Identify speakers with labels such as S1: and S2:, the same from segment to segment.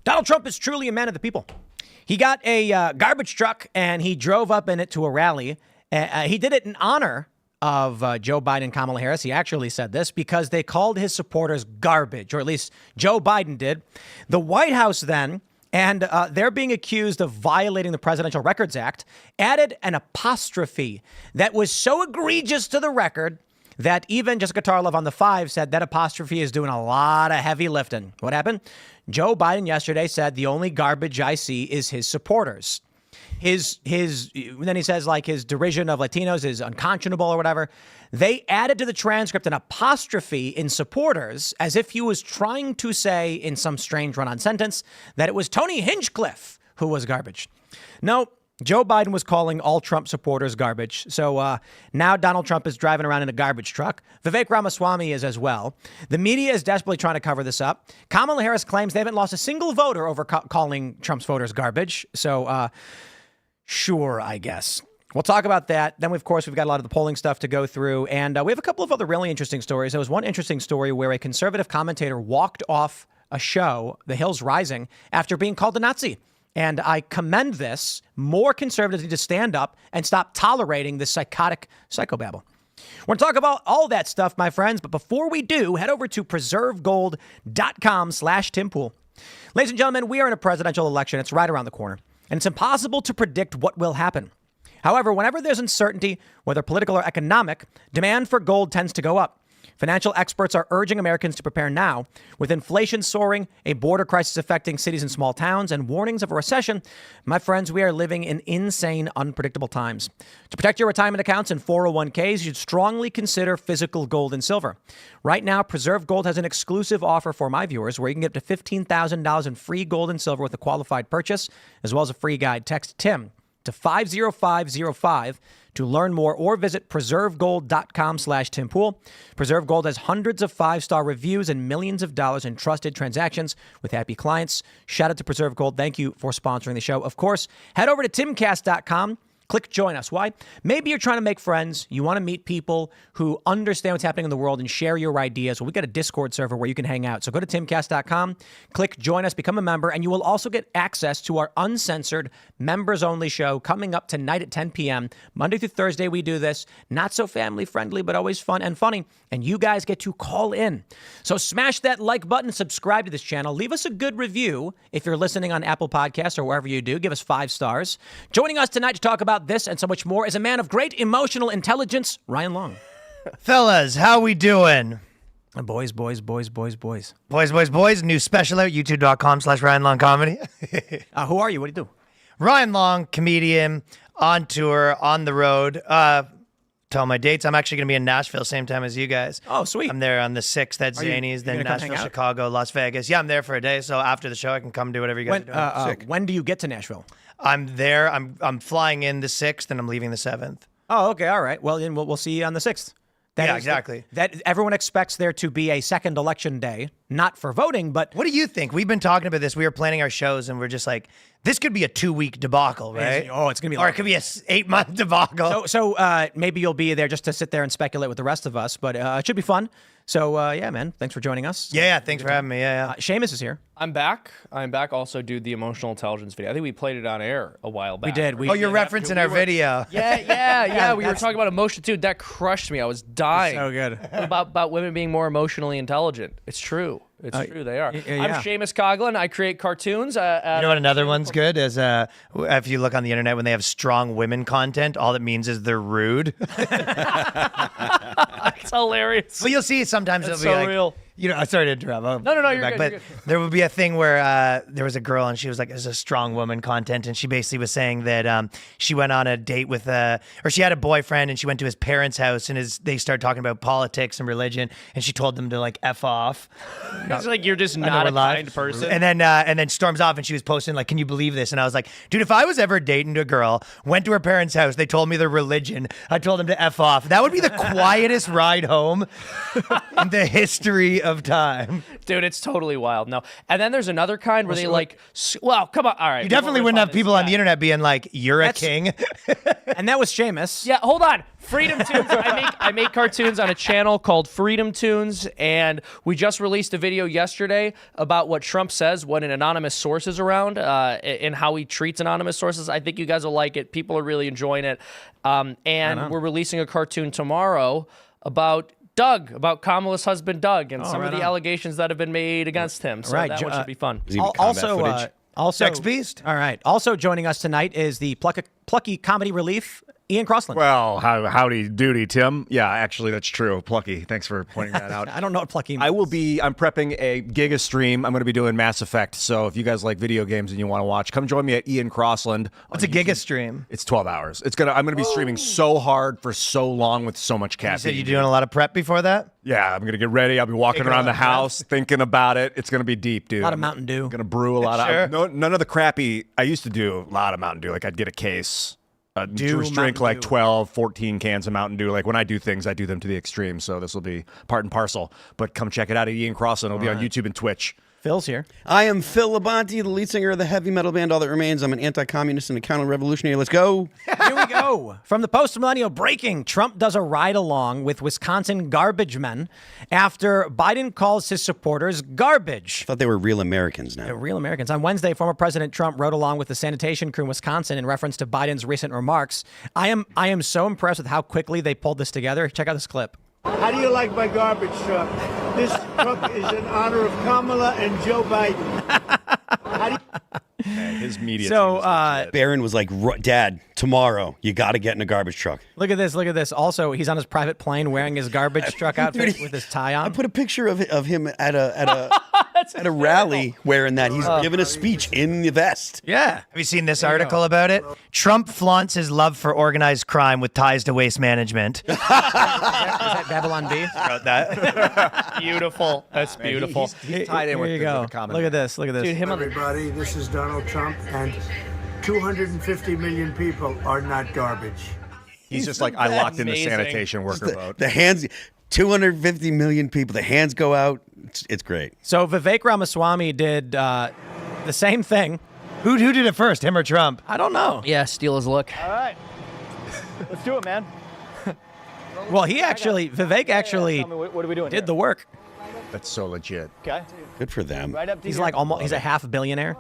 S1: Donald Trump is truly a man of the people. He got a garbage truck and he drove up in it to a rally. He did it in honor of Joe Biden and Kamala Harris. He actually said this because they called his supporters garbage, or at least Joe Biden did. The White House then, and they're being accused of violating the Presidential Records Act, added an apostrophe that was so egregious to the record that even Jessica Tarlov on The Five said that apostrophe is doing a lot of heavy lifting. What happened? Joe Biden yesterday said the only garbage I see is his supporters. Then he says like his derision of Latinos is unconscionable or whatever. They added to the transcript an apostrophe in supporters as if he was trying to say in some strange run-on sentence that it was Tony Hinchcliffe who was garbage. No, Joe Biden was calling all Trump supporters garbage. So now Donald Trump is driving around in a garbage truck. Vivek Ramaswamy is as well. The media is desperately trying to cover this up. Kamala Harris claims they haven't lost a single voter over calling Trump's voters garbage. So sure, I guess. We'll talk about that. Then, of course, we've got a lot of the polling stuff to go through. And we have a couple of other really interesting stories. There was one interesting story where a conservative commentator walked off a show, The Hill's Rising, after being called a Nazi. And I commend this. More conservatives need to stand up and stop tolerating this psychotic psychobabble. We're going to talk about all that stuff, my friends. But before we do, head over to preservegold.com/Tim Ladies and gentlemen, we are in a presidential election. It's right around the corner. And it's impossible to predict what will happen. However, whenever there's uncertainty, whether political or economic, demand for gold tends to go up. Financial experts are urging Americans to prepare now. With inflation soaring, a border crisis affecting cities and small towns, and warnings of a recession, my friends, we are living in insane, unpredictable times. To protect your retirement accounts and 401ks, you should strongly consider physical gold and silver. Right now, Preserve Gold has an exclusive offer for my viewers where you can get up to $15,000 in free gold and silver with a qualified purchase, as well as a free guide. Text TIM to 50505 to learn more, or visit preservegold.com/TimPool. Preserve Gold has hundreds of 5-star reviews and millions of dollars in trusted transactions with happy clients. Shout out to Preserve Gold. Thank you for sponsoring the show. Of course, head over to timcast.com. Click join us. Why? Maybe you're trying to make friends. You want to meet people who understand what's happening in the world and share your ideas. Well, we got a Discord server where you can hang out. So go to timcast.com, click join us, become a member, and you will also get access to our uncensored members only show coming up tonight at 10 p.m. Monday through Thursday, we do this. Not so family friendly, but always fun and funny. And you guys get to call in. So smash that like button, subscribe to this channel. Leave us a good review if you're listening on Apple Podcasts or wherever you do. Give us 5 stars. Joining us tonight to talk about this and so much more is a man of great emotional intelligence, Ryan Long.
S2: Fellas, how we doing?
S1: Boys.
S2: Boys. New special out, youtube.com/Ryan Long Comedy.
S1: Who are you? What do you do?
S2: Ryan Long, comedian, on tour, on the road. Tell my dates. I'm actually going to be in Nashville same time as you guys.
S1: Oh, sweet.
S2: I'm there on the 6th at Zanies, then Nashville, Chicago, Las Vegas. Yeah, I'm there for a day. So after the show, I can come do whatever you guys are doing.
S1: When do you get to Nashville?
S2: I'm there. I'm flying in the 6th and I'm leaving the 7th.
S1: Oh, okay. All right. Well, then we'll see you on the 6th.
S2: Yeah, exactly.
S1: That everyone expects there to be a second election day, not for voting, but...
S2: What do you think? We've been talking about this. We were planning our shows, and we're just like, this could be a 2-week debacle, right?
S1: Oh, it's going to be...
S2: Or it could be a 8-month debacle.
S1: So maybe you'll be there just to sit there and speculate with the rest of us, but it should be fun. So, yeah, man, thanks for joining us.
S2: Yeah, thanks for having me. Yeah.
S1: Seamus is here.
S3: I'm back. Also, do the emotional intelligence video. I think we played it on air a while back.
S1: We did.
S2: You're referencing our video.
S3: Yeah. We were talking about emotion too. That crushed me. I was dying.
S1: So good.
S3: about women being more emotionally intelligent. It's true. It's true. They are.
S1: Yeah.
S3: I'm Seamus Coughlin. I create cartoons.
S2: You know what another one's good is if you look on the internet when they have strong women content, all it means is they're rude.
S3: It's hilarious.
S2: Well, you'll see sometimes
S3: It's
S2: it'll be
S3: so
S2: like,
S3: real.
S2: You know, sorry to interrupt.
S3: No, you're
S2: back,
S3: good,
S2: but
S3: you're good.
S2: there would be a thing where there was a girl and she was like, "It's a strong woman content," and she basically was saying that she went on a date with or she had a boyfriend and she went to his parents' house and they started talking about politics and religion and she told them to like F off.
S3: It's like you're just not a kind person.
S2: And then storms off and she was posting like, "Can you believe this?" And I was like, "Dude, if I was ever dating a girl, went to her parents' house, they told me their religion, I told them to F off. That would be the quietest ride home in the history of of time.
S3: Dude, it's totally wild. No. And then there's another kind where they well, come on. All right.
S2: You definitely wouldn't have people on the internet being like, "You're a king."
S1: And that was Seamus.
S3: Yeah, hold on. Freedom Tunes. I make cartoons on a channel called Freedom Tunes, and we just released a video yesterday about what Trump says when an anonymous source is around, and how he treats anonymous sources. I think you guys will like it. People are really enjoying it. And we're releasing a cartoon tomorrow about Doug, about Kamala's husband Doug, and some of the allegations that have been made against him. So that one should be fun.
S1: Also,
S2: Sex Beast.
S1: All right. Also joining us tonight is the plucky comedy relief, Ian Crossland.
S4: Well, howdy doody, Tim. Yeah, actually, that's true. Plucky. Thanks for pointing that out.
S1: I don't know what plucky means.
S4: I'm prepping a Giga stream. I'm going to be doing Mass Effect. So if you guys like video games and you want to watch, come join me at Ian Crossland.
S2: What's a Giga stream?
S4: It's 12 hours. I'm going to be streaming so hard for so long, with so much caffeine.
S2: You said you're doing a lot of prep before that?
S4: Yeah, I'm going to get ready. I'll be walking around the house thinking about it. It's going to be deep, dude.
S1: A lot of Mountain Dew.
S4: I'm going to brew a lot of... None of the crappy... I used to do a lot of Mountain Dew. Like, I'd get a case... drink like 12, 14 cans of Mountain Dew. Like, when I do things, I do them to the extreme. So this will be part and parcel. But come check it out at Ian Crossland. It'll be on YouTube and Twitch.
S1: Phil's here.
S5: I am Phil Labonte, the lead singer of the heavy metal band All That Remains. I'm an anti-communist and a counter-revolutionary. Let's go.
S1: Here we go. From the post-millennial breaking, Trump does a ride-along with Wisconsin garbage men after Biden calls his supporters garbage.
S5: I thought they were real Americans now.
S1: Real Americans. On Wednesday, former President Trump rode along with the sanitation crew in Wisconsin in reference to Biden's recent remarks. I am so impressed with how quickly they pulled this together. Check out this clip.
S6: How do you like my garbage truck? This truck is in honor of Kamala and Joe Biden.
S4: His media.
S1: So,
S5: Barron was like, Dad, tomorrow, you got to get in a garbage truck.
S1: Look at this. Look at this. Also, he's on his private plane wearing his garbage truck outfit with his tie on.
S5: I put a picture of him at a rally wearing that. He's giving a speech in the vest.
S1: Yeah.
S2: Have you seen this article about it? Trump flaunts his love for organized crime with ties to waste management.
S1: Is that Babylon B?
S2: Wrote that.
S3: Beautiful. That's beautiful.
S4: He's tied in
S1: Here you go.
S4: with the
S1: Look at this. Look at this.
S3: Dude, him on the...
S6: Everybody, this is Donald Trump, and 250 million people are not garbage.
S4: He's just like, I locked in the
S3: Amazing.
S4: sanitation worker boat.
S5: The hands, 250 million people. The hands go out. It's great.
S1: So Vivek Ramaswamy did the same thing.
S2: Who did it first, him or Trump?
S1: I don't know.
S3: Yeah, steal his look.
S7: All right. Let's do it, man.
S1: Well, Vivek actually
S7: Tell me, what are we doing
S1: did
S7: here?
S1: the work.
S4: That's so legit.
S7: Okay.
S5: Good for them.
S7: Right up to
S1: He's
S7: here.
S1: like he's a half billionaire.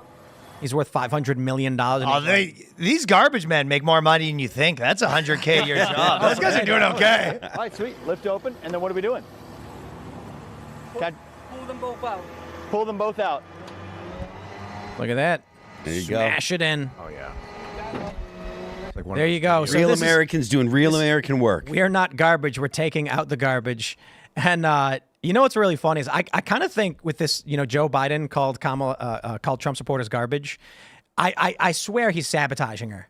S1: He's worth $500 million.
S2: These garbage men make more money than you think. That's $100K a year job. Those guys are doing okay.
S7: All right, sweet. Lift open, and then what are we doing? Okay.
S8: Pull them both out.
S7: Pull them both out.
S1: Look at that.
S5: There you go.
S1: Smash it in.
S4: Oh, yeah. Like
S1: There you go. So
S5: Real
S1: this is-
S5: Americans doing real American work.
S1: We are not garbage. We're taking out the garbage. And you know what's really funny is I kind of think with this, Joe Biden called called Trump supporters garbage. I swear he's sabotaging her.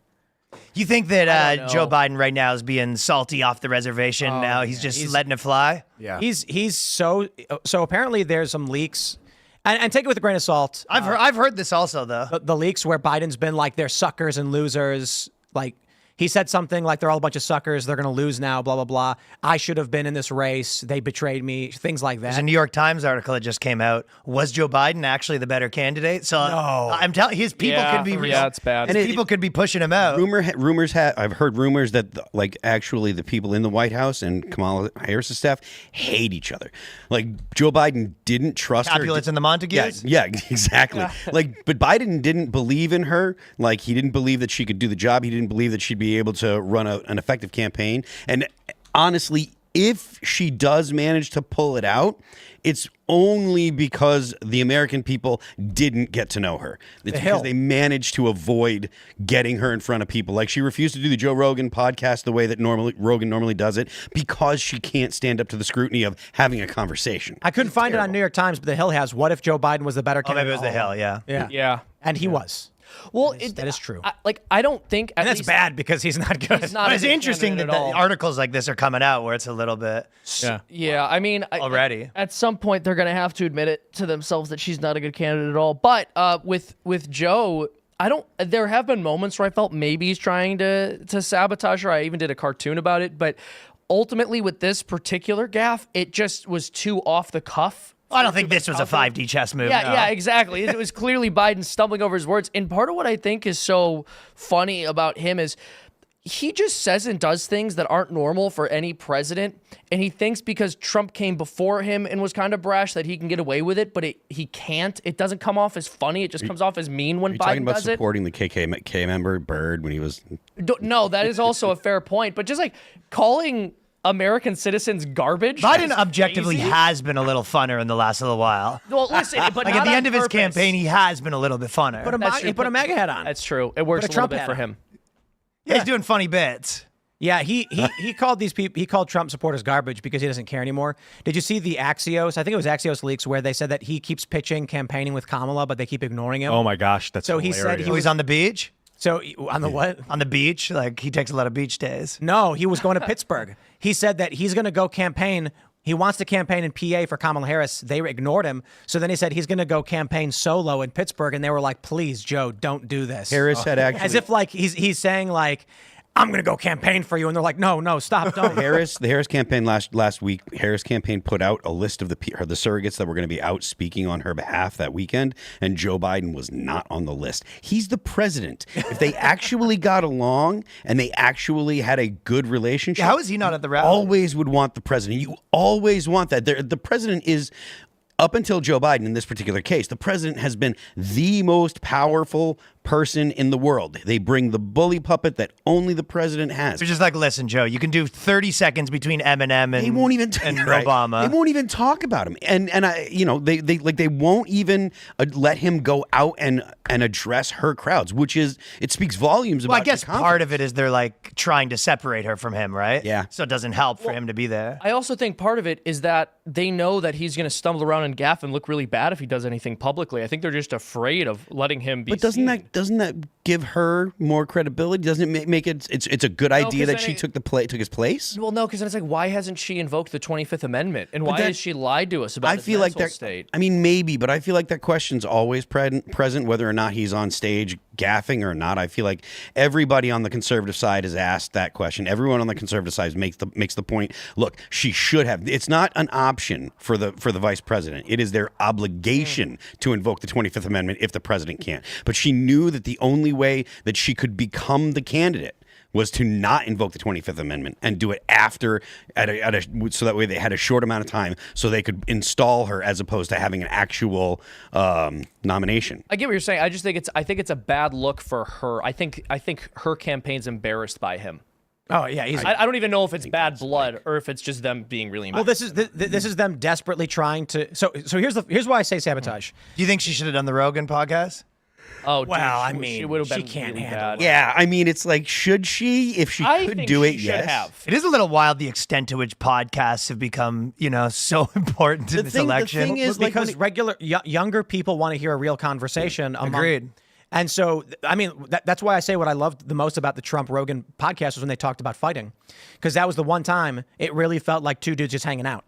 S2: You think that Joe Biden right now is being salty off the reservation? Now he's just letting it fly?
S4: Yeah.
S1: He's so apparently there's some leaks. And take it with a grain of salt.
S2: I've heard this also, though.
S1: The leaks where Biden's been like, they're suckers and losers. Like, he said something like, they're all a bunch of suckers. They're going to lose now, blah, blah, blah. I should have been in this race. They betrayed me. Things like
S2: There's a
S1: that.
S2: New York Times article that just came out. Was Joe Biden actually the better candidate? So I'm telling his people could be
S3: it's bad.
S2: His people could be pushing him out.
S5: I've heard rumors that actually the people in the White House and Kamala Harris' staff hate each other. Like Joe Biden didn't trust her.
S2: Capulets and the Montagues?
S5: Yeah, exactly. But Biden didn't believe in her. Like he didn't believe that she could do the job. He didn't believe that she'd be able to run an effective campaign. And honestly, if she does manage to pull it out, it's only because the American people didn't get to know her. It's because they managed to avoid getting her in front of people. Like she refused to do the Joe Rogan podcast the way that Rogan normally does it because she can't stand up to the scrutiny of having a conversation.
S1: I couldn't find it on New York Times, but The Hill has, what if Joe Biden was the better
S2: Oh,
S1: candidate?
S2: maybe it was the Hill, yeah.
S1: Yeah. And he was.
S3: Well,
S1: that is true.
S3: I don't think...
S1: And that's bad because he's not good.
S3: He's not
S2: But
S3: a
S2: it's
S3: good
S2: interesting that
S3: candidate at all.
S2: articles like this are coming out where it's a little bit.
S3: Yeah, I mean...
S2: Already.
S3: At some point, they're going to have to admit it to themselves that she's not a good candidate at all. But with Joe... There have been moments where I felt maybe he's trying to sabotage her. I even did a cartoon about it. But ultimately, with this particular gaffe, it just was too off the cuff
S2: I don't think this was a 5D chess move.
S3: Yeah,
S2: no.
S3: yeah, exactly. It was clearly Biden stumbling over his words. And part of what I think is so funny about him is he just says and does things that aren't normal for any president. And he thinks because Trump came before him and was kind of brash that he can get away with it, but he can't. It doesn't come off as funny. It just comes off as mean when
S5: Are you talking
S3: Biden
S5: about
S3: does it.
S5: supporting the KK member Bird when he was?
S3: No, that is also a fair point. But just like calling American citizens garbage.
S2: Biden
S3: is
S2: objectively
S3: crazy.
S2: has been a little funner in the last little while.
S3: Well, listen, but
S2: Like
S3: not
S2: at the
S3: on
S2: end of his
S3: purpose.
S2: campaign, he has been a little bit funner.
S1: He put a MAGA hat on.
S3: That's true. It works
S1: Put
S3: a
S1: a
S3: little
S1: Trump
S3: bit
S1: hat
S3: for
S1: on.
S3: him.
S2: Yeah, he's doing funny bits.
S1: Yeah, he called these people. He called Trump supporters garbage because he doesn't care anymore. Did you see the Axios? I think it was Axios leaks where they said that he keeps pitching campaigning with Kamala, but they keep ignoring him.
S4: Oh my gosh, that's
S1: So he said
S4: hilarious.
S1: he
S2: Oh, he's on the beach?
S1: So on the what?
S2: On the beach? Like, he takes a lot of beach days.
S1: No, he was going to Pittsburgh. He said that he's going to go campaign. He wants to campaign in PA for Kamala Harris. They ignored him. So then he said he's going to go campaign solo in Pittsburgh, and they were like, "Please, Joe, don't do this."
S5: Harris had actually,
S1: as if like he's saying like, "I'm going to go campaign for you," and they're like, "No, stop, don't."
S5: the Harris campaign last week. Harris campaign put out a list of the surrogates that were going to be out speaking on her behalf that weekend, and Joe Biden was not on the list. He's the president. If they actually got along and they actually had a good relationship,
S2: Yeah, how is he not at the rally?
S5: Always would want the president. You always want that. The president is. Up until Joe Biden, in this particular case, the president has been the most powerful person in the world. They bring the bully puppet that only the president has.
S2: They're just like, listen, Joe, you can do 30 seconds between Eminem and,
S5: They won't even
S2: and
S5: right.
S2: Obama.
S5: They won't even talk about him, and I, they won't even let him go out and address her crowds, which is it speaks volumes about.
S2: Well, I guess
S5: your
S2: part of it is they're like trying to separate her from him, right?
S5: Yeah.
S2: So it doesn't help for him to be there.
S3: I also think part of it is that they know that he's going to stumble around and gaffe and look really bad if he does anything publicly. I think they're just afraid of letting him be.
S5: But doesn't that give her more credibility? Doesn't it make it? It's a good idea
S3: 'cause
S5: that
S3: then
S5: she
S3: it-
S5: took his place.
S3: Well, no, because then it's like, why hasn't she invoked the 25th Amendment, and why
S5: that-
S3: has she lied to us about
S5: I
S3: his
S5: feel like
S3: mental
S5: that.
S3: state?
S5: I mean, maybe, but I feel like that question's always present, whether or not he's on stage gaffing or not. I feel like everybody on the conservative side has asked that question. Everyone on the conservative side makes the point. Look, she should have. It's not an option for the vice president. It is their obligation to invoke the 25th Amendment if the president can't. But she knew that the only way that she could become the candidate was to not invoke the 25th Amendment and do it after so that way they had a short amount of time so they could install her as opposed to having an actual nomination.
S3: I get what you're saying. I think it's a bad look for her. I think her campaign's embarrassed by him.
S1: Oh yeah, he's.
S3: I don't even know if it's bad blood or if it's just them being really mad.
S1: Well, this is them desperately trying to. So here's why I say sabotage.
S2: Do you think she should have done the Rogan podcast?
S3: Oh,
S1: Well,
S3: dude,
S1: I
S3: she
S1: mean,
S3: would have
S1: she
S3: been
S1: can't
S3: really
S1: handle
S3: bad.
S1: it.
S5: Yeah, I mean, it's like, should she? If she
S3: I
S5: could
S3: think
S5: do it,
S3: she should
S5: yes.
S3: have.
S2: It is a little wild the extent to which podcasts have become, so important in this election.
S5: The thing is, like,
S1: Because regular younger people want to hear a real conversation.
S2: Agreed.
S1: And so, I mean, that's why I say what I loved the most about the Trump Rogan podcast was when they talked about fighting, because that was the one time it really felt like two dudes just hanging out.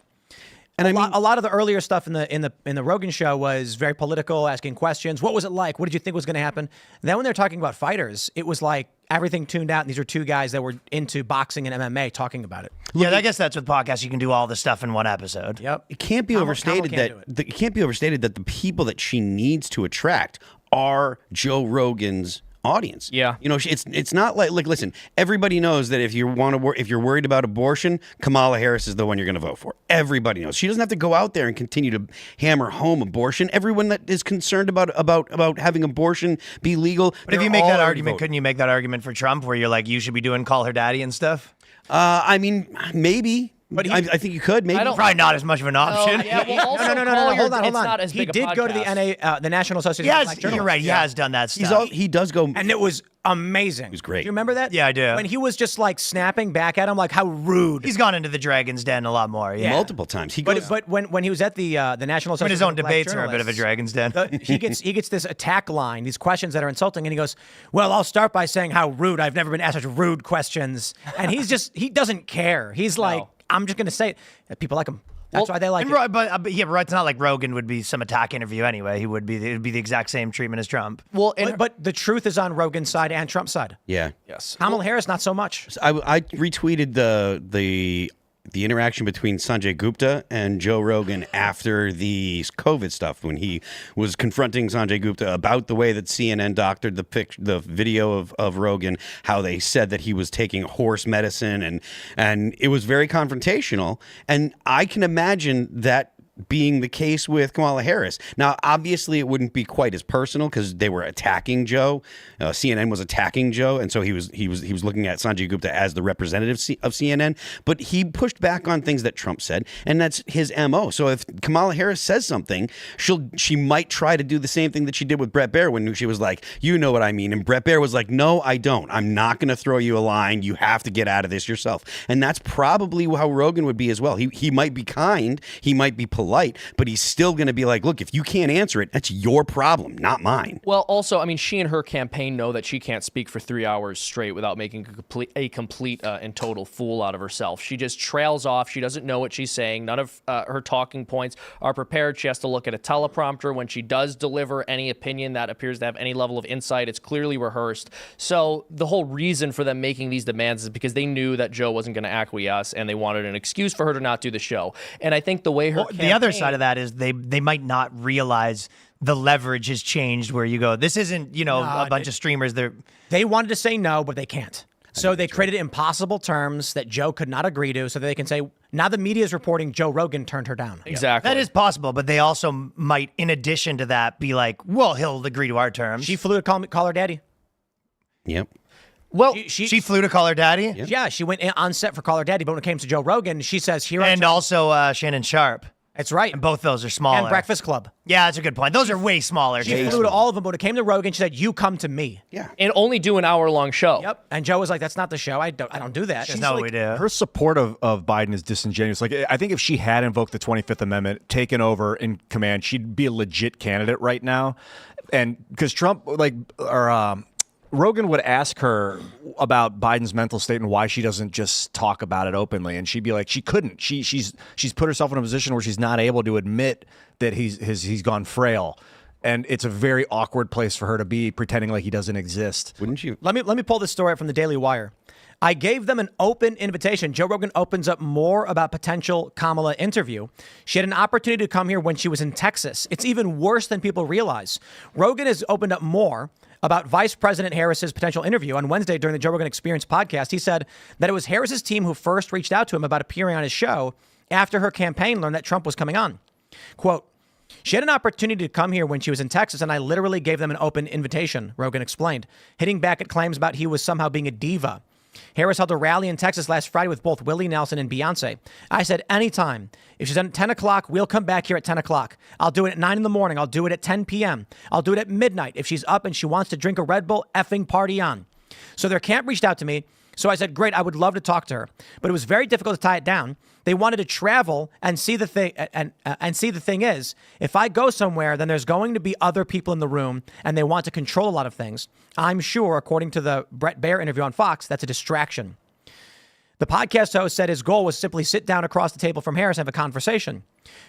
S1: And a lot of the earlier stuff in the Rogan show was very political, asking questions. What was it like? What did you think was going to happen? And then when they're talking about fighters, it was like everything tuned out. And these are two guys that were into boxing and MMA talking about it.
S2: Yeah, I guess that's with podcasts. You can do all the stuff in one episode.
S1: Yep.
S5: it can't be
S1: Kamala
S5: overstated
S1: can't do
S5: it can't be overstated that the people that she needs to attract are Joe Rogan's audience.
S3: Yeah.
S5: It's not like listen, everybody knows that if you're worried about abortion, Kamala Harris is the one you're going to vote for. Everybody knows. She doesn't have to go out there and continue to hammer home abortion. Everyone that is concerned about having abortion be legal.
S2: But if you make that argument, couldn't you make that argument for Trump where you're like, you should be doing call her daddy and stuff?
S5: I mean, maybe.
S1: But
S5: I think you could. Maybe.
S3: I don't-
S2: Probably not as much of an option.
S3: yeah, well, also
S1: No.
S3: call your-
S1: Hold on.
S3: it's not as
S1: He
S3: big a
S1: did go to the
S3: podcast.
S1: the National Association
S2: He
S1: of
S2: has,
S1: Black
S2: you're
S1: Journalists.
S2: right. He has done that stuff.
S5: He does go.
S1: And it was amazing. It
S5: was great.
S1: Do you remember that?
S2: Yeah, I do.
S1: When he was just like snapping back at him, like how rude.
S2: He's gone into the Dragon's Den a lot more. Yeah.
S5: multiple times. He goes.
S1: But when he was at the National
S2: I mean,
S1: Association
S2: his own
S1: of Black
S2: debates are a bit of a
S1: Journalists,
S2: Dragon's Den.
S1: he gets this attack line, these questions that are insulting, and he goes, "Well, I'll start by saying how rude. I've never been asked such rude questions." And he doesn't care. He's like, "I'm just going to say it." People like him. That's why they like it.
S2: But it's not like Rogan would be some attack interview anyway. It would be the exact same treatment as Trump.
S3: Well,
S1: But the truth is on Rogan's side and Trump's side.
S5: yeah.
S3: yes.
S1: Kamala Harris, not so much.
S5: I retweeted the the interaction between Sanjay Gupta and Joe Rogan after the COVID stuff, when he was confronting Sanjay Gupta about the way that CNN doctored the video of Rogan, how they said that he was taking horse medicine, and it was very confrontational. And I can imagine that being the case with Kamala Harris. Now, obviously, it wouldn't be quite as personal because they were attacking Joe. CNN was attacking Joe, and so he was looking at Sanjay Gupta as the representative of CNN. But he pushed back on things that Trump said, and that's his MO. So if Kamala Harris says something, she might try to do the same thing that she did with Bret Baier when she was like, "You know what I mean," and Bret Baier was like, "No, I don't. I'm not going to throw you a line. You have to get out of this yourself." And that's probably how Rogan would be as well. He might be kind, he might be polite, but he's still going to be like, look, if you can't answer it, that's your problem, not mine.
S3: Well, also, I mean, she and her campaign know that she can't speak for 3 hours straight without making a complete and total fool out of herself. She just trails off. She doesn't know what she's saying. None of her talking points are prepared. She has to look at a teleprompter. When she does deliver any opinion that appears to have any level of insight, it's clearly rehearsed. So the whole reason for them making these demands is because they knew that Joe wasn't going to acquiesce, and they wanted an excuse for her to not do the show. And I think the way her
S2: the other side of that is they might not realize the leverage has changed, where you go, this isn't, a bunch of streamers.
S1: They wanted to say no, but they can't. So they created impossible terms that Joe could not agree to, so that they can say, now the media is reporting Joe Rogan turned her down.
S3: Exactly.
S2: That is possible, but they also might, in addition to that, be like, well, he'll agree to our terms.
S1: She flew to call her daddy.
S5: Yep.
S2: Well, she flew to call her daddy?
S1: Yeah, she went on set for Call Her Daddy, but when it came to Joe Rogan, she says, here
S2: and also Shannon Sharp.
S1: That's right.
S2: And both those are smaller.
S1: And Breakfast Club.
S2: Yeah, that's a good point. Those are way smaller.
S1: She flew to all of them, but when it came to Rogan, she said, you come to me.
S5: Yeah.
S3: And only do an hour-long show.
S1: Yep. And Joe was like, that's not the show. I don't do that.
S2: That's not what we do.
S4: Her support of Biden is disingenuous. Like, I think if she had invoked the 25th Amendment, taken over in command, she'd be a legit candidate right now. And because Trump, Rogan would ask her about Biden's mental state and why she doesn't just talk about it openly, and she'd be like, she couldn't. She's put herself in a position where she's not able to admit that he's gone frail, and it's a very awkward place for her to be, pretending like he doesn't exist.
S5: Wouldn't you?
S1: Let me pull this story up from the Daily Wire. I gave them an open invitation. Joe Rogan opens up more about potential Kamala interview. She had an opportunity to come here when she was in Texas. It's even worse than people realize. Rogan has opened up more about Vice President Harris's potential interview. On Wednesday during the Joe Rogan Experience podcast, he said that it was Harris's team who first reached out to him about appearing on his show after her campaign learned that Trump was coming on. Quote, she had an opportunity to come here when she was in Texas, and I literally gave them an open invitation, Rogan explained, hitting back at claims about he was somehow being a diva. Harris held a rally in Texas last Friday with both Willie Nelson and Beyonce. I said, anytime. If she's at 10 o'clock, we'll come back here at 10 o'clock. I'll do it at 9 in the morning. I'll do it at 10 p.m. I'll do it at midnight. If she's up and she wants to drink a Red Bull, effing party on. So their camp reached out to me. So I said, great, I would love to talk to her. But it was very difficult to tie it down. They wanted to travel and see the thing. And see the thing is, if I go somewhere, then there's going to be other people in the room and they want to control a lot of things. I'm sure, according to the Bret Baier interview on Fox, that's a distraction. The podcast host said his goal was simply sit down across the table from Harris and have a conversation.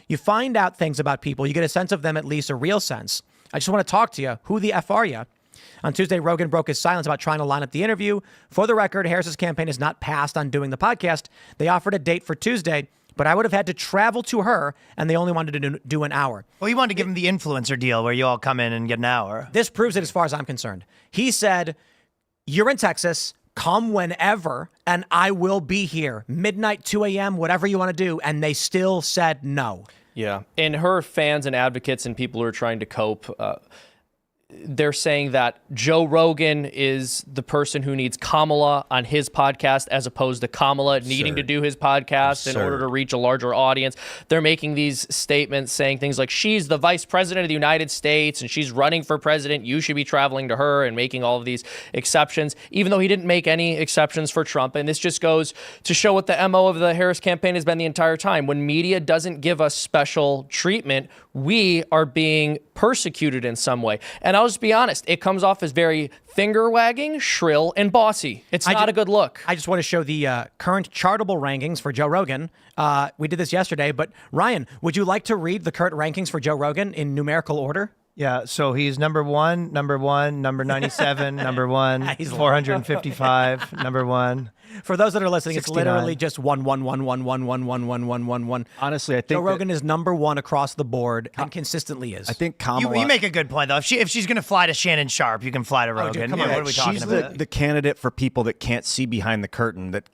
S1: You find out things about people. You get a sense of them, at least a real sense. I just want to talk to you. Who the F are you? On Tuesday, Rogan broke his silence about trying to line up the interview. For the record, Harris's campaign has not passed on doing the podcast. They offered a date for Tuesday, but I would have had to travel to her, and they only wanted to do an hour.
S2: Well, you wanted to give him the influencer deal where you all come in and get an hour.
S1: This proves it as far as I'm concerned. He said, you're in Texas, come whenever, and I will be here. Midnight, 2 a.m., whatever you want to do. And they still said no.
S3: Yeah. And her fans and advocates and people who are trying to cope, they're saying that Joe Rogan is the person who needs Kamala on his podcast as opposed to Kamala needing to do his podcast in order to reach a larger audience. They're making these statements saying things like, she's the vice president of the United States and she's running for president. You should be traveling to her, and making all of these exceptions, even though he didn't make any exceptions for Trump. And this just goes to show what the MO of the Harris campaign has been the entire time. When media doesn't give us special treatment, we are being persecuted in some way. And I'll just be honest, it comes off as very finger-wagging, shrill, and bossy. It's not a good look.
S1: I just want to show the current chartable rankings for Joe Rogan. We did this yesterday, but Ryan, would you like to read the current rankings for Joe Rogan in numerical order?
S2: Yeah, so he's number 97, number 1,
S1: He's
S2: 455, number 1.
S1: For those that are listening, it's
S2: 69.
S1: literally just 1.
S4: Honestly, I think
S1: Joe Rogan is number 1 across the board and consistently is.
S4: I think Kamala.
S2: You make a good point, though. If she's going to fly to Shannon Sharp, you can fly to Rogan.
S1: dude, come on.
S2: What are we talking
S4: she's
S2: about?
S4: the candidate for people that can't see behind the curtain, that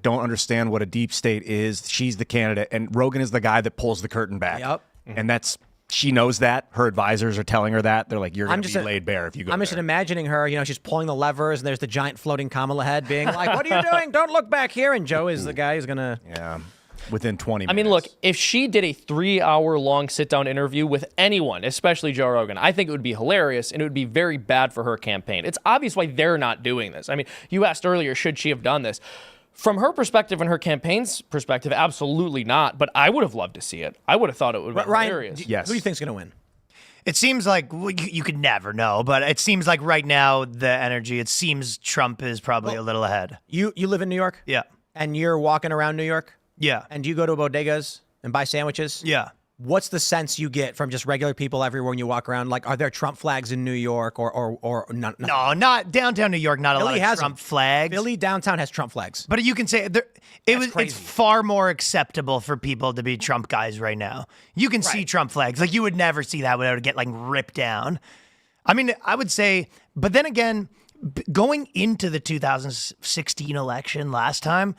S4: don't understand what a deep state is. She's the candidate, and Rogan is the guy that pulls the curtain back.
S1: Yep.
S4: And she knows that. Her advisors are telling her that. They're like, you're going to be laid bare if you go
S1: I'm just imagining her, she's pulling the levers and there's the giant floating Kamala head being like, what are you doing? Don't look back here. And Joe is the guy who's going to...
S4: Yeah. Within 20 minutes.
S3: I mean, look, if she did a 3-hour-long sit-down interview with anyone, especially Joe Rogan, I think it would be hilarious, and it would be very bad for her campaign. It's obvious why they're not doing this. I mean, you asked earlier, should she have done this? From her perspective and her campaign's perspective, absolutely not, but I would have loved to see it. I would have thought it would have been
S1: Ryan,
S3: hilarious.
S4: Yes.
S1: Who do you think's going to win?
S2: It seems like you could never know, but it seems like right now the energy. It seems Trump is probably a little ahead.
S1: You live in New York?
S2: Yeah,
S1: And you're walking around New York?
S2: yeah,
S1: And do you go to bodegas and buy sandwiches?
S2: yeah.
S1: What's the sense you get from just regular people everywhere when you walk around? Like, are there Trump flags in New York or not?
S2: No, not downtown New York. Not a
S1: Philly
S2: lot
S1: has
S2: of Trump
S1: them.
S2: flags.
S1: Philly downtown has Trump flags.
S2: But you can say it's
S1: crazy.
S2: far more acceptable for people to be Trump guys right now. You can see Trump flags. Like you would never see that without it get like ripped down. I mean, I would say, but then again, going into the 2016 election last time,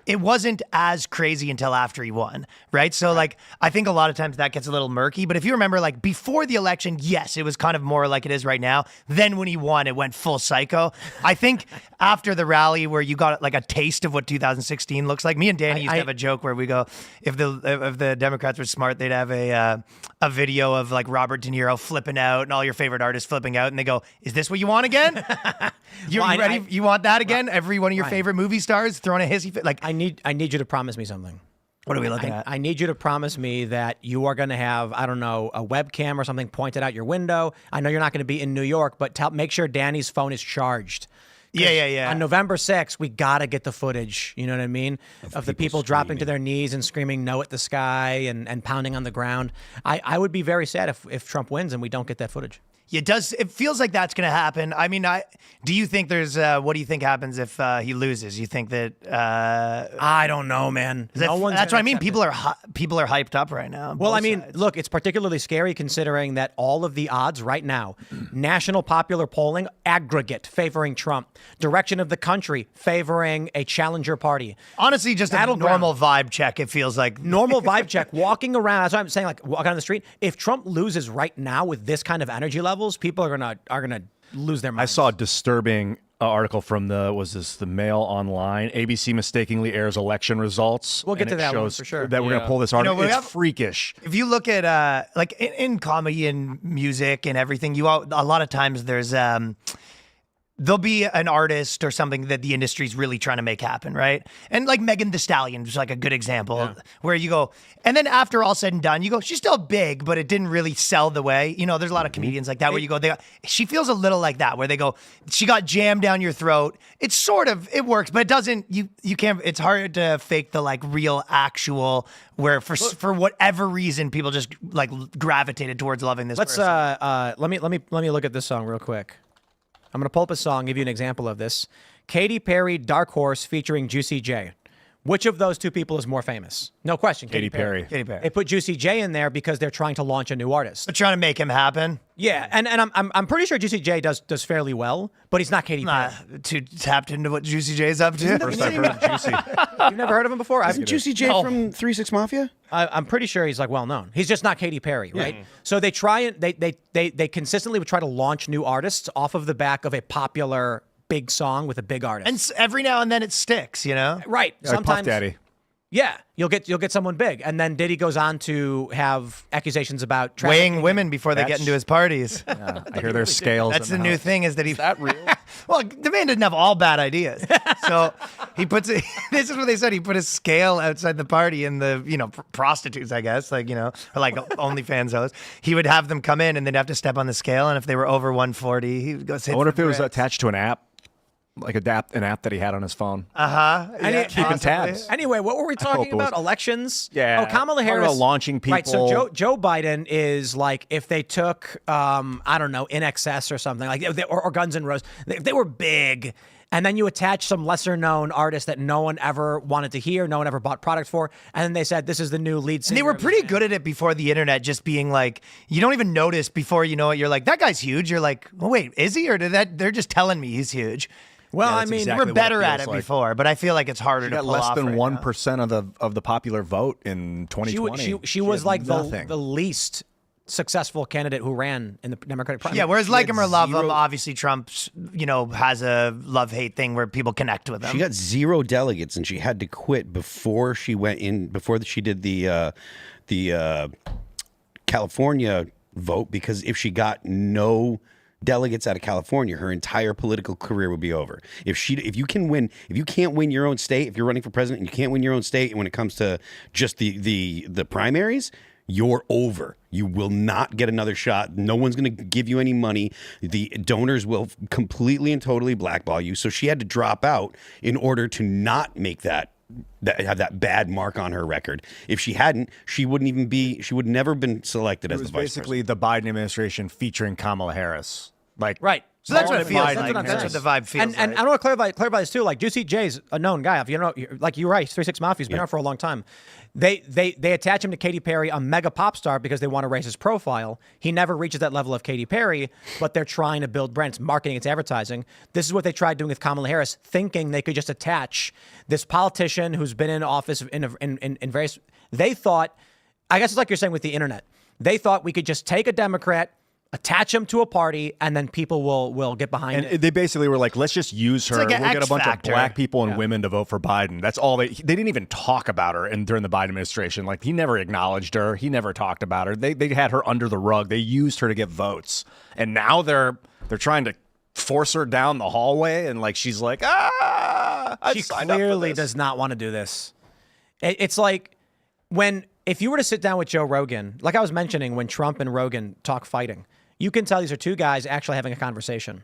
S2: it wasn't as crazy until after he won, right? So like, I think a lot of times that gets a little murky, but if you remember like before the election, yes, it was kind of more like it is right now. Then when he won, it went full psycho. I think after the rally where you got like a taste of what 2016 looks like, me and Danny used to have a joke where we go, if the Democrats were smart, they'd have a video of like Robert De Niro flipping out and all your favorite artists flipping out. And they go, is this what you want again? You ready? You want that again? Every one of your favorite movie stars throwing a hissy fit? Like,
S1: I need you to promise me something.
S2: what are we looking at?
S1: I need you to promise me that you are going to have, I don't know, a webcam or something pointed out your window. I know you're not going to be in New York, but make sure Danny's phone is charged.
S2: Yeah.
S1: On November 6th, we got to get the footage, you know what I mean? Of the people dropping to their knees and screaming no at the sky and pounding on the ground. I would be very sad if Trump wins and we don't get that footage.
S2: It does. It feels like that's going to happen. I mean, do you think there's? What do you think happens if he loses? You think that?
S1: I don't know, man.
S2: That's what I mean. People are hyped up right now.
S1: Well,
S2: both
S1: I mean,
S2: sides.
S1: look, it's particularly scary considering that all of the odds right now, national popular polling aggregate favoring Trump, direction of the country favoring a challenger party.
S2: honestly, just a
S1: Battleground.
S2: normal vibe check. It feels like
S1: Normal vibe check, walking around. That's what I'm saying. Like walking on the street. If Trump loses right now with this kind of energy levels, people are gonna lose their
S4: I
S1: minds.
S4: saw a disturbing article from the Mail Online. ABC mistakenly airs election results.
S1: We'll get
S4: and
S1: to
S4: it
S1: that one
S4: shows
S1: for sure.
S4: That we're going to pull this article.
S2: we
S4: It's
S2: have-
S4: freakish.
S2: If you look at like in comedy and music and everything, a lot of times there's there'll be an artist or something that the industry's really trying to make happen, right? And like Megan Thee Stallion is like a good example where you go, and then after all said and done, you go, she's still big, but it didn't really sell the way. You know, there's a lot of comedians like that where you go, she feels a little like that, where they go, she got jammed down your throat. It's sort of, it works, but it doesn't, you can't, it's hard to fake the like real actual, where for whatever reason, people just like gravitated towards loving this
S1: Let's
S2: person.
S1: let me look at this song real quick. I'm gonna pull up a song, give you an example of this. Katy Perry, Dark Horse featuring Juicy J. Which of those two people is more famous? No question.
S4: Katy Perry.
S2: Katy Perry.
S1: They put Juicy J in there because they're trying to launch a new artist.
S2: But trying to make him happen.
S1: Yeah, and I'm pretty sure Juicy J does fairly well, but he's not Katy Perry.
S2: Too tapped into what Juicy J's up to.
S4: First I've heard of Juicy.
S1: You've never heard of him before?
S5: Isn't Juicy J from 3-6 Mafia?
S1: I'm pretty sure he's like well known. He's just not Katy Perry, right? So they try and they consistently would try to launch new artists off of the back of a popular big song with a big artist.
S2: And every now and then it sticks, you know?
S1: right,
S4: Like Puff
S1: sometimes
S4: Daddy.
S1: yeah, you'll get someone big, and then Diddy goes on to have accusations about
S2: Weighing
S1: trafficking.
S2: women before they get into his parties.
S4: I hear there's scales.
S2: That's
S4: in
S2: the
S4: the
S2: new
S4: house.
S2: thing is that he's
S3: that real?
S2: Well, the man didn't have all bad ideas. So he puts it, this is what they said. He put a scale outside the party and the, prostitutes, I guess, like, or like OnlyFans hosts. He would have them come in and they'd have to step on the scale. And if they were over 140, he would go sit.
S4: I wonder if
S2: for
S4: it was
S2: grits.
S4: attached to an app. like an app that he had on his phone.
S1: Keeping
S4: tabs.
S1: Anyway, what were we talking about? Elections?
S4: Yeah.
S1: Oh, Kamala
S4: Talking
S1: Harris.
S4: about launching people.
S1: Right. So Joe Biden is like, if they took, I don't know, In Excess or something like, or Guns N' Roses, if they were big, and then you attach some lesser known artist that no one ever wanted to hear, no one ever bought product for, and then they said, this is the new lead singer.
S2: And they were pretty good at it before the internet, just being like, you don't even notice before you know it. You're like, that guy's huge. You're like, oh, wait, is he? Or they're just telling me he's huge.
S1: Well,
S4: Yeah,
S1: I
S4: that's
S1: mean,
S4: exactly
S2: We're
S4: what
S2: better
S4: it
S2: at
S4: feels
S2: it
S4: like.
S2: before, but I feel like it's harder
S4: She
S2: to
S4: got
S2: pull
S4: less
S2: off
S4: than
S2: right
S4: 1% of the popular vote in 2020.
S1: she was like
S4: nothing.
S1: the least successful candidate who ran in the Democratic primary.
S2: Yeah, whereas like him or love him,
S5: zero-
S2: obviously Trump's, has a love-hate thing where people connect with him.
S5: She got 0 delegates, and she had to quit before she went in. Before she did the California vote, because if she got no delegates out of California, her entire political career would be over. If you can't win your own state, if you're running for president and you can't win your own state, and when it comes to just the primaries, you're over. You will not get another shot. No one's going to give you any money. The donors will completely and totally blackball you. So she had to drop out in order to not make that have that bad mark on her record. If she hadn't, she would never been selected as
S4: It
S5: the
S4: was
S5: vice
S4: basically
S5: president.
S4: the Biden administration featuring Kamala Harris. Like,
S1: Right.
S2: So that's what it feels
S4: Biden
S2: like.
S1: what I'm
S2: That's
S1: saying.
S2: what the vibe feels
S1: And
S2: like.
S1: I want to clarify this too. Like Juicy J's a known guy. If you know, like you're right, 3-6 Mafia's been out for a long time. They attach him to Katy Perry, a mega pop star, because they want to raise his profile. He never reaches that level of Katy Perry, but they're trying to build brands, marketing, it's advertising. This is what they tried doing with Kamala Harris, thinking they could just attach this politician who's been in office in various. They thought, I guess it's like you're saying with the internet. They thought we could just take a Democrat, attach him to a party, and then people will get behind it.
S4: And they basically were like, let's just use her.
S2: like an
S4: We'll get a
S2: X
S4: bunch
S2: factor.
S4: of black people and women to vote for Biden. That's all they didn't even talk about her during the Biden administration. Like, he never acknowledged her. He never talked about her. They had her under the rug. They used her to get votes. And now they're trying to force her down the hallway, and like she's like,
S1: She clearly does not want to do this. It's like if you were to sit down with Joe Rogan, like I was mentioning, when Trump and Rogan talk fighting, you can tell these are two guys actually having a conversation.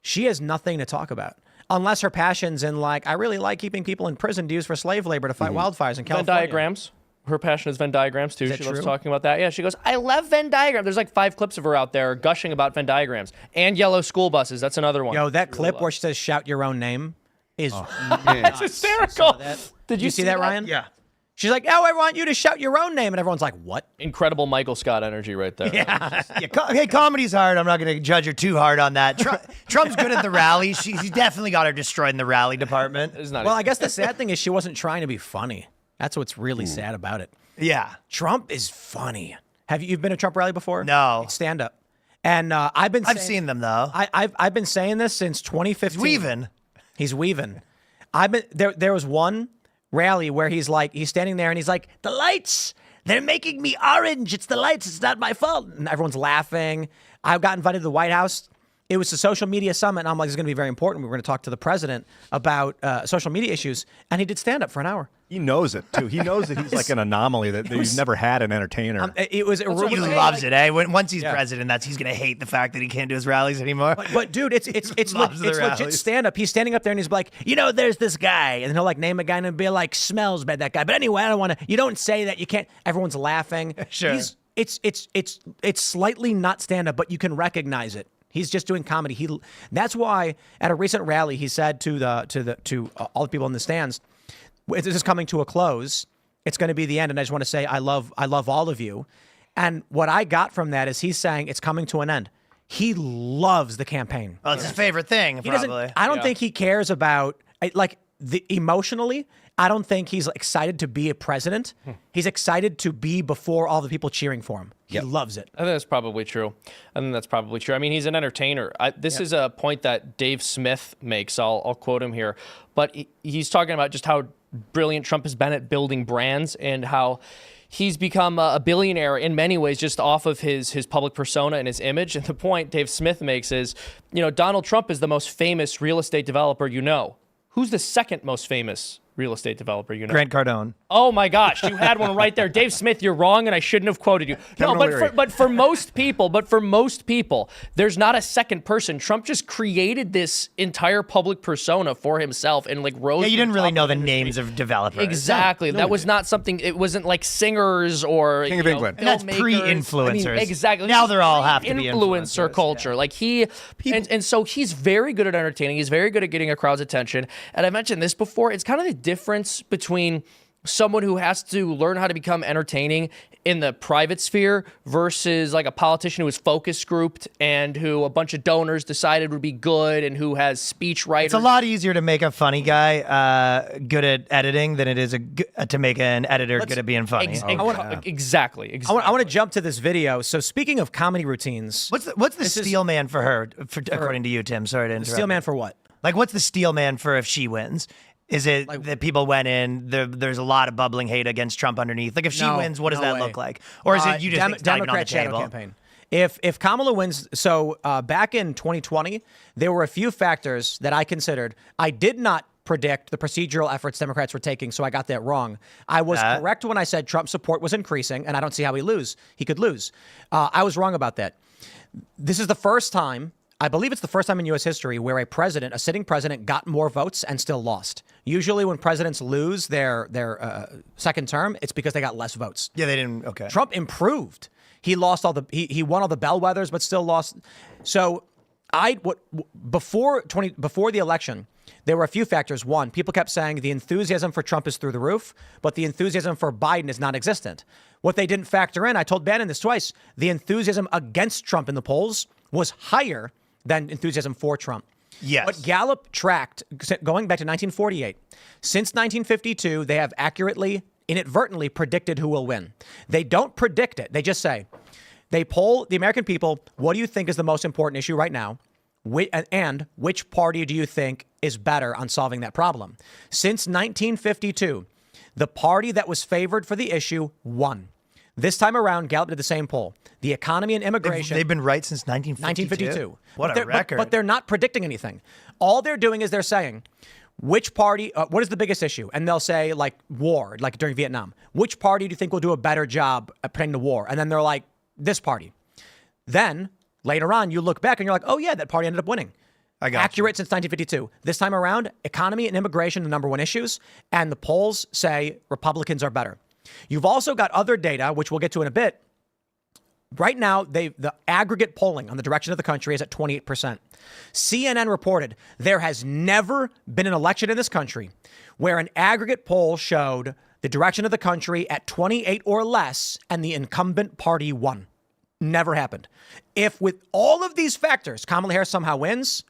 S1: She has nothing to talk about unless her passion's in like, I really like keeping people in prison to use for slave labor to fight wildfires in
S3: Venn
S1: California.
S3: diagrams. Her passion is Venn diagrams too.
S1: that
S3: She loves
S1: true?
S3: talking about that. Yeah, she goes, I love Venn diagrams. There's like 5 clips of her out there gushing about Venn diagrams. And yellow school buses. That's another one.
S1: Yo, that clip where she says "shout your own name" is
S3: It's hysterical.
S1: Did you see that, Ryan?
S2: Yeah.
S1: She's like, "Oh, I want you to shout your own name," and everyone's like, "What?"
S3: Incredible Michael Scott energy right there.
S2: Hey, comedy's hard. I'm not going to judge her too hard on that. Trump's good at the rally. He's definitely got her destroyed in the rally department.
S3: It's not
S1: Well, I guess the sad thing is she wasn't trying to be funny. That's what's really sad about it.
S2: Yeah.
S1: Trump is funny. Have you been to a Trump rally before?
S2: No.
S1: It's stand up. And I've
S2: seen them though.
S1: I've been saying this since 2015.
S2: Weaving.
S1: He's weaving. There was one rally where he's standing there and he's like, the lights, they're making me orange. It's the lights. It's not my fault. And everyone's laughing. I got invited to the White House. It was a social media summit. And I'm like, this is going to be very important. We're going to talk to the president about social media issues. And he did stand up for an hour.
S4: He knows it too. He knows that he's like an anomaly, that you've never had an entertainer.
S1: It was a
S2: He loves it, eh? Once he's president, he's going to hate the fact that he can't do his rallies anymore.
S1: But dude, it's
S2: Loves the
S1: legit
S2: rallies.
S1: stand up. He's standing up there and he's like, there's this guy, and he'll like name a guy and be like, smells bad, that guy. But anyway, I don't want to. You don't say that. You can't. Everyone's laughing.
S2: Sure.
S1: It's slightly not stand up, but you can recognize it. He's just doing comedy. That's why at a recent rally he said to all the people in the stands, this is coming to a close. It's going to be the end, and I just want to say I love all of you. And what I got from that is he's saying it's coming to an end. He loves the campaign.
S2: Well, it's his favorite thing,
S1: He
S2: probably.
S1: doesn't. I don't think he cares about emotionally. I don't think he's excited to be a president. He's excited to be before all the people cheering for him. He loves it.
S3: I think that's probably true. I mean, he's an entertainer. This is a point that Dave Smith makes. I'll quote him here. But he's talking about just how brilliant Trump has been at building brands and how he's become a billionaire in many ways just off of his public persona and his image. And the point Dave Smith makes is, Donald Trump is the most famous real estate developer you know. Who's the second most famous real estate developer, you know.
S2: Grant Cardone.
S3: Oh my gosh, you had one right there. Dave Smith, you're wrong, and I shouldn't have quoted you. No, but for most people, there's not a second person. Trump just created this entire public persona for himself and like rose.
S2: Yeah, you didn't really know the
S3: industry.
S2: names of developers.
S3: Exactly. That was not something. It wasn't like singers or
S4: King of England.
S2: And that's
S3: filmmakers.
S2: pre-influencers.
S3: Exactly.
S2: Now they're all have to be
S3: influencer culture.
S2: Yeah.
S3: Like and so he's very good at entertaining. He's very good at getting a crowd's attention. And I mentioned this before. It's kind of the difference between someone who has to learn how to become entertaining in the private sphere versus like a politician who is focus grouped and who a bunch of donors decided would be good and who has speech writers.
S2: It's a lot easier to make a funny guy good at editing than it is to make an editor good at being funny.
S3: Exactly.
S1: I want to jump to this video. So speaking of comedy routines,
S2: What's the steel man for her, according to you, Tim? Sorry to interrupt.
S1: steel man for what?
S2: Like, what's the steel man for if she wins? Is it that people went in, there's a lot of bubbling hate against Trump underneath? Like, if she wins, what does that look like? Or is it you just think it's not even on the
S1: Democrat shadow
S2: table?
S1: campaign. If Kamala wins, so back in 2020, there were a few factors that I considered. I did not predict the procedural efforts Democrats were taking, so I got that wrong. I was correct when I said Trump's support was increasing, and I don't see how he could lose. I was wrong about that. This is the first time, I believe it's the first time in U.S. history where a sitting president got more votes and still lost. Usually when presidents lose their second term, it's because they got less votes.
S2: Yeah, they didn't. Okay.
S1: Trump improved. He lost he won all the bellwethers, but still lost. So before the election, there were a few factors. One, people kept saying the enthusiasm for Trump is through the roof, but the enthusiasm for Biden is non-existent. What they didn't factor in, I told Bannon this twice, the enthusiasm against Trump in the polls was higher than enthusiasm for Trump.
S2: Yes.
S1: But Gallup tracked, going back to 1948, since 1952, they have inadvertently predicted who will win. They don't predict it. They just say, they poll the American people, what do you think is the most important issue right now? And which party do you think is better on solving that problem? Since 1952, the party that was favored for the issue won. This time around, Gallup did the same poll. The economy and immigration.
S2: They've been right since 1952.
S1: What
S2: a record.
S1: But they're not predicting anything. All they're doing is they're saying, which party, what is the biggest issue? And they'll say, like, war, like during Vietnam. Which party do you think will do a better job at putting the war? And then they're like, this party. Then, later on, you look back and you're like, oh, yeah, that party ended up winning. Accurate since 1952. This time around, economy and immigration, the number one issues. And the polls say Republicans are better. You've also got other data, which we'll get to in a bit. Right now, the aggregate polling on the direction of the country is at 28%. CNN reported there has never been an election in this country where an aggregate poll showed the direction of the country at 28 or less and the incumbent party won. Never happened. If with all of these factors, Kamala Harris somehow wins,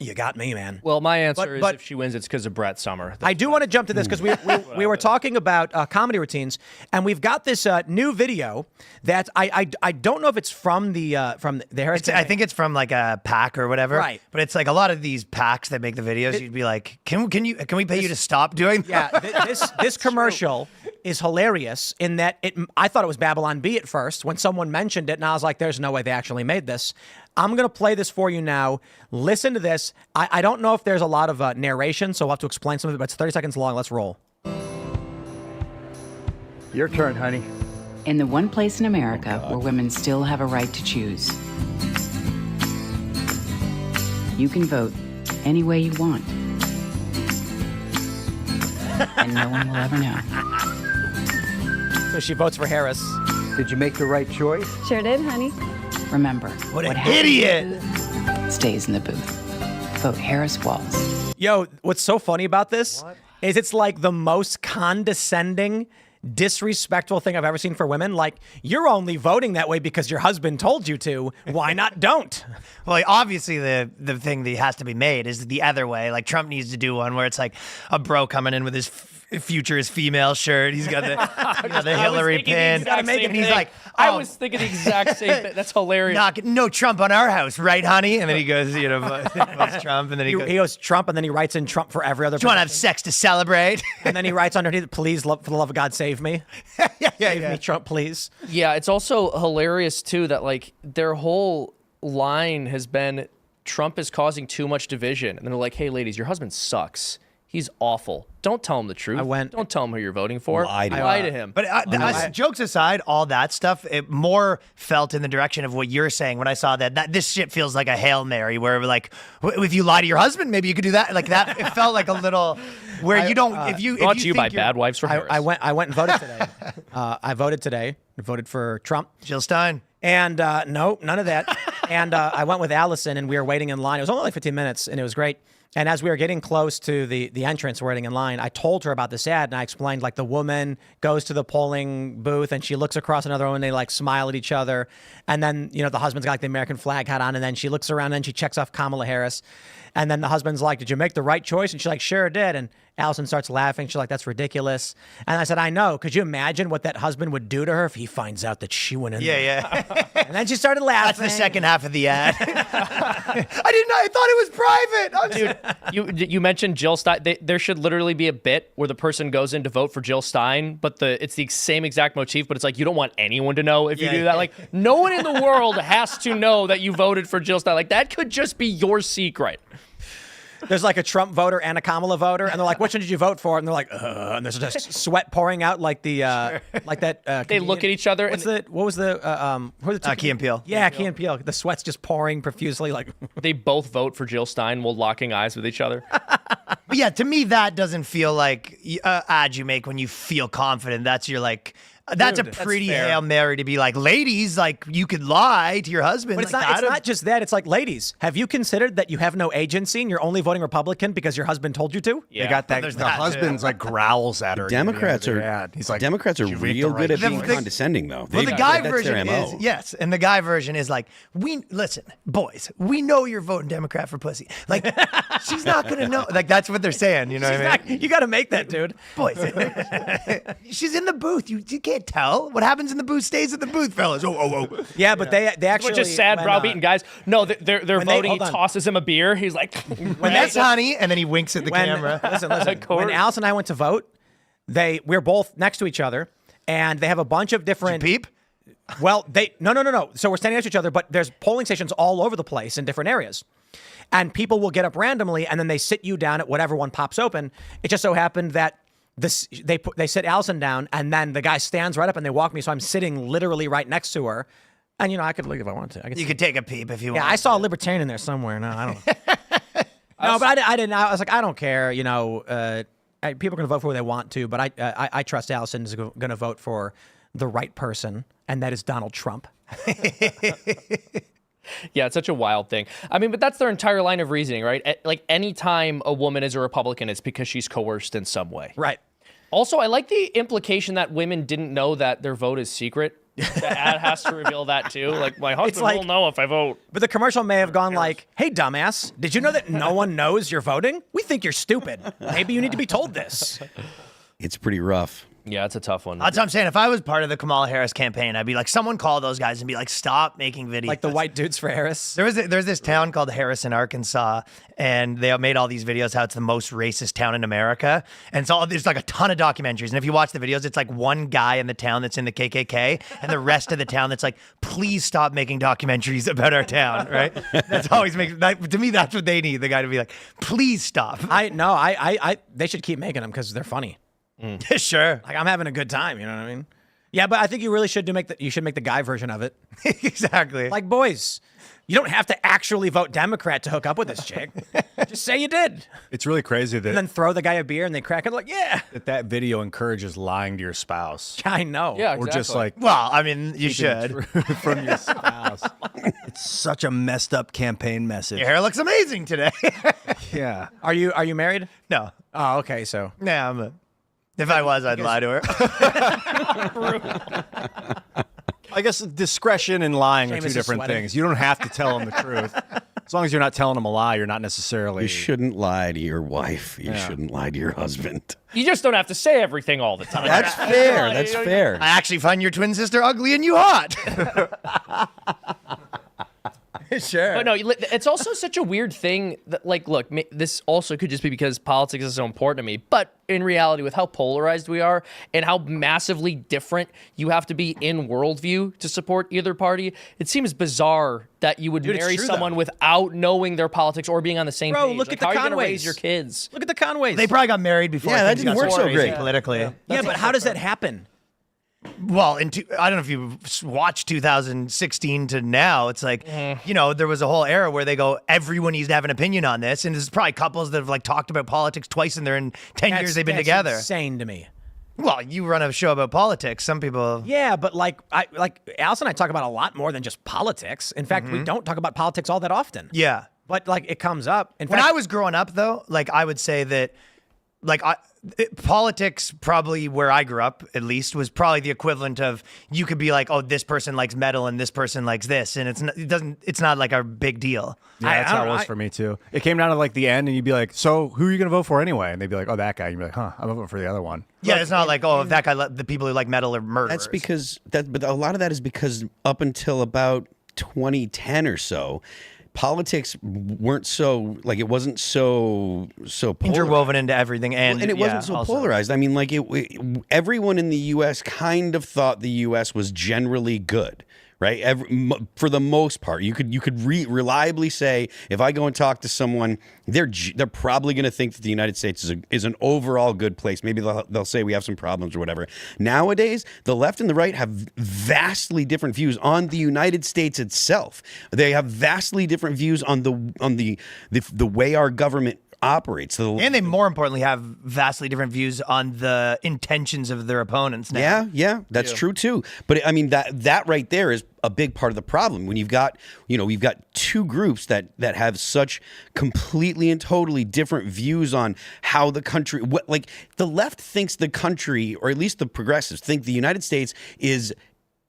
S1: you got me, man.
S3: Well, my answer is if she wins, it's because of Brett Summer.
S1: I do want to jump to this because we were talking about comedy routines, and we've got this new video that I don't know if it's from the Harris.
S2: I think it's from like a PAC or whatever.
S1: Right.
S2: But it's like a lot of these PACs that make the videos. You'd be like, can we pay you to stop doing that?
S1: Yeah. This commercial is hilarious in that I thought it was Babylon Bee at first when someone mentioned it, and I was like, there's no way they actually made this. I'm going to play this for you now. Listen to this. I don't know if there's a lot of narration, so we'll have to explain some of it, but it's 30 seconds long. Let's roll.
S7: Your turn, honey.
S8: In the one place in America where women still have a right to choose, you can vote any way you want. And no one will ever know.
S1: So she votes for Harris.
S7: Did you make the right choice?
S9: Sure did, honey.
S8: Remember,
S2: What an
S8: happens
S2: idiot.
S8: in the booth stays in the booth. Vote Harris Walls.
S1: Yo, what's so funny about this is it's like the most condescending, disrespectful thing I've ever seen for women. Like, you're only voting that way because your husband told you to. Why not don't?
S2: Well, obviously the thing that has to be made is the other way. Like Trump needs to do one where it's like a bro coming in with his future is female shirt. He's got the Hillary pin. And he's like,
S3: I was thinking the exact same thing. That's hilarious.
S2: No Trump on our house, right, honey? And then he goes, votes Trump, and then he
S1: goes Trump, and then he writes in Trump for every other.
S2: Do you want to have sex to celebrate?
S1: And then he writes underneath, "Please, for the love of God, save me." Save me, Trump, please.
S3: Yeah, it's also hilarious too that like their whole line has been Trump is causing too much division, and they're like, "Hey, ladies, your husband sucks. He's awful. Don't tell him the truth. Don't tell him who you're voting for.
S5: Lie
S3: to him.
S2: But jokes aside, all that stuff, it more felt in the direction of what you're saying when I saw that this shit feels like a Hail Mary where like, if you lie to your husband, maybe you could do that. Like that, it felt like a little where you don't, if you
S3: brought
S2: if
S3: to
S2: you
S3: you by
S2: think you're-
S3: Bad Wives for Harris.
S1: I went and voted today. I voted today. I voted for Trump.
S2: Jill Stein.
S1: And no, none of that. And I went with Allison, and we were waiting in line. It was only like 15 minutes, and it was great. And as we were getting close to the entrance, waiting in line, I told her about this ad, and I explained, like, the woman goes to the polling booth, and she looks across another woman, and they, like, smile at each other. And then, you know, the husband's got, like, the American flag hat on, and then she looks around, and she checks off Kamala Harris. And then the husband's like, did you make the right choice? And she's like, sure did. And Allison starts laughing. She's like, that's ridiculous. And I said, I know. Could you imagine what that husband would do to her if he finds out that she went in there?
S2: Yeah.
S1: And then she started laughing.
S2: That's the second half of the ad. I thought it was private.
S3: Dude, you mentioned Jill Stein. There should literally be a bit where the person goes in to vote for Jill Stein, but it's the same exact motif, but it's like you don't want anyone to know if you do that. Like, no one in the world has to know that you voted for Jill Stein. Like, that could just be your secret.
S1: There's like a Trump voter and a Kamala voter, and they're like, "Which one did you vote for?" And they're like, and there's just sweat pouring out, like the like that.
S3: They look at each other.
S1: What was the
S2: Key and Peele.
S1: Yeah, Key and Peele. The sweat's just pouring profusely. Like
S3: they both vote for Jill Stein while locking eyes with each other.
S2: But yeah, to me, that doesn't feel like ad you make when you feel confident. That's your like. That's a pretty Hail Mary to be like, ladies, like you could lie to your husband.
S1: But it's
S2: like,
S1: not just that. It's like, ladies, have you considered that you have no agency and you're only voting Republican because your husband told you to?
S4: Yeah. They got that. The husband's like growls at her.
S5: Democrats are. He's like, Democrats are real good at being condescending, though.
S2: Well, the guy version is yes, and the guy version is like, listen, boys, we know you're voting Democrat for pussy. Like, she's not gonna know. Like that's what they're saying. You know what I mean?
S1: You got to make that, dude.
S2: Boys, she's in the booth. You can't tell what happens in the booth stays in the booth, fellas. Oh.
S1: Yeah, but they actually
S3: just sad browbeaten guys. No, they're voting. He tosses him a beer. He's like,
S2: when that's honey, and then he winks at the camera.
S1: Listen. When Alice and I went to vote, we're both next to each other, and they have a bunch of different.
S2: Did you peep?
S1: Well, no. So we're standing next to each other, but there's polling stations all over the place in different areas. And people will get up randomly, and then they sit you down at whatever one pops open. It just so happened that they sit Allison down, and then the guy stands right up, and they walk me, so I'm sitting literally right next to her. And, you know, I could look if I wanted to.
S2: You could take a peep if you want.
S1: Yeah, I saw a libertarian in there somewhere. No, I don't know. No, but I didn't. I was like, I don't care. You know, people are going to vote for who they want to, but I trust Allison is going to vote for the right person, and that is Donald Trump.
S3: Yeah, it's such a wild thing. I mean, but that's their entire line of reasoning, right? Like, anytime a woman is a Republican, it's because she's coerced in some way.
S1: Right.
S3: Also, I like the implication that women didn't know that their vote is secret. The ad has to reveal that, too. Like, my husband will know if I vote.
S1: But the commercial may have gone like, hey, dumbass, did you know that no one knows you're voting? We think you're stupid. Maybe you need to be told this.
S5: It's pretty rough.
S3: Yeah, it's a tough one.
S2: That's what I'm saying. If I was part of the Kamala Harris campaign, I'd be like, someone call those guys and be like, stop making videos.
S1: Like the white dudes for Harris.
S2: There's this town called Harrison, Arkansas, and they made all these videos how it's the most racist town in America. And so there's like a ton of documentaries. And if you watch the videos, it's like one guy in the town that's in the KKK and the rest of the town that's like, please stop making documentaries about our town, right? That's always to me, that's what they need, the guy to be like, please stop.
S1: They should keep making them because they're funny.
S2: Sure.
S1: Like, I'm having a good time, you know what I mean? Yeah, but I think you really should make the guy version of it.
S2: Exactly.
S1: Like, boys, you don't have to actually vote Democrat to hook up with this chick. Just say you did.
S4: It's really crazy that.
S1: And then throw the guy a beer and they crack it like, yeah.
S4: That video encourages lying to your spouse.
S1: I know.
S3: Yeah, exactly.
S4: Or just like.
S2: Well, I mean, you should.
S4: From your spouse. It's such a messed up campaign message.
S2: Your hair looks amazing today.
S4: Yeah.
S1: Are you married?
S2: No.
S1: Oh, okay, so.
S2: Yeah, if I was, I'd lie to her.
S4: I guess discretion and lying
S1: Seamus
S4: are two
S1: is
S4: different
S1: sweating.
S4: things. You don't have to tell them the truth. As long as you're not telling them a lie, you're not necessarily.
S5: You shouldn't lie to your wife. You shouldn't lie to your husband.
S3: You just don't have to say everything all the time.
S5: That's fair. That's fair.
S2: I actually find your twin sister ugly and you hot. Sure.
S3: But no, it's also such a weird thing that, like, look, this also could just be because politics is so important to me. But in reality, with how polarized we are and how massively different you have to be in worldview to support either party, it seems bizarre that you would marry someone without knowing their politics or being on the same page.
S1: Look
S3: like,
S1: at the
S3: how are you going to
S1: Conways.
S3: raise your kids?
S1: Look at the Conways.
S2: They probably got married before.
S5: Yeah, that
S2: things
S5: didn't
S2: got
S5: work so
S2: crazy
S5: great.
S2: politically.
S1: yeah, but how does that happen?
S2: Well, I don't know if you watched 2016 to now. It's like, there was a whole era where they go, everyone needs to have an opinion on this. And there's probably couples that have like talked about politics twice in 10 years they've been together.
S1: Insane to me.
S2: Well, you run a show about politics. Some people.
S1: Yeah, but like Alice and I talk about a lot more than just politics. In fact, we don't talk about politics all that often.
S2: Yeah.
S1: But like it comes up. In
S2: When
S1: fact,
S2: I was growing up, though, like I would say that, like politics, probably where I grew up, at least, was probably the equivalent of you could be like, oh, this person likes metal and this person likes this, and it's not like a big deal.
S4: Yeah, that's how it was for me too. It came down to like the end, and you'd be like, "So who are you gonna vote for anyway?" And they'd be like, "Oh, that guy." And you'd be like, "Huh, I'm voting for the other one."
S2: Yeah, it's not like, oh, if that guy, the people who like metal are murderers.
S5: That's because but a lot of that is because up until about 2010 or so, politics weren't so like it wasn't so polarized.
S2: interwoven into everything, and
S5: it wasn't so
S2: also
S5: polarized. I mean, like everyone in the U.S. kind of thought the U.S. was generally good, right? For the most part, you could reliably say, if I go and talk to someone, they're probably going to think that the United States is an overall good place. Maybe they'll say we have some problems or whatever. Nowadays, the left and the right have vastly different views on the United States itself. They have vastly different views on the way our government operates.
S2: And they, more importantly, have vastly different views on the intentions of their opponents now.
S5: Yeah, that's true too. But I mean that right there is a big part of the problem when we've got two groups that have such completely and totally different views on how the country, like the left thinks the country, or at least the progressives think the United States is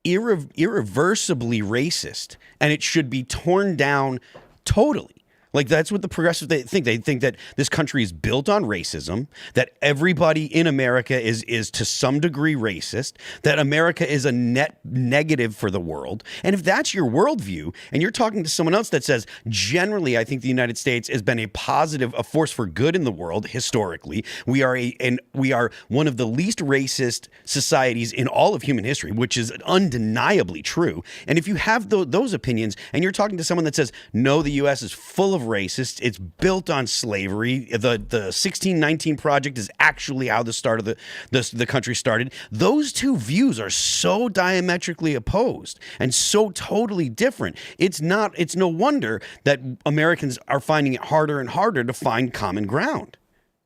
S5: irreversibly racist and it should be torn down totally. Like, that's what the progressives think. They think that this country is built on racism, that everybody in America is to some degree racist, that America is a net negative for the world. And if that's your worldview, and you're talking to someone else that says, generally, I think the United States has been a force for good in the world historically. We are one of the least racist societies in all of human history, which is undeniably true. And if you have those opinions, and you're talking to someone that says, no, the U.S. is full of racists, it's built on slavery, the 1619 Project is actually how the start of the country started. Those two views are so diametrically opposed and so totally different. It's no wonder that Americans are finding it harder and harder to find common ground.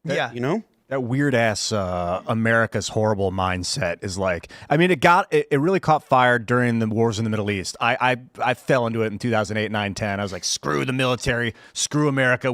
S2: Yeah.
S5: You know?
S4: That weird ass America's horrible mindset is like, I mean, it really caught fire during the wars in the Middle East. I fell into it in 2008, 9, 10. I was like, screw the military, screw America.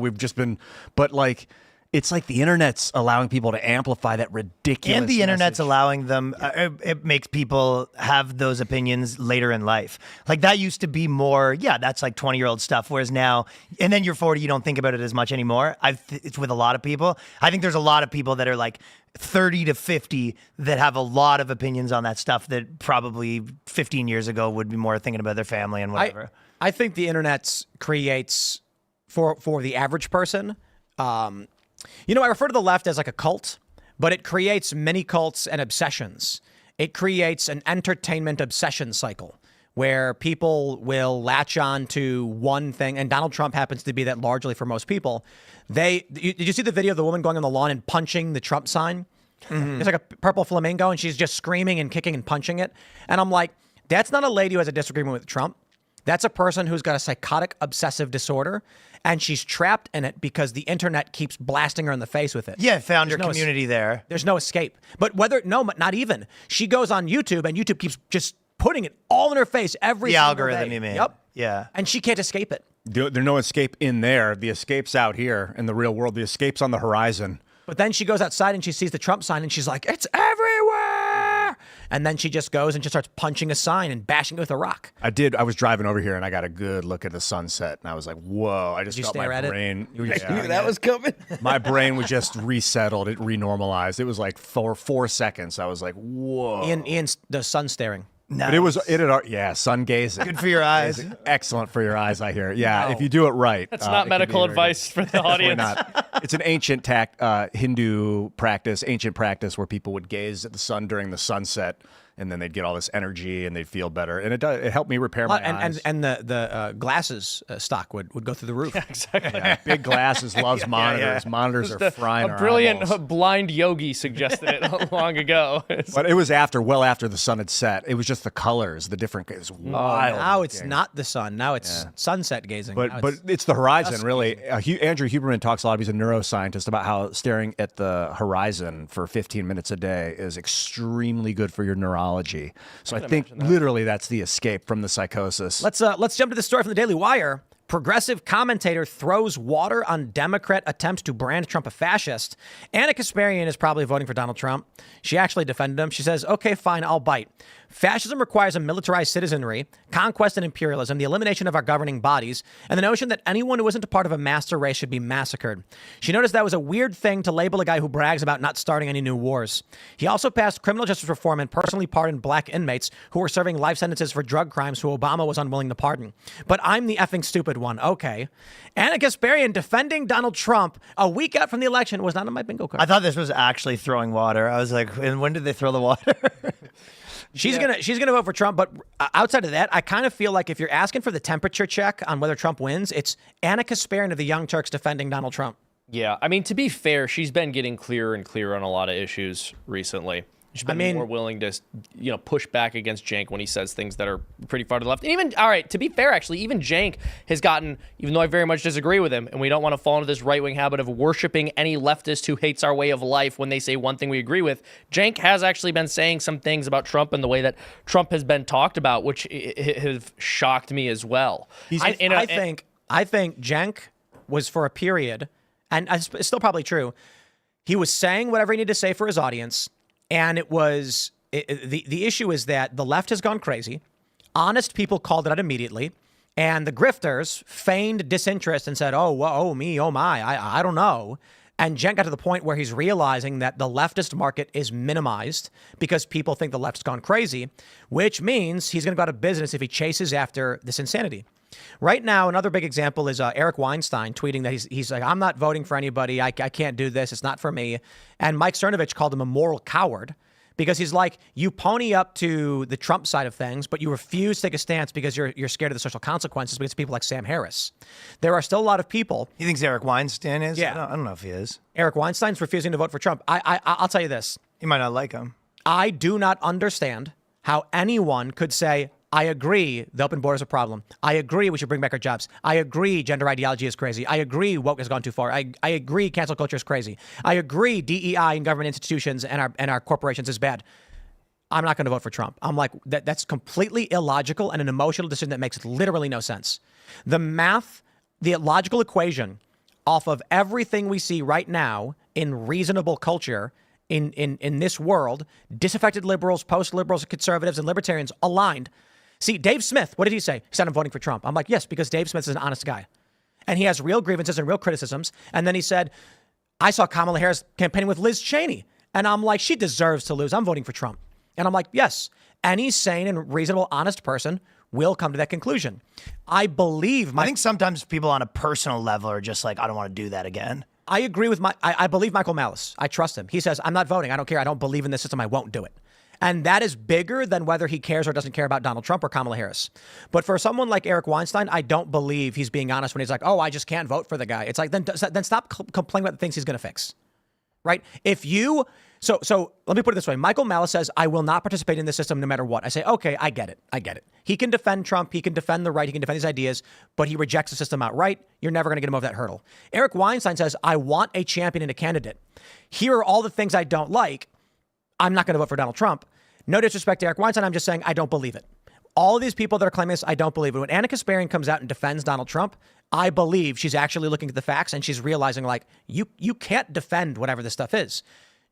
S4: But like, it's like the internet's allowing people to amplify that ridiculous
S2: And the internet's
S4: message.
S2: allowing them, it makes people have those opinions later in life. Like that used to be more, that's like 20-year-old stuff. Whereas now, and then you're 40, you don't think about it as much anymore. It's with a lot of people. I think there's a lot of people that are like 30 to 50 that have a lot of opinions on that stuff that probably 15 years ago would be more thinking about their family and whatever.
S1: I think the internet creates, for the average person, I refer to the left as like a cult, but it creates many cults and obsessions. It creates an entertainment obsession cycle where people will latch on to one thing, and Donald Trump happens to be that largely for most people. Did you see the video of the woman going on the lawn and punching the Trump sign? Mm-hmm. It's like a purple flamingo, and she's just screaming and kicking and punching it. And I'm like, that's not a lady who has a disagreement with Trump. That's a person who's got a psychotic obsessive disorder, and she's trapped in it because the internet keeps blasting her in the face with it.
S2: Yeah, found her community there.
S1: There's no escape. But not even. She goes on YouTube, and YouTube keeps just putting it all in her face every single
S2: algorithm,
S1: day.
S2: you mean?
S1: Yep.
S2: Yeah.
S1: And she can't escape it.
S4: There's no escape in there. The escape's out here in the real world. The escape's on the horizon.
S1: But then she goes outside and she sees the Trump sign, and she's like, it's everywhere. And then she just goes and just starts punching a sign and bashing it with a rock.
S4: I was driving over here and I got a good look at the sunset and I was like, whoa, I just felt my brain.
S5: You knew that was coming?
S4: My brain was just resettled. It renormalized. It was like for 4 seconds. I was like, whoa.
S1: Ian, the sun staring.
S4: But sun gazing.
S2: Good for your eyes.
S4: Excellent for your eyes, I hear. Yeah, if you do it right.
S3: That's not medical advice for the audience.
S4: Not. It's an ancient Hindu practice, where people would gaze at the sun during the sunset, and then they'd get all this energy and they'd feel better. And it helped me repair my eyes.
S1: And the glasses stock would go through the roof.
S3: Yeah, exactly.
S4: Yeah, big glasses loves monitors. Monitors are frying our
S3: A brilliant
S4: eyeballs.
S3: blind yogi suggested it long ago.
S4: But it was well after the sun had set. It was just the colors, the different. It was wild.
S1: Now it's not the sun. Now it's sunset gazing.
S4: But it's the horizon, really. Andrew Huberman talks a lot. He's a neuroscientist about how staring at the horizon for 15 minutes a day is extremely good for your neurology. So I think literally that's the escape from the psychosis.
S1: Let's jump to the story from the Daily Wire. Progressive commentator throws water on Democrat attempts to brand Trump a fascist. Anna Kasparian is probably voting for Donald Trump. She actually defended him. She says, okay, fine, I'll bite. Fascism requires a militarized citizenry, conquest and imperialism, the elimination of our governing bodies, and the notion that anyone who isn't a part of a master race should be massacred. She noticed that was a weird thing to label a guy who brags about not starting any new wars. He also passed criminal justice reform and personally pardoned black inmates who were serving life sentences for drug crimes who Obama was unwilling to pardon. But I'm the effing stupid one. Okay. Anna Kasparian defending Donald Trump a week out from the election was not on my bingo card.
S2: I thought this was actually throwing water. I was like, and when did they throw the water?
S1: She's gonna vote for Trump, but outside of that, I kind of feel like if you're asking for the temperature check on whether Trump wins, it's Anna Kasparian of the Young Turks defending Donald Trump.
S3: Yeah, I mean, to be fair, she's been getting clearer and clearer on a lot of issues recently. She's been more willing to, push back against Cenk when he says things that are pretty far to the left. And even, all right, to be fair, actually, even Cenk has gotten, even though I very much disagree with him, and we don't want to fall into this right-wing habit of worshiping any leftist who hates our way of life when they say one thing we agree with, Cenk has actually been saying some things about Trump and the way that Trump has been talked about, which have shocked me as well.
S1: I think Cenk was for a period, and it's still probably true, he was saying whatever he needed to say for his audience. And the issue is that the left has gone crazy. Honest people called it out immediately. And the grifters feigned disinterest and said, oh, me, oh, my, I don't know. And Cenk got to the point where he's realizing that the leftist market is minimized because people think the left's gone crazy, which means he's going to go out of business if he chases after this insanity. Right now, another big example is Eric Weinstein tweeting that he's like, I'm not voting for anybody. I can't do this. It's not for me. And Mike Cernovich called him a moral coward because he's like, you pony up to the Trump side of things, but you refuse to take a stance because you're scared of the social consequences because of people like Sam Harris. There are still a lot of people.
S2: He thinks Eric Weinstein is?
S1: Yeah.
S2: I don't know if he is.
S1: Eric Weinstein's refusing to vote for Trump. I'll tell you this.
S2: He might not like him.
S1: I do not understand how anyone could say, I agree the open border is a problem. I agree we should bring back our jobs. I agree gender ideology is crazy. I agree woke has gone too far. I agree cancel culture is crazy. I agree DEI and government institutions and our corporations is bad. I'm not going to vote for Trump. I'm like, that's completely illogical and an emotional decision that makes literally no sense. The math, the logical equation off of everything we see right now in reasonable culture in this world, disaffected liberals, post-liberals, conservatives, and libertarians aligned. See, Dave Smith, what did he say? He said, I'm voting for Trump. I'm like, yes, because Dave Smith is an honest guy. And he has real grievances and real criticisms. And then he said, I saw Kamala Harris campaigning with Liz Cheney. And I'm like, she deserves to lose. I'm voting for Trump. And I'm like, yes, any sane and reasonable, honest person will come to that conclusion. I think
S2: sometimes people on a personal level are just like, I don't want to do that again.
S1: I agree with I believe Michael Malice. I trust him. He says, I'm not voting. I don't care. I don't believe in this system. I won't do it. And that is bigger than whether he cares or doesn't care about Donald Trump or Kamala Harris. But for someone like Eric Weinstein, I don't believe he's being honest when he's like, oh, I just can't vote for the guy. It's like, then stop complaining about the things he's going to fix. Right? So let me put it this way. Michael Malice says, I will not participate in this system no matter what. I say, okay, I get it. He can defend Trump. He can defend the right. He can defend his ideas, but he rejects the system outright. You're never going to get him over that hurdle. Eric Weinstein says, I want a champion and a candidate. Here are all the things I don't like. I'm not going to vote for Donald Trump. No disrespect to Eric Weinstein. I'm just saying I don't believe it. All of these people that are claiming this, I don't believe it. When Anna Kasparian comes out and defends Donald Trump, I believe she's actually looking at the facts and she's realizing like, you can't defend whatever this stuff is.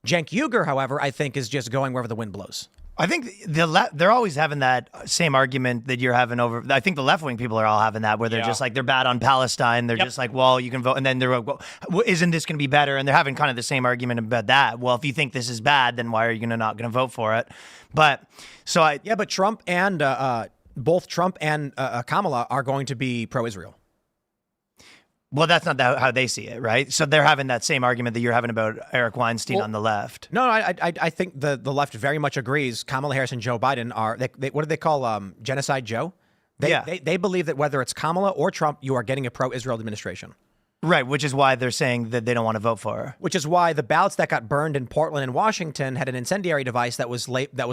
S1: Cenk Uygur, however, I think is just going wherever the wind blows.
S2: I think they're always having that same argument that you're having over. I think the left-wing people are all having that, where they're just like, they're bad on Palestine. They're just like, well, you can vote. And then they're like, well, isn't this going to be better? And they're having kind of the same argument about that. Well, if you think this is bad, then why are you not going to vote for it? But
S1: but Trump and both Trump and Kamala are going to be pro-Israel.
S2: Well, that's not how they see it, right? So they're having that same argument that you're having about Eric Weinstein on the left.
S1: No, I think the left very much agrees. Kamala Harris and Joe Biden are, what do they call Genocide Joe? They believe that whether it's Kamala or Trump, you are getting a pro-Israel administration.
S2: Right, which is why they're saying that they don't want to vote for her.
S1: Which is why the ballots that got burned in Portland and Washington had an incendiary device that was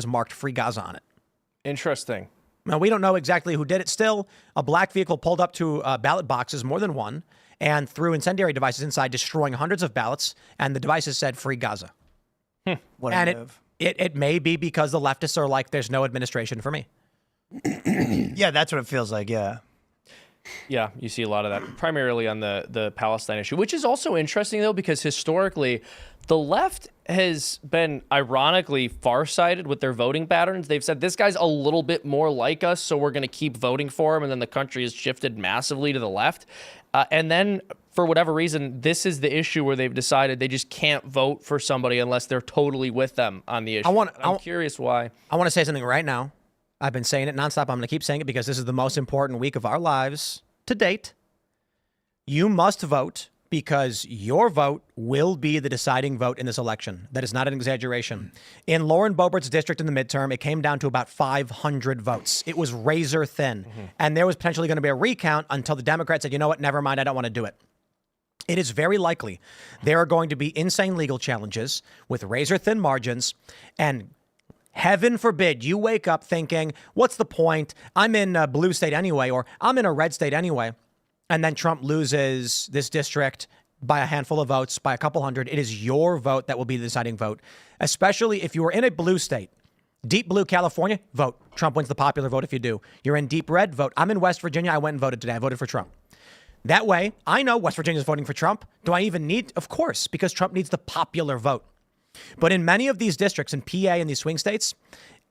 S1: marked Free Gaza on it.
S3: Interesting.
S1: Now, we don't know exactly who did it. Still, a black vehicle pulled up to ballot boxes, more than one, and threw incendiary devices inside, destroying hundreds of ballots, and the devices said Free Gaza.
S2: What a move.
S1: It may be because the leftists are like, there's no administration for me.
S2: Yeah, that's what it feels like, yeah.
S3: Yeah, you see a lot of that, primarily on the Palestine issue, which is also interesting, though, because historically, the left has been ironically farsighted with their voting patterns. They've said, this guy's a little bit more like us, so we're going to keep voting for him, and then the country has shifted massively to the left. And then, for whatever reason, this is the issue where they've decided they just can't vote for somebody unless they're totally with them on the issue. I'm curious why.
S1: I want to say something right now. I've been saying it nonstop. I'm going to keep saying it because this is the most important week of our lives to date. You must vote because your vote will be the deciding vote in this election. That is not an exaggeration. In Lauren Boebert's district in the midterm, it came down to about 500 votes. It was razor thin. And there was potentially going to be a recount until the Democrats said, you know what, never mind, I don't want to do it. It is very likely there are going to be insane legal challenges with razor thin margins, and heaven forbid you wake up thinking, what's the point? I'm in a blue state anyway, or I'm in a red state anyway. And then Trump loses this district by a handful of votes, by a couple hundred. It is your vote that will be the deciding vote, especially if you are in a blue state. Deep blue California, vote. Trump wins the popular vote if you do. You're in deep red, vote. I'm in West Virginia. I went and voted today. I voted for Trump. That way, I know West Virginia is voting for Trump. Do I even need? Of course, because Trump needs the popular vote. But in many of these districts, in PA and these swing states,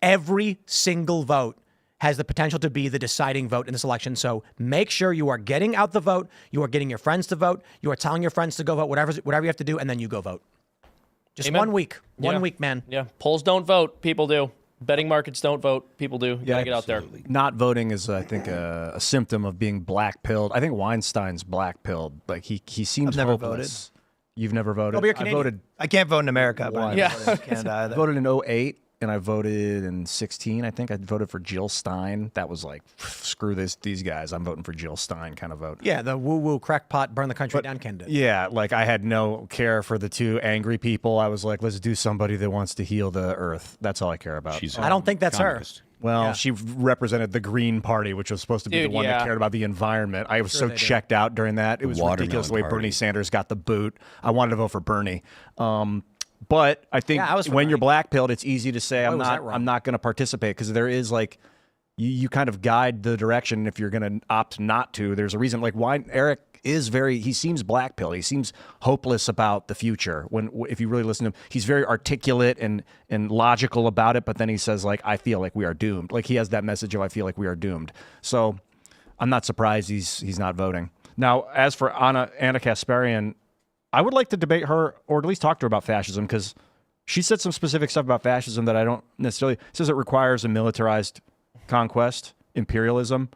S1: every single vote has the potential to be the deciding vote in this election. So make sure you are getting out the vote. You are getting your friends to vote. You are telling your friends to go vote, whatever you have to do, and then you go vote. Just
S3: Amen.
S1: 1 week. 1 week, man.
S3: Yeah. Polls don't vote. People do. Betting markets don't vote. People do. You gotta get out there.
S4: Not voting is, I think, a symptom of being black-pilled. I think Weinstein's black-pilled. Like, he seems
S2: I've never
S4: hopeless. You've never voted?
S1: Oh, but you're Canadian.
S4: I voted.
S2: I can't vote in America, but I
S3: Yeah.
S2: voted in Canada
S4: I
S2: either.
S4: voted in 08, and I voted in 16, I think. I voted for Jill Stein. That was like, screw these guys. I'm voting for Jill Stein kind of vote.
S1: Yeah, the woo-woo crackpot, burn the country down candidate.
S4: Yeah, like I had no care for the two angry people. I was like, let's do somebody that wants to heal the earth. That's all I care about.
S1: I don't think that's
S5: communist.
S1: her.
S4: Well, she represented the Green Party, which was supposed to be
S3: Dude,
S4: the one
S3: yeah.
S4: that cared about the environment. I was so
S1: they did.
S4: checked out during that. It was ridiculous the way
S5: Watermelon
S4: Bernie
S5: Party.
S4: Sanders got the boot. I wanted to vote for Bernie. But I think
S1: Yeah, I was for
S4: when you're
S1: Bernie.
S4: black-pilled, it's easy to say,
S1: Why was that wrong?
S4: I'm not going to participate, because there is like, you kind of guide the direction. If you're going to opt not to, there's a reason. Like, why Eric is he seems black-pilled. He seems hopeless about the future. If you really listen to him, he's very articulate and logical about it, but then he says, like, I feel like we are doomed. Like, he has that message of, I feel like we are doomed. So I'm not surprised he's not voting. Now, as for Anna Kasparian, I would like to debate her, or at least talk to her about fascism, because she said some specific stuff about fascism that I don't necessarily. Says it requires a militarized conquest, imperialism.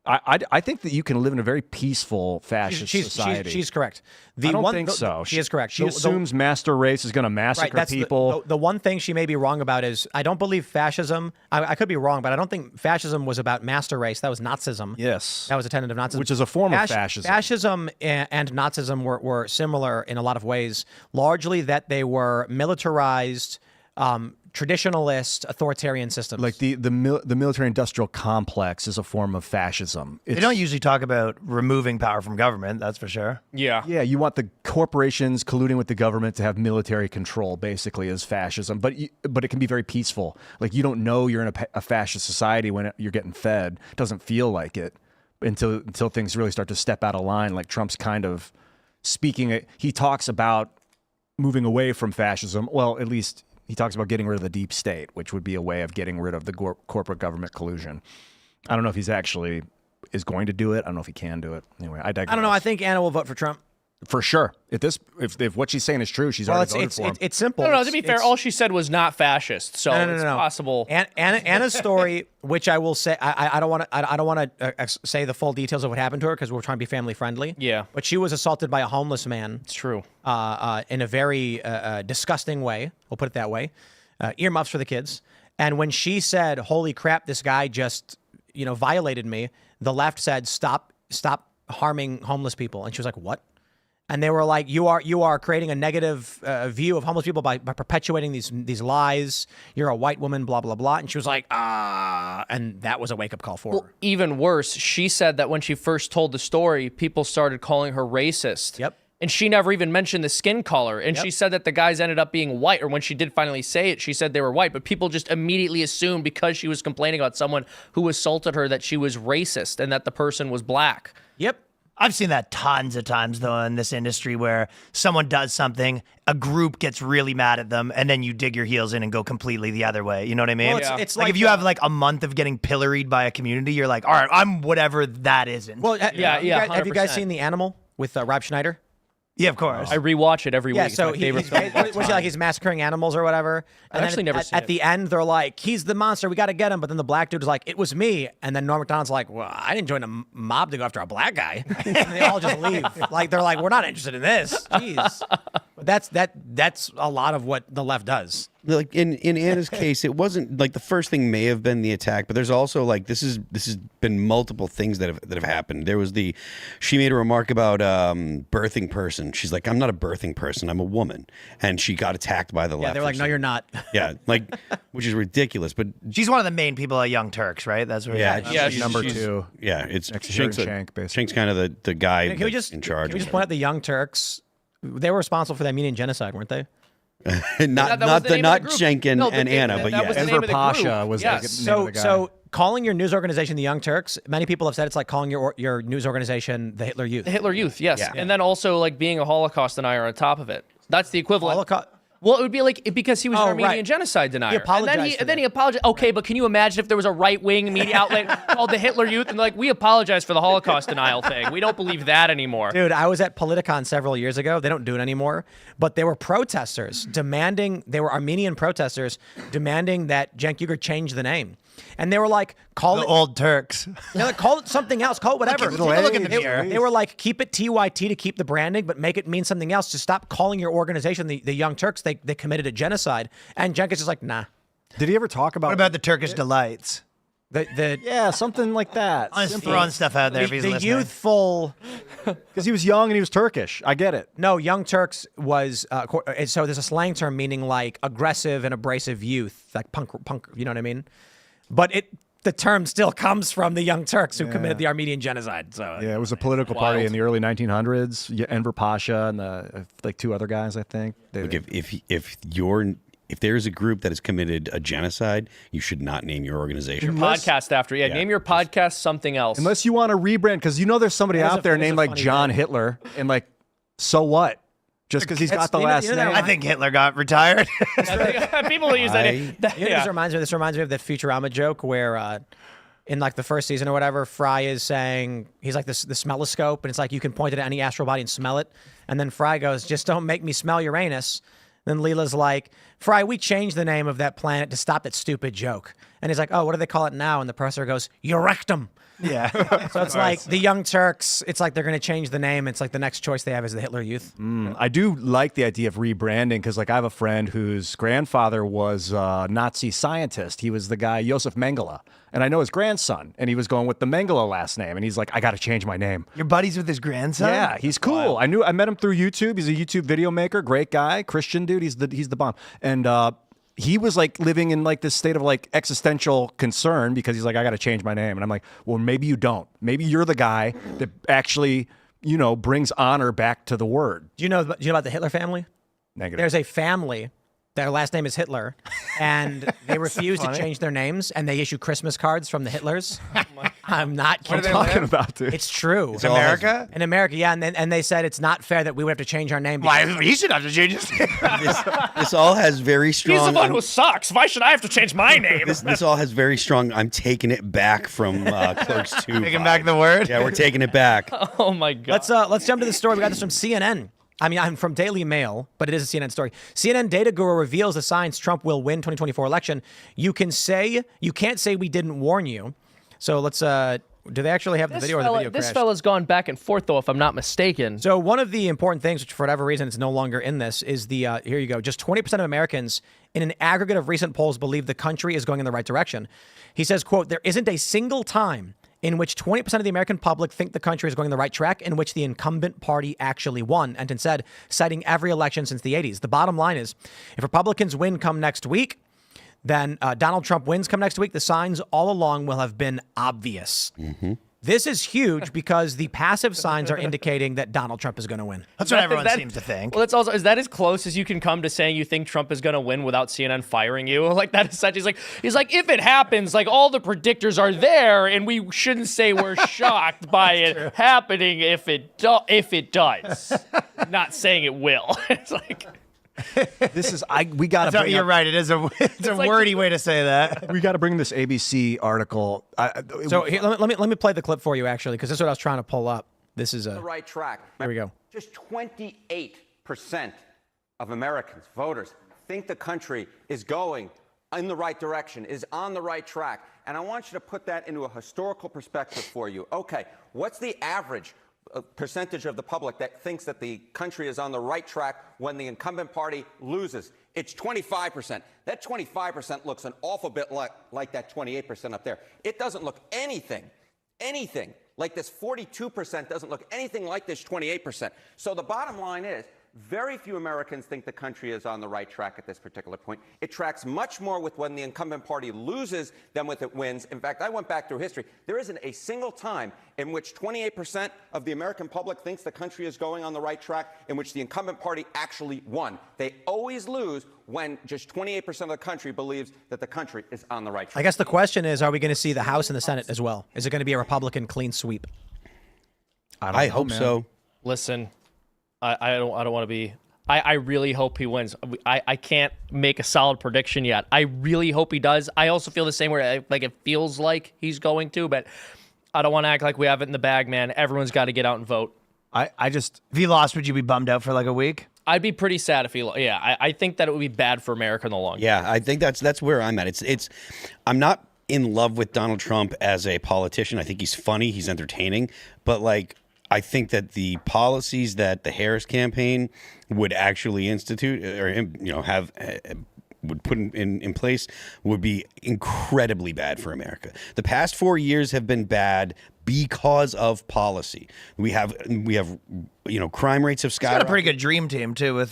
S4: I think that you can live in a very peaceful fascist society.
S1: She's correct.
S4: I don't think so.
S1: She is correct.
S4: She assumes master race is going to massacre people.
S1: The one thing she may be wrong about is I don't believe fascism. I could be wrong, but I don't think fascism was about master race. That was Nazism.
S4: Yes.
S1: That was a tenet of Nazism.
S4: Which is a form of fascism.
S1: Fascism and Nazism were similar in a lot of ways, largely that they were militarized, traditionalist, authoritarian systems.
S4: Like the military-industrial complex is a form of fascism.
S2: They don't usually talk about removing power from government, that's for sure.
S3: Yeah.
S4: Yeah, you want the corporations colluding with the government to have military control, basically, is fascism. But it can be very peaceful. Like, you don't know you're in a fascist society when you're getting fed. It doesn't feel like it until things really start to step out of line. Like Trump's kind of speaking. He talks about moving away from fascism. Well, at least he talks about getting rid of the deep state, which would be a way of getting rid of the corporate government collusion. I don't know if he's actually is going to do it. I don't know if he can do it. Anyway, I digress.
S1: I don't know. I think Anna will vote for Trump.
S4: For sure. If what she's saying is true, she's already voted for him.
S1: It's simple.
S3: No, to be fair, all she said was not fascist, so
S1: No.
S3: it's possible.
S1: Anna's story, which I will say, I don't want to say the full details of what happened to her because we're trying to be family friendly.
S3: Yeah.
S1: But she was assaulted by a homeless man.
S3: It's true.
S1: In a very disgusting way. We'll put it that way. Earmuffs for the kids. And when she said, "Holy crap, this guy just violated me," the left said, "Stop harming homeless people." And she was like, "What?" And they were like, you are creating a negative view of homeless people by perpetuating these lies. You're a white woman, blah, blah, blah. And she was like, and that was a wake-up call for her.
S3: Even worse, she said that when she first told the story, people started calling her racist.
S1: Yep.
S3: And she never even mentioned the skin color. And she said that the guys ended up being white, or when she did finally say it, she said they were white. But people just immediately assumed because she was complaining about someone who assaulted her that she was racist and that the person was black.
S1: Yep.
S2: I've seen that tons of times, though, in this industry where someone does something, a group gets really mad at them, and then you dig your heels in and go completely the other way. You know what I mean?
S1: Well, it's
S2: like if you have like a month of getting pilloried by a community, you're like, all right, I'm whatever that isn't.
S1: Well, have you guys
S3: 100%.
S1: seen The Animal with Rob Schneider?
S2: Yeah, of course.
S3: I rewatch it every week.
S1: Yeah,
S3: It's
S1: so
S3: my favorite film.
S1: was he like he's massacring animals or whatever? And
S3: actually never seen
S1: at
S3: it.
S1: the end, they're like, he's the monster, we got to get him. But then the black dude is like, it was me. And then Norm Macdonald's like, well, I didn't join a mob to go after a black guy. And they all just leave. Like they're like, we're not interested in this. Jeez. But that's a lot of what the left does.
S5: Like in Anna's case, it wasn't like the first thing may have been the attack, but there's also like this has been multiple things that have happened. There was she made a remark about birthing person. She's like, I'm not a birthing person, I'm a woman, and she got attacked by the left.
S1: Yeah, they're like, no, you're not.
S5: Yeah, like which is ridiculous. But
S2: she's one of the main people at Young Turks, right? That's where
S4: She's number 2.
S5: Yeah, it's
S4: Shank's basically.
S5: Shank's kind of the guy
S1: Can we just
S5: in charge.
S1: Can we just point out the Young Turks? They were responsible for the Armenian genocide, weren't they?
S5: not Shank and Anna, but
S3: that was
S5: yes.
S3: the name of the
S4: Pasha
S3: group.
S4: was
S3: Yes.
S4: the name of the guy.
S1: So calling your news organization the Young Turks, many people have said it's like calling your news organization the Hitler Youth.
S3: The Hitler Youth, yes.
S5: Yeah.
S3: And then also like being a Holocaust denier on top of it. That's the equivalent.
S1: Holocaust.
S3: Well, it would be like because he was an Armenian
S1: right.
S3: genocide denier.
S1: He apologized
S3: and then he apologized. Okay, but can you imagine if there was a right-wing media outlet called the Hitler Youth and like, we apologize for the Holocaust denial thing. We don't believe that anymore.
S1: Dude, I was at Politicon several years ago. They don't do it anymore. But they were protesters they were Armenian protesters demanding that Cenk Uygur change the name. And they were like, call
S2: the
S1: it
S2: old Turks.
S1: They're like, call it something else. Call it whatever.
S2: Take a look in the mirror.
S1: They were like, keep it TYT to keep the branding, but make it mean something else. Just stop calling your organization the Young Turks. They committed a genocide. And Cenk is just like, nah.
S4: Did he ever talk about
S2: What about the Turkish delights?
S4: Yeah, something like that.
S2: I'm just throwing stuff out there if he's
S1: the
S2: listening.
S1: youthful.
S4: Because he was young and he was Turkish. I get it.
S1: No, Young Turks was so there's a slang term meaning like aggressive and abrasive youth, like punk. You know what I mean? But the term still comes from the Young Turks who committed the Armenian genocide. So
S4: Yeah, it was a political party in the early 1900s. Enver Pasha and like 2 other guys, I think.
S5: Look, if there is a group that has committed a genocide, you should not name your organization.
S3: Podcast after. Name your podcast something else.
S4: Unless you want to rebrand, because there's somebody out there named like John Hitler, and like, so what? Just because he's got the last name.
S2: I think Hitler got retired.
S3: People will use that name.
S1: This reminds me of that Futurama joke where in like the first season or whatever, Fry is saying, he's like the smelloscope, and it's like you can point it at any astral body and smell it. And then Fry goes, just don't make me smell Uranus. Then Leela's like, Fry, we changed the name of that planet to stop that stupid joke. And he's like, oh, what do they call it now? And the professor goes, Eurectum.
S2: Yeah.
S1: So it's like the Young Turks, it's like they're going to change the name. It's like the next choice they have is the Hitler Youth.
S4: I do like the idea of rebranding because, like, I have a friend whose grandfather was a Nazi scientist. He was the guy, Josef Mengele. And I know his grandson, and he was going with the Mengele last name. And he's like, I got to change my name.
S2: You're buddies with his grandson?
S4: Yeah, he's cool. I met him through YouTube. He's a YouTube video maker. Great guy. Christian dude. He's the bomb. And he was like living in like this state of like existential concern because he's like, I got to change my name. And I'm like, well, maybe you don't. Maybe you're the guy that actually, brings honor back to the word.
S1: Do you know about the Hitler family?
S4: Negative.
S1: There's a family Their last name is Hitler, and they refuse to change their names, and they issue Christmas cards from the Hitlers. I'm not kidding.
S4: talking about, dude?
S1: It's true.
S2: It's America?
S1: In America, yeah, and they said it's not fair that we would have to change our name.
S2: Why? He should have to change his name.
S5: This all has very strong.
S3: He's the one who sucks. Why should I have to change my name?
S5: This all has very strong. I'm taking it back from Clerks 2.
S2: Taking back the word?
S5: Yeah, we're taking it back.
S3: Oh my god.
S1: Let's jump to the story. We got this from CNN. I mean, I'm from Daily Mail, but it is a CNN story. CNN data guru reveals the signs Trump will win 2024 election. You can't say we didn't warn you. So let's. Do they actually have the video or the video
S3: This
S1: crashed?
S3: fella's gone back and forth though, if I'm not mistaken.
S1: So one of the important things, which for whatever reason it's no longer in this, is the here you go. Just 20% of Americans in an aggregate of recent polls believe the country is going in the right direction. He says, quote, there isn't a single time in which 20% of the American public think the country is going the right track, in which the incumbent party actually won. Enton said, citing every election since the 80s. The bottom line is, if Republicans win come next week, then Donald Trump wins come next week, the signs all along will have been obvious. Mm-hmm. This is huge because the passive signs are indicating that Donald Trump is going to win.
S2: That's what everyone seems to think.
S3: Well, that's also, is that as close as you can come to saying you think Trump is going to win without CNN firing you? Like that is such, he's like, if it happens, like all the predictors are there and we shouldn't say we're shocked by it happening if it does. Not saying it will. It's like...
S4: This is we got to.
S2: You're right. It's a
S3: like
S2: wordy way to say that.
S4: We got to bring this ABC article.
S1: So here, let me play the clip for you actually, because this is what I was trying to pull up. This is
S9: the right track.
S1: Here we go.
S9: Just 28% of Americans, voters, think the country is going in the right direction, is on the right track. And I want you to put that into a historical perspective for you. Okay, what's the average percentage of the public that thinks that the country is on the right track when the incumbent party loses? It's 25%. That 25% looks an awful bit like that 28% up there. It doesn't look anything like this 42% doesn't look anything like this 28%. So the bottom line is, very few Americans think the country is on the right track at this particular point. It tracks much more with when the incumbent party loses than with it wins. In fact, I went back through history. There isn't a single time in which 28% of the American public thinks the country is going on the right track in which the incumbent party actually won. They always lose when just 28% of the country believes that the country is on the right track.
S1: I guess the question is, are we going to see the House and the Senate as well? Is it going to be a Republican clean sweep?
S5: I hope so.
S3: Listen, I don't want to be. I really hope he wins. I can't make a solid prediction yet. I really hope he does. I also feel the same way. Like it feels like he's going to, but I don't want to act like we have it in the bag, man. Everyone's got to get out and vote.
S2: I just, if he lost, would you be bummed out for like a week?
S3: I'd be pretty sad if he. Yeah, I think that it would be bad for America in the long run.
S5: Yeah, I think that's where I'm at. It's I'm not in love with Donald Trump as a politician. I think he's funny, he's entertaining, but like, I think that the policies that the Harris campaign would actually institute or have would put in place would be incredibly bad for America. The past 4 years have been bad because of policy. We have crime rates have skyrocketed.
S2: He's got a pretty good dream team too with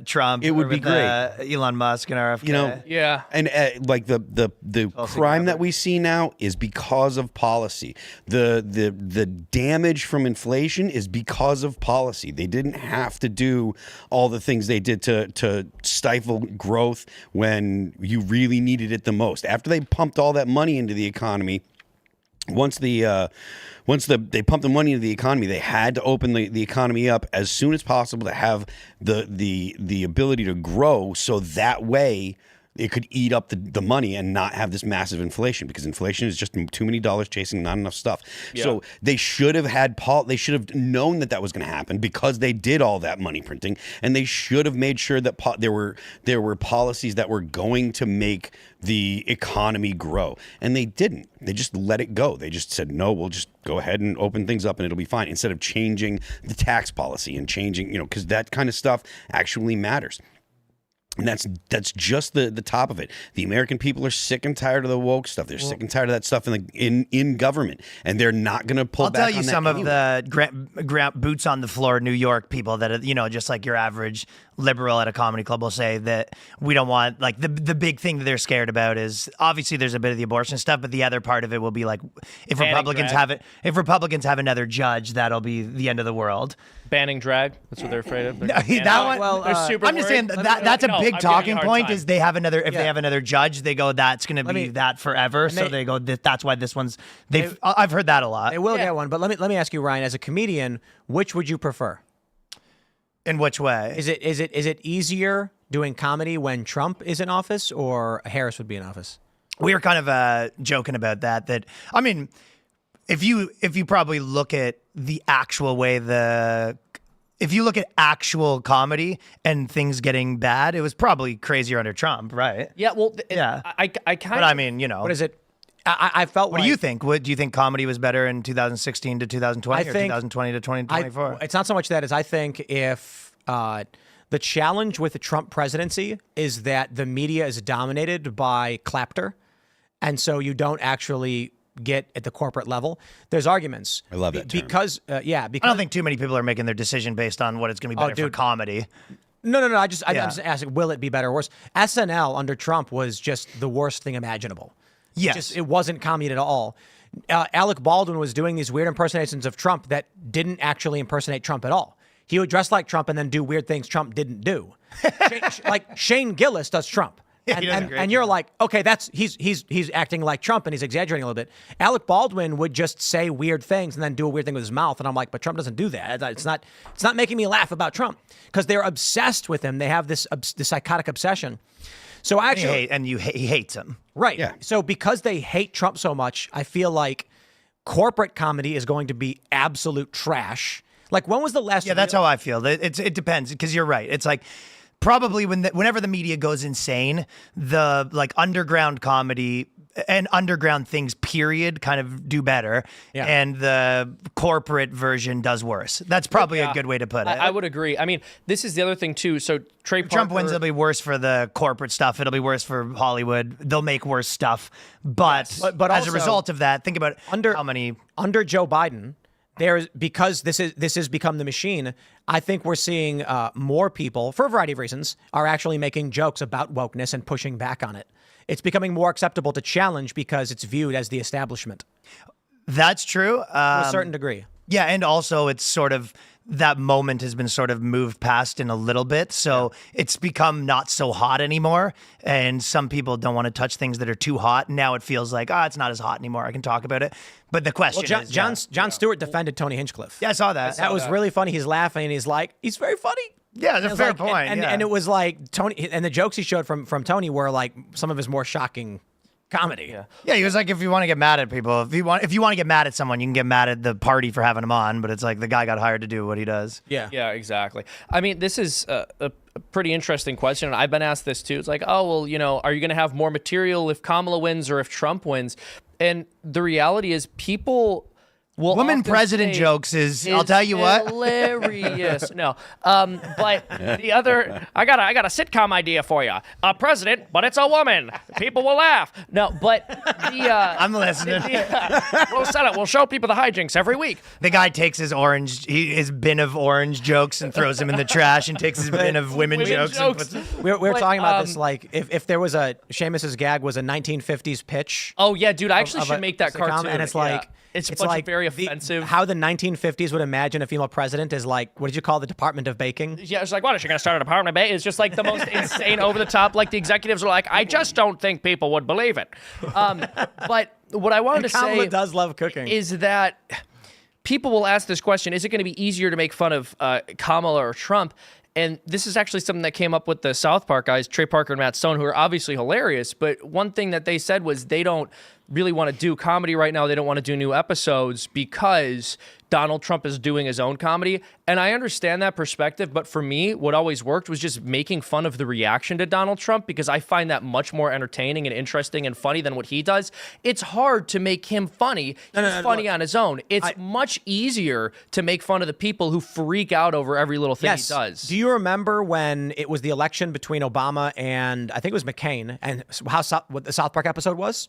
S2: Trump.
S5: It would be great.
S2: Elon Musk and RFK.
S3: Yeah.
S5: And like the crime that we see now is because of policy. The damage from inflation is because of policy. They didn't have to do all the things they did to stifle growth when you really needed it the most. After they pumped all that money into the economy, once they pumped the money into the economy, they had to open the economy up as soon as possible to have the ability to grow, so that way it could eat up the money and not have this massive inflation, because inflation is just too many dollars chasing not enough stuff. Yeah. So they should have they should have known that was going to happen because they did all that money printing, and they should have made sure that there were policies that were going to make the economy grow, and they didn't. They just let it go. They just said, no, we'll just go ahead and open things up and it'll be fine, instead of changing the tax policy and changing, because that kind of stuff actually matters. And that's just the top of it. The American people are sick and tired of the woke stuff. They're sick and tired of that stuff in government, and they're not going to pull back on that.
S2: I'll tell you some of the boots on the floor New York people that are, just like your average liberal at a comedy club will say that we don't want, like, the big thing that they're scared about is obviously there's a bit of the abortion stuff, but the other part of it will be like if Republicans have another judge, that'll be the end of the world.
S3: Banning drag. That's what they're afraid of.
S2: That one.
S1: Well,
S3: they're super
S2: I'm just saying
S3: worried.
S2: that's a
S3: No,
S2: big
S3: I'm
S2: talking
S3: giving you a hard
S2: point.
S3: time.
S2: Is they have another if they have another judge, they go that's going to be that forever. So they go that's why this one's. I've heard that a lot.
S1: They will get one, but let me ask you, Ryan, as a comedian, which would you prefer?
S2: In which way?
S1: Is it easier doing comedy when Trump is in office or Harris would be in office?
S2: We were kind of joking about that. That I mean, if you probably look at the actual way if you look at actual comedy and things getting bad, it was probably crazier under Trump, right?
S3: Yeah, well,
S2: Yeah.
S3: I kind
S2: But I mean, you know,
S1: What is it? I felt
S2: what
S1: like,
S2: do you think? Do you think comedy was better in 2016 to 2020 or 2020 to 2024?
S1: It's not so much that as I think if the challenge with the Trump presidency is that the media is dominated by clapter, and so you don't actually get at the corporate level. There's arguments.
S5: I love that term.
S1: because
S2: I don't think too many people are making their decision based on what it's going to be better for
S1: dude.
S2: comedy.
S1: No. I'm just asking, will it be better or worse? SNL under Trump was just the worst thing imaginable.
S2: Yes.
S1: It wasn't comedy at all. Alec Baldwin was doing these weird impersonations of Trump that didn't actually impersonate Trump at all. He would dress like Trump and then do weird things Trump didn't do. Like Shane Gillis does Trump. And you're like, okay, he's acting like Trump and he's exaggerating a little bit. Alec Baldwin would just say weird things and then do a weird thing with his mouth, and I'm like, but Trump doesn't do that. It's not making me laugh about Trump because they're obsessed with him. They have this psychotic obsession. So actually,
S2: he hates him.
S1: right?
S5: Yeah.
S1: So because they hate Trump so much, I feel like corporate comedy is going to be absolute trash. Like when was the last?
S2: Yeah, that's how I feel. It depends because you're right. It's like probably whenever the media goes insane, the like underground comedy and underground things period kind of do better, and the corporate version does worse. That's probably a good way to put it.
S3: I would agree. I mean, this is the other thing too. So Trey Parker,
S2: Trump wins, it'll be worse for the corporate stuff. It'll be worse for Hollywood. They'll make worse stuff. But
S1: But
S2: as
S1: also,
S2: a result of that, think about how many
S1: under Joe Biden. Because this has become the machine. I think we're seeing more people, for a variety of reasons, are actually making jokes about wokeness and pushing back on it. It's becoming more acceptable to challenge because it's viewed as the establishment
S2: That's true.
S1: to a certain degree.
S2: Yeah, and also it's sort of that moment has been sort of moved past in a little bit, so it's become not so hot anymore. And some people don't want to touch things that are too hot. Now it feels like, it's not as hot anymore. I can talk about it. But the question is,
S1: John Stewart defended Tony Hinchcliffe.
S2: yeah, I saw that.
S1: That was really funny. He's laughing and he's like, he's very funny.
S2: Yeah, it's a fair
S1: Like,
S2: point.
S1: and it was like Tony, and the jokes he showed from Tony were like some of his more shocking comedy.
S2: Yeah, he was like, if you want to get mad at people, if you want to get mad at someone, you can get mad at the party for having him on. But it's like the guy got hired to do what he does.
S1: Yeah.
S3: Yeah, exactly. I mean, this is a pretty interesting question. And I've been asked this too. It's like, oh, well, are you going to have more material if Kamala wins or if Trump wins? And the reality is people will
S2: Woman
S3: often
S2: president
S3: say
S2: jokes I'll tell you what.
S3: Hilarious. No. But the other, I got a sitcom idea for you. A president, but it's a woman. People will laugh. No, but
S2: I'm listening.
S3: we'll set it. We'll show people the hijinks every week.
S2: The guy takes his bin of orange jokes and throws them in the trash, and takes his bin of women jokes. And puts
S1: We were
S3: But,
S1: talking about this, like if there was Seamus's gag was a 1950s pitch.
S3: Oh yeah, dude! I actually
S1: of
S3: should
S1: a
S3: make that
S1: sitcom,
S3: cartoon.
S1: and it's
S3: Yeah.
S1: like
S3: it's a bunch of very offensive.
S1: How the 1950s would imagine a female president is like, what did you call the Department of Baking?
S3: Yeah, it's like, what is she gonna start a department? It's just like the most insane, over the top. Like the executives are like, I just don't think people would believe it. But what I wanted to
S1: Kamala
S3: say
S1: does love cooking.
S3: is that people will ask this question: is it going to be easier to make fun of Kamala or Trump? And this is actually something that came up with the South Park guys, Trey Parker and Matt Stone, who are obviously hilarious. But one thing that they said was they don't really want to do comedy right now. They don't want to do new episodes because Donald Trump is doing his own comedy. And I understand that perspective. But for me, what always worked was just making fun of the reaction to Donald Trump, because I find that much more entertaining and interesting and funny than what he does. It's hard to make him funny. He's funny on his own. It's much easier to make fun of the people who freak out over every little thing he does.
S1: Do you remember when it was the election between Obama and I think it was McCain, and what the South Park episode was?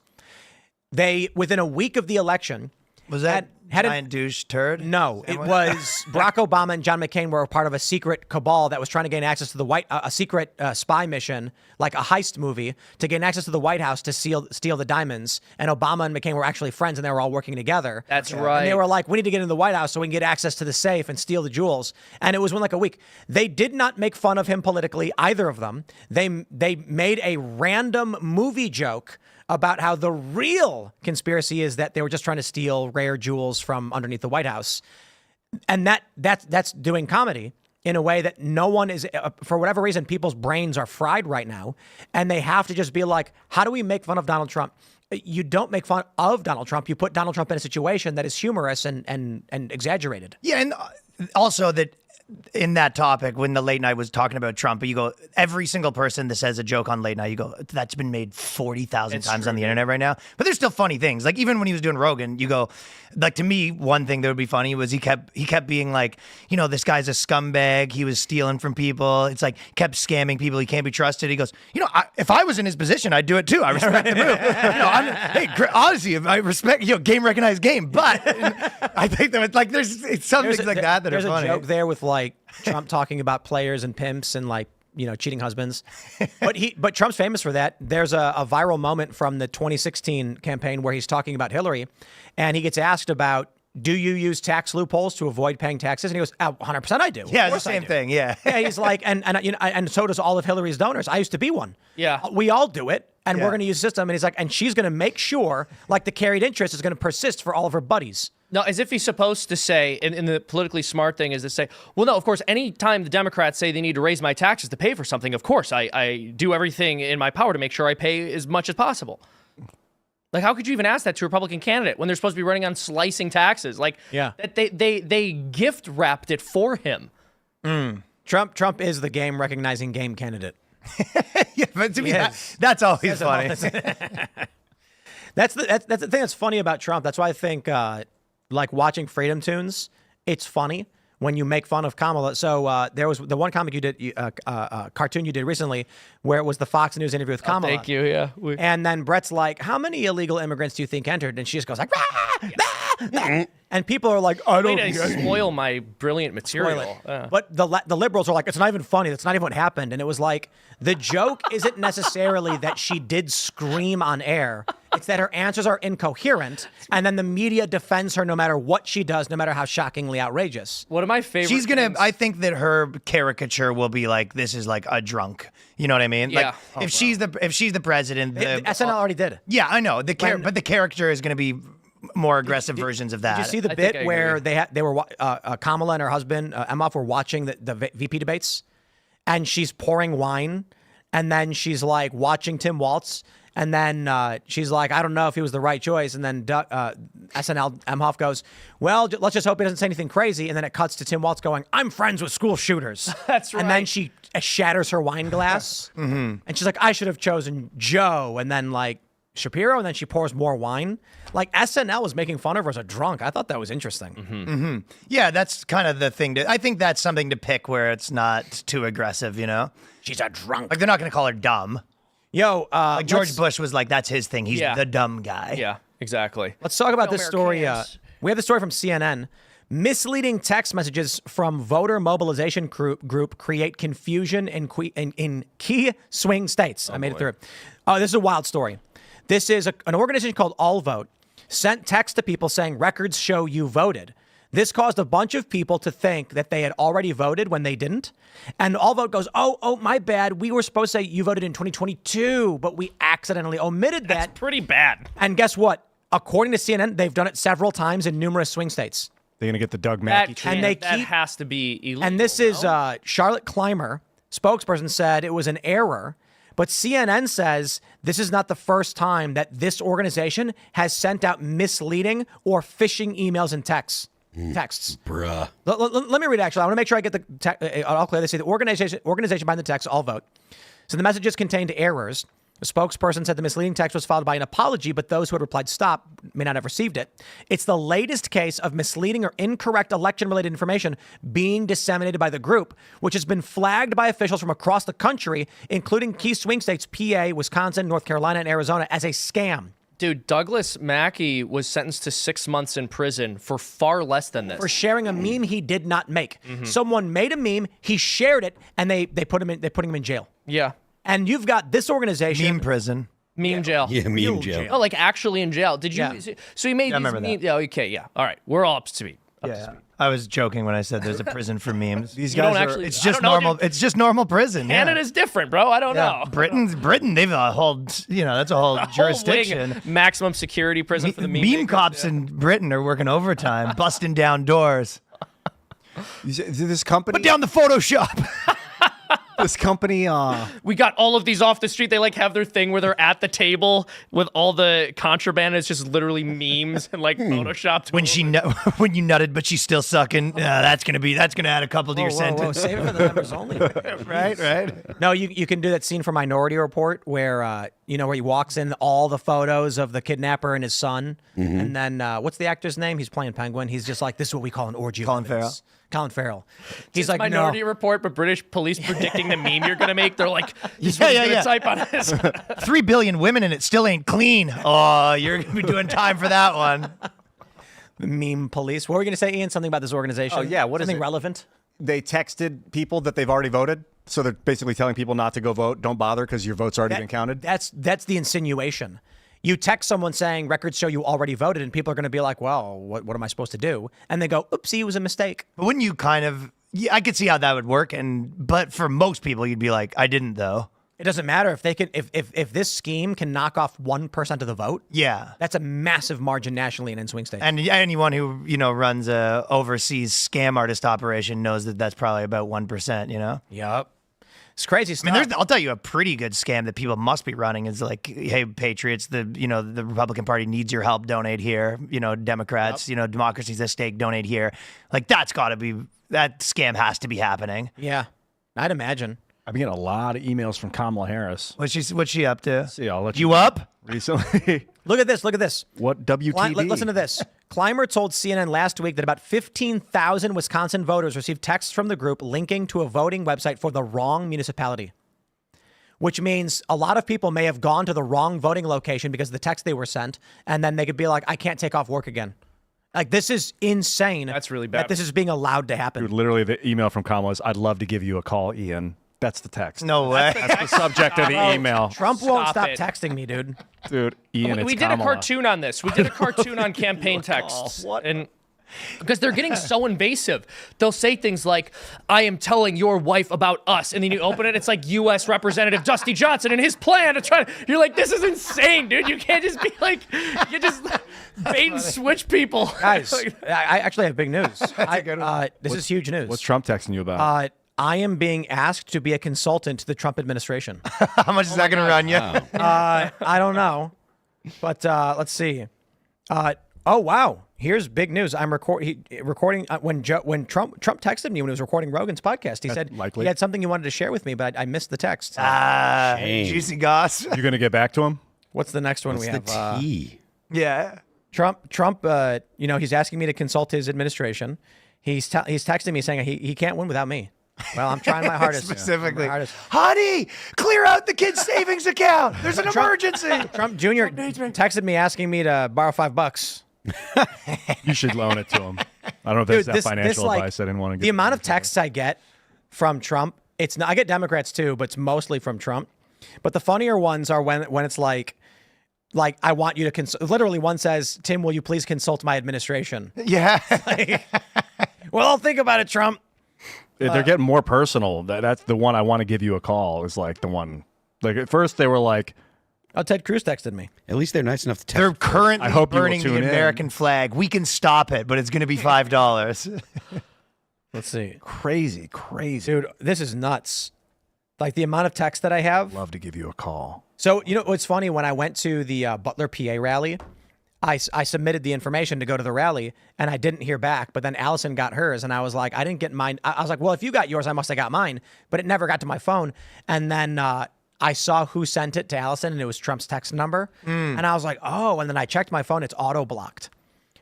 S1: They, within a week of the election,
S2: Was that
S1: had an-
S2: giant douche turd?
S1: No, it was Barack Obama and John McCain were part of a secret cabal that was trying to gain access to the a secret spy mission, like a heist movie, to gain access to the White House to steal the diamonds. And Obama and McCain were actually friends, and they were all working together.
S3: That's right.
S1: And they were like, we need to get into the White House so we can get access to the safe and steal the jewels. And it was within like a week. They did not make fun of him politically, either of them. They made a random movie joke about how the real conspiracy is that they were just trying to steal rare jewels from underneath the White House. And that's doing comedy in a way that no one is, for whatever reason, people's brains are fried right now. And they have to just be like, how do we make fun of Donald Trump? You don't make fun of Donald Trump. You put Donald Trump in a situation that is humorous and exaggerated.
S2: Yeah, and also that in that topic, when the late night was talking about Trump, you go, every single person that says a joke on late night, you go, that's been made 40,000 times on the internet right now. But there's still funny things. Like even when he was doing Rogan, you go, like to me, one thing that would be funny was he kept being like, you know, this guy's a scumbag. He was stealing from people. It's like kept scamming people. He can't be trusted. He goes, you know, if I was in his position, I'd do it too. I respect the move. Hey, honestly, if I respect, game recognized game. But I think that it's like there's some things like that are funny.
S1: There's a joke there with like Trump talking about players and pimps and like, you know, cheating husbands. But Trump's famous for that. There's a viral moment from the 2016 campaign where he's talking about Hillary, and he gets asked about, do you use tax loopholes to avoid paying taxes? And he goes, 100% I do.
S2: Yeah, the same thing. Yeah.
S1: Yeah, he's like, and so does all of Hillary's donors. I used to be one.
S3: Yeah.
S1: We all do it, and we're going to use the system. And he's like, and she's going to make sure, like, the carried interest is going to persist for all of her buddies.
S3: No, as if he's supposed to say, and the politically smart thing is to say, well, no, of course, anytime the Democrats say they need to raise my taxes to pay for something, of course, I do everything in my power to make sure I pay as much as possible. Like, how could you even ask that to a Republican candidate when they're supposed to be running on slicing taxes? Like,
S1: yeah.
S3: They gift wrapped it for him.
S1: Trump is the game recognizing game candidate.
S2: Yeah, but to me, that's always funny.
S1: That's the thing that's funny about Trump. That's why I think, like watching Freedom Tunes, it's funny when you make fun of Kamala. So there was the one comic you did, cartoon you did recently, where it was the Fox News interview with Kamala.
S3: Thank you. Yeah.
S1: And then Brett's like, "How many illegal immigrants do you think entered?" And she just goes like, "Rah, rah, rah." And people are like, "I don't."
S3: Way to spoil my brilliant material.
S1: But the liberals are like, "It's not even funny. That's not even what happened." And it was like, the joke isn't necessarily that she did scream on air. It's that her answers are incoherent, and then the media defends her no matter what she does, no matter how shockingly outrageous.
S3: One of my favorite
S2: She's gonna.
S3: things-
S2: I think that her caricature will be like, "This is like a drunk." You know what I mean?
S3: Yeah.
S2: Like if she's the president,
S1: SNL already did.
S2: Yeah, I know but the character is gonna be more aggressive versions of that.
S1: Did you see the
S3: I think
S1: bit
S3: I
S1: where
S3: agree.
S1: they were Kamala and her husband Emhoff were watching the VP debates, and she's pouring wine, and then she's like watching Tim Walz, and then she's like, I don't know if he was the right choice, and then SNL Emhoff goes, well, let's just hope he doesn't say anything crazy, and then it cuts to Tim Walz going, I'm friends with school shooters.
S3: That's right.
S1: And then she shatters her wine glass, and she's like, I should have chosen Joe, and then like Shapiro, and then she pours more wine. Like SNL was making fun of her as a drunk. I thought that was interesting.
S2: Yeah, that's kind of the thing. I think that's something to pick where it's not too aggressive. You know,
S1: She's a drunk.
S2: like they're not going to call her dumb.
S1: Yo,
S2: Like George Bush was like, that's his thing. He's
S3: Yeah.
S2: the dumb guy.
S3: Yeah, exactly.
S1: Let's talk about this story.
S3: Americans.
S1: We have the story from CNN. Misleading text messages from voter mobilization group create confusion in key swing states. I made it through. Oh, this is a wild story. This is an organization called All Vote sent text to people saying records show you voted. This caused a bunch of people to think that they had already voted when they didn't. And All Vote goes, oh, my bad. We were supposed to say you voted in 2022, but we accidentally omitted that.
S3: That's pretty bad.
S1: And guess what? According to CNN, they've done it several times in numerous swing states.
S4: They're going to get the Doug Mackey
S3: That,
S4: treatment.
S1: they
S3: that
S1: keep-
S3: has to be illegal.
S1: And this is
S3: no?
S1: Charlotte Clymer, spokesperson, said it was an error. But CNN says this is not the first time that this organization has sent out misleading or phishing emails and texts.
S5: Bruh.
S1: Let me read it, actually. I want to make sure I get the all clear. They say the organization behind the text, All Vote. So the messages contained errors. The spokesperson said the misleading text was followed by an apology, but those who had replied stop may not have received it. It's the latest case of misleading or incorrect election-related information being disseminated by the group, which has been flagged by officials from across the country, including key swing states, PA, Wisconsin, North Carolina, and Arizona, as a scam.
S3: Dude, Douglas Mackey was sentenced to 6 months in prison for far less than this.
S1: For sharing a meme he did not make. Someone made a meme, he shared it, and they put him in jail.
S3: Yeah.
S1: And you've got this organization.
S2: Meme prison.
S3: Meme jail.
S5: Yeah, meme jail.
S3: Oh, like actually in jail. Did you?
S1: Yeah.
S3: So he made these
S2: remember
S3: memes.
S2: that.
S3: Yeah, okay, yeah. All right. We're all up to speed.
S2: Yeah. I was joking when I said there's a prison for memes.
S4: These
S3: You
S4: guys
S3: don't
S4: are.
S3: actually.
S2: It's
S3: I
S2: just
S3: don't know,
S2: normal.
S3: dude.
S2: It's just normal prison. Yeah.
S3: Canada's different, bro. I don't know.
S2: Britain, they've a whole, that's a whole
S3: Whole wing,
S2: jurisdiction.
S3: maximum security prison for the meme.
S2: Meme
S3: makers,
S2: cops
S3: yeah.
S2: in Britain are working overtime, busting down doors.
S4: This company.
S2: Put down the Photoshop.
S4: This company.
S3: We got all of these off the street. They like have their thing where they're at the table with all the contraband. It's just literally memes and like photoshopped.
S2: when when you nutted, but she's still sucking. That's gonna add a couple to your
S1: Whoa,
S2: sentence.
S1: save it for the members only.
S2: Right.
S1: No, you can do that scene from Minority Report where where he walks in all the photos of the kidnapper and his son, and then what's the actor's name? He's playing Penguin. He's just like, this is what we call an orgy.
S2: Colin
S1: of evidence. Colin Farrell. He's
S3: It's
S1: like,
S3: Minority
S1: no.
S3: Report, but British police predicting the meme you're gonna make. They're like, this is
S2: Yeah,
S3: what
S2: yeah,
S3: he's
S2: yeah.
S3: gonna type on this.
S2: 3 billion women and it still ain't clean. Oh, you're gonna be doing time for that one.
S1: Meme police. What were you going to say, Ian? Something about this organization?
S4: Oh, yeah, what is
S1: Something
S4: it?
S1: relevant?
S4: They texted people that they've already voted, so they're basically telling people not to go vote. Don't bother because your vote's already been counted.
S1: That's the insinuation. You text someone saying records show you already voted, and people are going to be like, well, what am I supposed to do? And they go, oopsie, it was a mistake.
S2: But wouldn't you kind of? Yeah, I could see how that would work, but for most people, you'd be like, I didn't though.
S1: It doesn't matter if they can if this scheme can knock off 1% of the vote.
S2: Yeah.
S1: That's a massive margin nationally and in swing states.
S2: And anyone who runs a overseas scam artist operation knows that that's probably about 1%.
S1: Yep. It's crazy
S2: I
S1: stuff.
S2: mean, I'll tell you a pretty good scam that people must be running is like, hey, patriots, the Republican Party needs your help. Donate here. Democrats, democracy's at stake. Donate here. Like that scam has to be happening.
S1: Yeah, I'd imagine.
S7: I've been getting a lot of emails from Kamala Harris.
S2: What's she up to?
S7: See, I'll let
S2: You up?
S7: Recently.
S1: Look at this. Look at this.
S7: What WTD?
S1: Listen to this. Clymer told CNN last week that about 15,000 Wisconsin voters received texts from the group linking to a voting website for the wrong municipality, which means a lot of people may have gone to the wrong voting location because of the text they were sent, and then they could be like, I can't take off work again. Like, this is insane.
S3: That's really bad.
S1: That this is being allowed to happen.
S4: Dude, literally, the email from Kamala is, I'd love to give you a call, Ian. That's the text.
S2: No way.
S4: That's the subject of the email.
S1: Trump won't
S3: Stop
S1: stop
S3: it.
S1: texting me, dude.
S4: Dude, Ian,
S3: We
S4: it's
S3: did a
S4: Kamala.
S3: cartoon on this. We did a cartoon on campaign texts. And because they're getting so invasive. They'll say things like, I am telling your wife about us. And then you open it, it's like U.S. Representative Dusty Johnson and his plan to try to, you're like, this is insane, dude. You can't just be like, you just bait and switch people.
S1: Guys, I actually have big news. This is huge news.
S4: What's Trump texting you about?
S1: I am being asked to be a consultant to the Trump administration.
S2: How much is that going to run you?
S1: I don't know, but let's see. Oh wow, here's big news. I'm recording when Trump texted me when he was recording Rogan's podcast. He said
S4: likely.
S1: he had something he wanted to share with me, but I missed the text.
S5: Shame.
S2: Juicy goss.
S4: You going to get back to him?
S1: What's the next one
S5: What's
S1: we
S5: the
S1: have?
S5: tea?
S2: Yeah.
S1: Trump, he's asking me to consult his administration. He's texting me saying he can't win without me. Well, I'm trying my hardest.
S2: Specifically.
S1: My hardest.
S2: Honey, clear out the kid's savings account. There's an emergency.
S1: Trump Jr. texted me asking me to borrow $5.
S4: You should loan it to him. I don't know if
S1: Dude,
S4: that's financial advice. I didn't want to get
S1: the amount of texts I get from Trump. I get Democrats too, but it's mostly from Trump. But the funnier ones are when it's like I want you to consult. Literally, one says, "Tim, will you please consult my administration?"
S2: Yeah.
S1: Well, I'll think about it, Trump.
S4: They're getting more personal. That's the one I want to give you a call is like the one. Like at first they were like,
S1: Oh, Ted Cruz texted me.
S5: At least they're nice enough to text.
S2: They're currently
S4: I hope you will
S2: burning the
S4: tune in.
S2: American flag. We can stop it, but it's going to be $5.
S1: Let's see.
S4: crazy.
S1: Dude, this is nuts. Like the amount of text that I have.
S4: Love to give you a call.
S1: So, you know what's funny? When I went to the Butler, PA rally, I submitted the information to go to the rally, and I didn't hear back. But then Allison got hers, and I was like, I didn't get mine. I was like, well, if you got yours, I must have got mine. But it never got to my phone. And then I saw who sent it to Allison, and it was Trump's text number. And I was like, oh. And then I checked my phone. It's auto-blocked.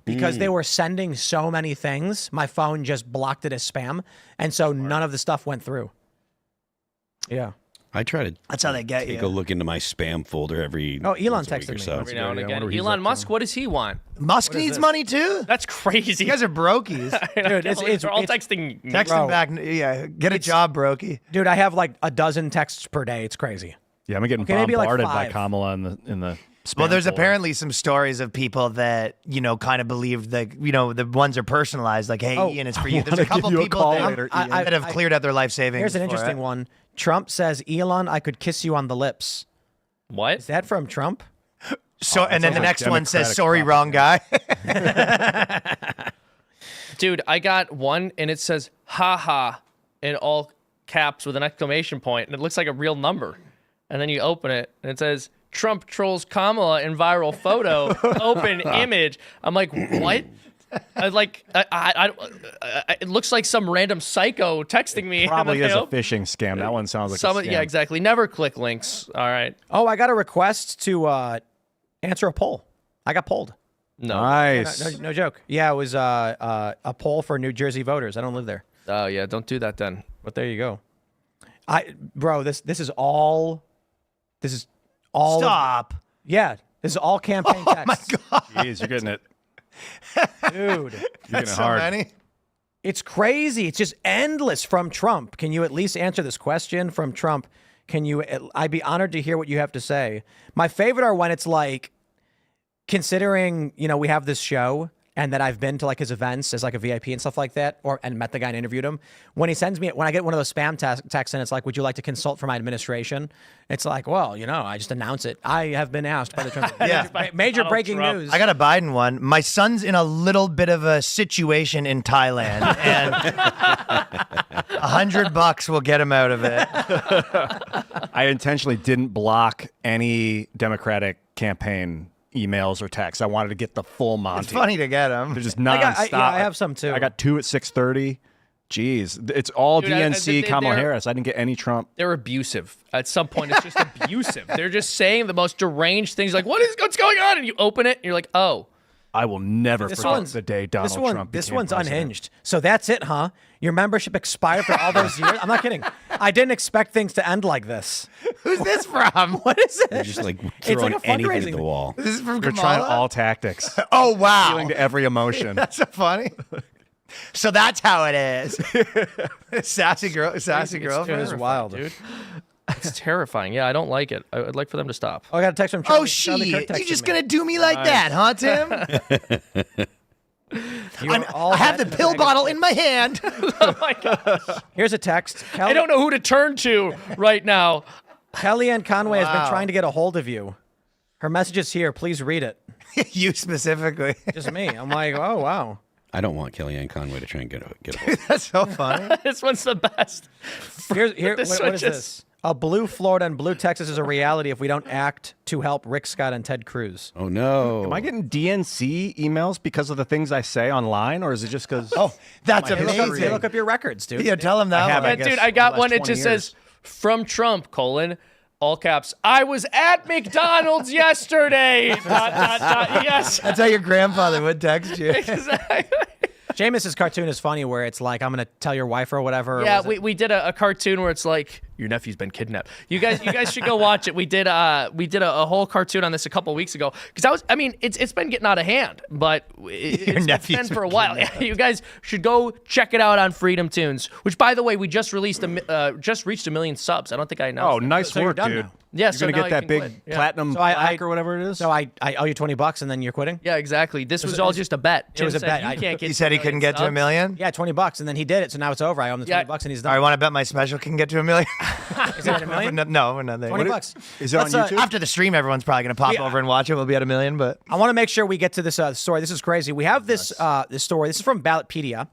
S1: Because they were sending so many things, my phone just blocked it as spam. And so none of the stuff went through. Yeah.
S5: I try to.
S2: That's how they get
S5: take
S2: you.
S5: a look into my spam folder every.
S1: Oh, Elon
S5: once a week
S1: texted
S5: or
S1: me.
S5: so.
S3: Every now and
S4: I
S3: again.
S4: wonder what he's
S3: Elon
S4: up
S3: Musk,
S4: to.
S3: what does he want?
S2: Musk needs money too.
S3: That's crazy.
S2: You guys are brokies.
S1: Dude,
S3: They're all texting.
S2: Text him back. Yeah, get a job, brokey.
S1: Dude, I have like a dozen texts per day. It's crazy.
S4: Yeah, I'm getting
S1: Okay, maybe like
S4: bombarded by
S1: 5.
S4: Kamala in the spam
S2: Well, there's
S4: folder.
S2: apparently some stories of people that, kind of believe that, the ones are personalized. Like, hey,
S1: Oh,
S2: Ian, it's for you.
S4: I
S2: There's a
S4: wanna
S2: couple
S4: give you a
S2: people
S4: call
S2: that,
S4: later, Ian.
S2: that have cleared out their life savings.
S1: Here's an
S2: for
S1: interesting
S2: it.
S1: one. Trump says, Elon, I could kiss you on the lips.
S3: What?
S1: Is that from Trump?
S2: So, and then the
S4: sounds like
S2: next one says,
S4: Democratic
S2: sorry, wrong guy.
S3: Dude, I got one and it says "ha ha" in all caps with an exclamation point, and it looks like a real number. And then you open it and it says Trump trolls Kamala in viral photo. Open image. I'm like, what? It looks like some random psycho texting me.
S4: Probably
S3: And then
S4: is
S3: I
S4: a
S3: open-
S4: phishing scam. That one sounds like a scam.
S3: Yeah, exactly. Never click links. All right.
S1: Oh, I got a request to answer a poll. I got polled.
S3: No.
S4: Nice.
S1: No joke. Yeah, it was a poll for New Jersey voters. I don't live there,
S3: Oh yeah, don't do that then.
S1: but there you go. Bro, this is all. This is all.
S2: Stop.
S1: Yeah, this is all campaign text.
S2: Oh, my God.
S4: Jeez, you're getting it.
S1: Dude.
S4: You're getting
S2: That's
S4: it
S2: so
S4: hard.
S2: many.
S1: It's crazy. It's just endless from Trump. Can you at least answer this question from Trump? I'd be honored to hear what you have to say. My favorite are when it's like, considering, we have this show and that I've been to like his events as like a VIP and stuff like that, and met the guy and interviewed him. When I get one of those spam texts and it's like, would you like to consult for my administration? It's like, well, I just announce it. I have been asked by the Trump.
S2: Yeah.
S1: Major
S3: Donald
S1: breaking
S3: Trump.
S1: news.
S2: I got a Biden one. My son's in a little bit of a situation in Thailand, and $100 will get him out of it.
S4: I intentionally didn't block any Democratic campaign emails or texts. I wanted to get the full Monty.
S2: It's funny to get him.
S4: They're just
S1: I
S4: nonstop.
S1: got- I have some too.
S4: I got 2 at 6:30. Jeez, it's all
S3: Dude,
S4: DNC, Kamala
S3: they're-
S4: Harris. I didn't get any Trump.
S3: They're abusive. At some point, it's just abusive. They're just saying the most deranged things, like what's going on? And you open it, and you're like, oh.
S4: I will never
S1: This
S4: forget
S1: one's
S4: the day Donald Trump
S1: This
S4: became
S1: one's
S4: president.
S1: unhinged. So that's it, huh? Your membership expired for all those years? I'm not kidding. I didn't expect things to end like this.
S2: Who's this from?
S1: What is it?
S5: They're just like
S1: It's
S5: throwing
S1: like a
S5: anything
S1: fundraising
S5: at the wall.
S2: This is from
S4: They're
S2: Kamala?
S4: trying all tactics,
S2: Oh, wow.
S4: appealing to every emotion.
S2: That's so funny. So that's how it is. Sassy girlfriend.
S1: It was wild.
S3: Dude. It's terrifying. Yeah, I don't like it. I'd like for them to stop.
S1: Oh, I got a text from Charlie.
S2: Oh,
S1: Charlie Kirk
S2: shit. You
S1: texted
S2: just
S1: me.
S2: going to do me like that, huh, Tim?
S1: You are all
S2: I have
S1: that
S2: the pill
S1: bag of
S2: bottle
S1: shit.
S2: in my hand.
S3: Oh my gosh.
S1: Here's a text.
S3: I don't know who to turn to right now.
S1: Kellyanne Conway has been
S2: Wow.
S1: trying to get a hold of you. Her message is here. Please read it.
S2: You specifically.
S1: Just me. I'm like, oh, wow.
S5: I don't want Kellyanne Conway to try and get a
S2: That's so funny.
S3: This one's the best.
S1: Here,
S3: This
S1: what
S3: one
S1: is
S3: just-
S1: this? A blue Florida and blue Texas is a reality if we don't act to help Rick Scott and Ted Cruz.
S5: Oh no!
S4: Am I getting DNC emails because of the things I say online, or is it just because?
S2: Oh, that's
S1: Hey,
S2: amazing.
S1: look up your records, dude.
S2: Yeah, tell him that
S4: I have,
S2: one.
S4: I guess,
S3: Dude, I got
S4: the last
S3: one. It
S4: 20
S3: just
S4: years.
S3: says, from Trump, all caps, I was at McDonald's yesterday. ... Yes.
S2: That's how your grandfather would text you.
S3: Exactly.
S1: Jameis's cartoon is funny where it's like, I'm going to tell your wife or whatever. or
S3: Yeah,
S1: was it-
S3: we did a cartoon where it's like, your nephew's been kidnapped. You guys should go watch it. We did a whole cartoon on this a couple weeks ago because it's been getting out of hand, but it's
S2: nephew's
S3: been for a
S2: been
S3: while. Yeah, you guys should go check it out on Freedom Tunes, which by the way we just reached 1 million subs. I don't think I announced.
S4: Oh,
S3: that.
S4: nice
S1: So you're
S4: work,
S1: done
S4: dude.
S1: now.
S3: Yeah,
S4: You're
S3: so
S4: gonna
S3: now
S4: get
S3: you
S4: that
S3: can
S4: big
S3: quit. Yeah.
S4: platinum
S1: So I
S4: plaque or whatever it is.
S1: So I owe you $20 and then you're quitting?
S3: Yeah, exactly. This was all just a bet.
S1: It was
S3: Tim
S1: a
S3: said,
S1: bet.
S3: You can't get
S2: He said he couldn't get to a
S3: subs."
S2: million.
S1: Yeah, $20 and then he did it. So now it's over. I owe him the
S3: Yeah.
S1: $20 and he's
S2: All right,
S1: done.
S2: want to bet my special can get to a million?
S1: Is it at a million?
S2: No, we're not there.
S1: $20.
S4: Is it on
S1: Let's,
S4: YouTube?
S2: After the stream, everyone's probably going to pop over and watch it. We'll be at a million, but
S1: I want to make sure we get to this story. This is crazy. We have this this story. This is from Ballotpedia.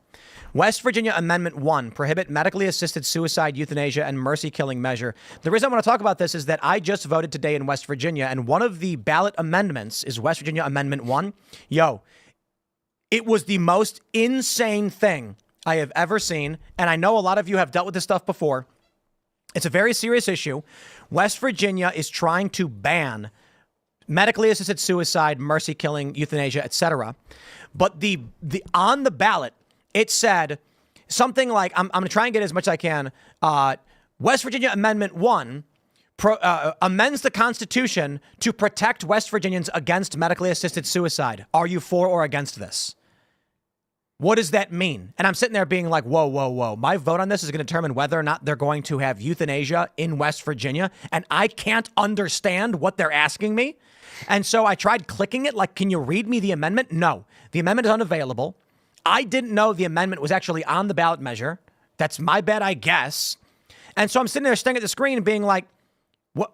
S1: West Virginia Amendment 1, prohibit medically assisted suicide, euthanasia, and mercy-killing measure. The reason I want to talk about this is that I just voted today in West Virginia, and one of the ballot amendments is West Virginia Amendment 1. Yo, it was the most insane thing I have ever seen, and I know a lot of you have dealt with this stuff before. It's a very serious issue. West Virginia is trying to ban medically assisted suicide, mercy killing, euthanasia, etc. But the on the ballot, it said something like, I'm going to try and get as much as I can. West Virginia Amendment 1 amends the Constitution to protect West Virginians against medically assisted suicide. Are you for or against this? What does that mean? And I'm sitting there being like, whoa, whoa, whoa. My vote on this is going to determine whether or not they're going to have euthanasia in West Virginia. And I can't understand what they're asking me. And so I tried clicking it. Like, can you read me the amendment? No, the amendment is unavailable. I didn't know the amendment was actually on the ballot measure. That's my bad, I guess. And so I'm sitting there staring at the screen and being like, what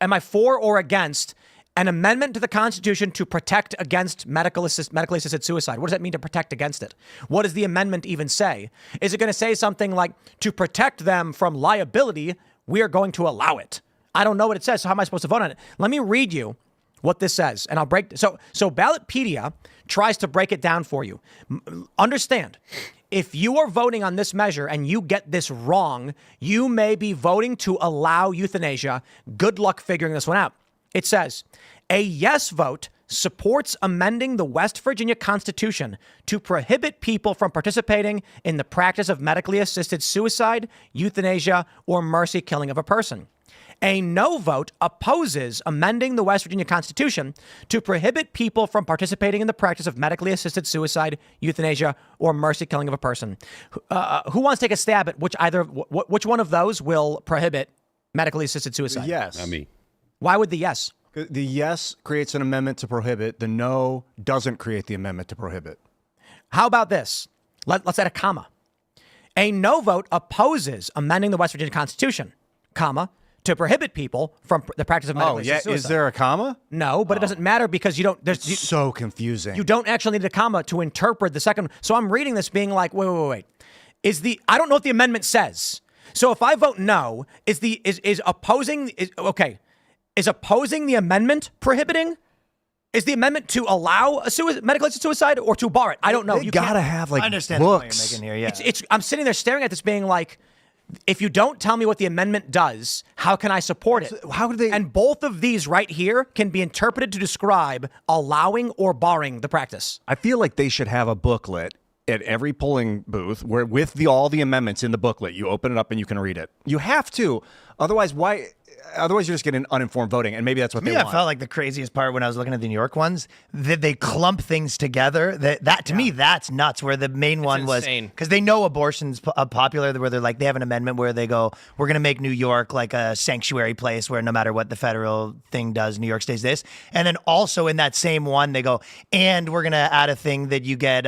S1: am I for or against an amendment to the Constitution to protect against medically assisted suicide? What does that mean, to protect against it? What does the amendment even say? Is it going to say something like, to protect them from liability, we are going to allow it? I don't know what it says, so how am I supposed to vote on it? Let me read you what this says, and I'll break. So Ballotpedia tries to break it down for you. Understand, if you are voting on this measure and you get this wrong, you may be voting to allow euthanasia. Good luck figuring this one out. It says, a yes vote supports amending the West Virginia Constitution to prohibit people from participating in the practice of medically assisted suicide, euthanasia, or mercy killing of a person. A no vote opposes amending the West Virginia Constitution to prohibit people from participating in the practice of medically assisted suicide, euthanasia, or mercy killing of a person. Who wants to take a stab at which one of those will prohibit medically assisted suicide?
S4: Yes.
S5: Not me.
S1: Why would the yes?
S4: The yes creates an amendment to prohibit. The no doesn't create the amendment to prohibit.
S1: How about this? Let's add a comma. A no vote opposes amending the West Virginia Constitution, comma, to prohibit people from the practice of medically assisted suicide.
S4: Is there a comma?
S1: No, but it doesn't matter because you don't.
S4: So confusing.
S1: You don't actually need a comma to interpret the second. So I'm reading this being like, wait. I don't know what the amendment says. So if I vote no, is opposing the amendment prohibiting? Is the amendment to allow a medically assisted suicide or to bar it? I don't know.
S4: You gotta have like
S2: I understand
S4: books.
S2: the point you're making here. Yeah.
S1: I'm sitting there staring at this being like, if you don't tell me what the amendment does, how can I support it?
S4: How do they?
S1: And both of these right here can be interpreted to describe allowing or barring the practice.
S4: I feel like they should have a booklet at every polling booth where with all the amendments in the booklet, you open it up and you can read it. You have to. Otherwise, why? Otherwise, you're just getting uninformed voting, and maybe that's what they want.
S2: I felt like the craziest part when I was looking at the New York ones, that they clump things together. That to me, that's nuts. Where the main one was because they know abortion's popular. Where they're like, they have an amendment where they go, we're going to make New York like a sanctuary place where no matter what the federal thing does, New York stays this. And then also in that same one, they go, and we're going to add a thing that you get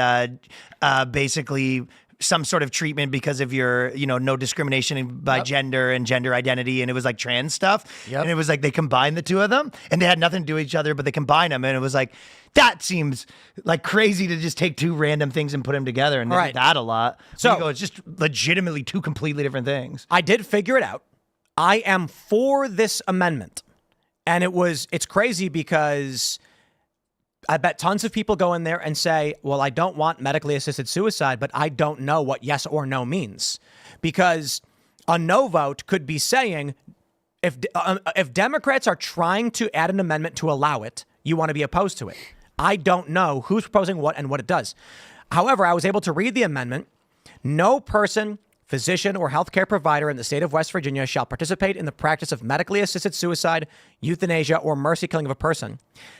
S2: basically some sort of treatment because of your, no discrimination by gender and gender identity. And it was like trans stuff. Yep. And it was like they combined the two of them and they had nothing to do with each other, but they combined them. And it was like, that seems like crazy to just take two random things and put them together. And they did that a lot. So it's just legitimately two completely different things.
S1: I did figure it out. I am for this amendment. And it's crazy because I bet tons of people go in there and say, well, I don't want medically assisted suicide, but I don't know what yes or no means. Because a no vote could be saying, if Democrats are trying to add an amendment to allow it, you want to be opposed to it. I don't know who's proposing what and what it does. However, I was able to read the amendment. No person, physician, or healthcare provider in the state of West Virginia shall participate in the practice of medically assisted suicide, euthanasia, or mercy killing of a person.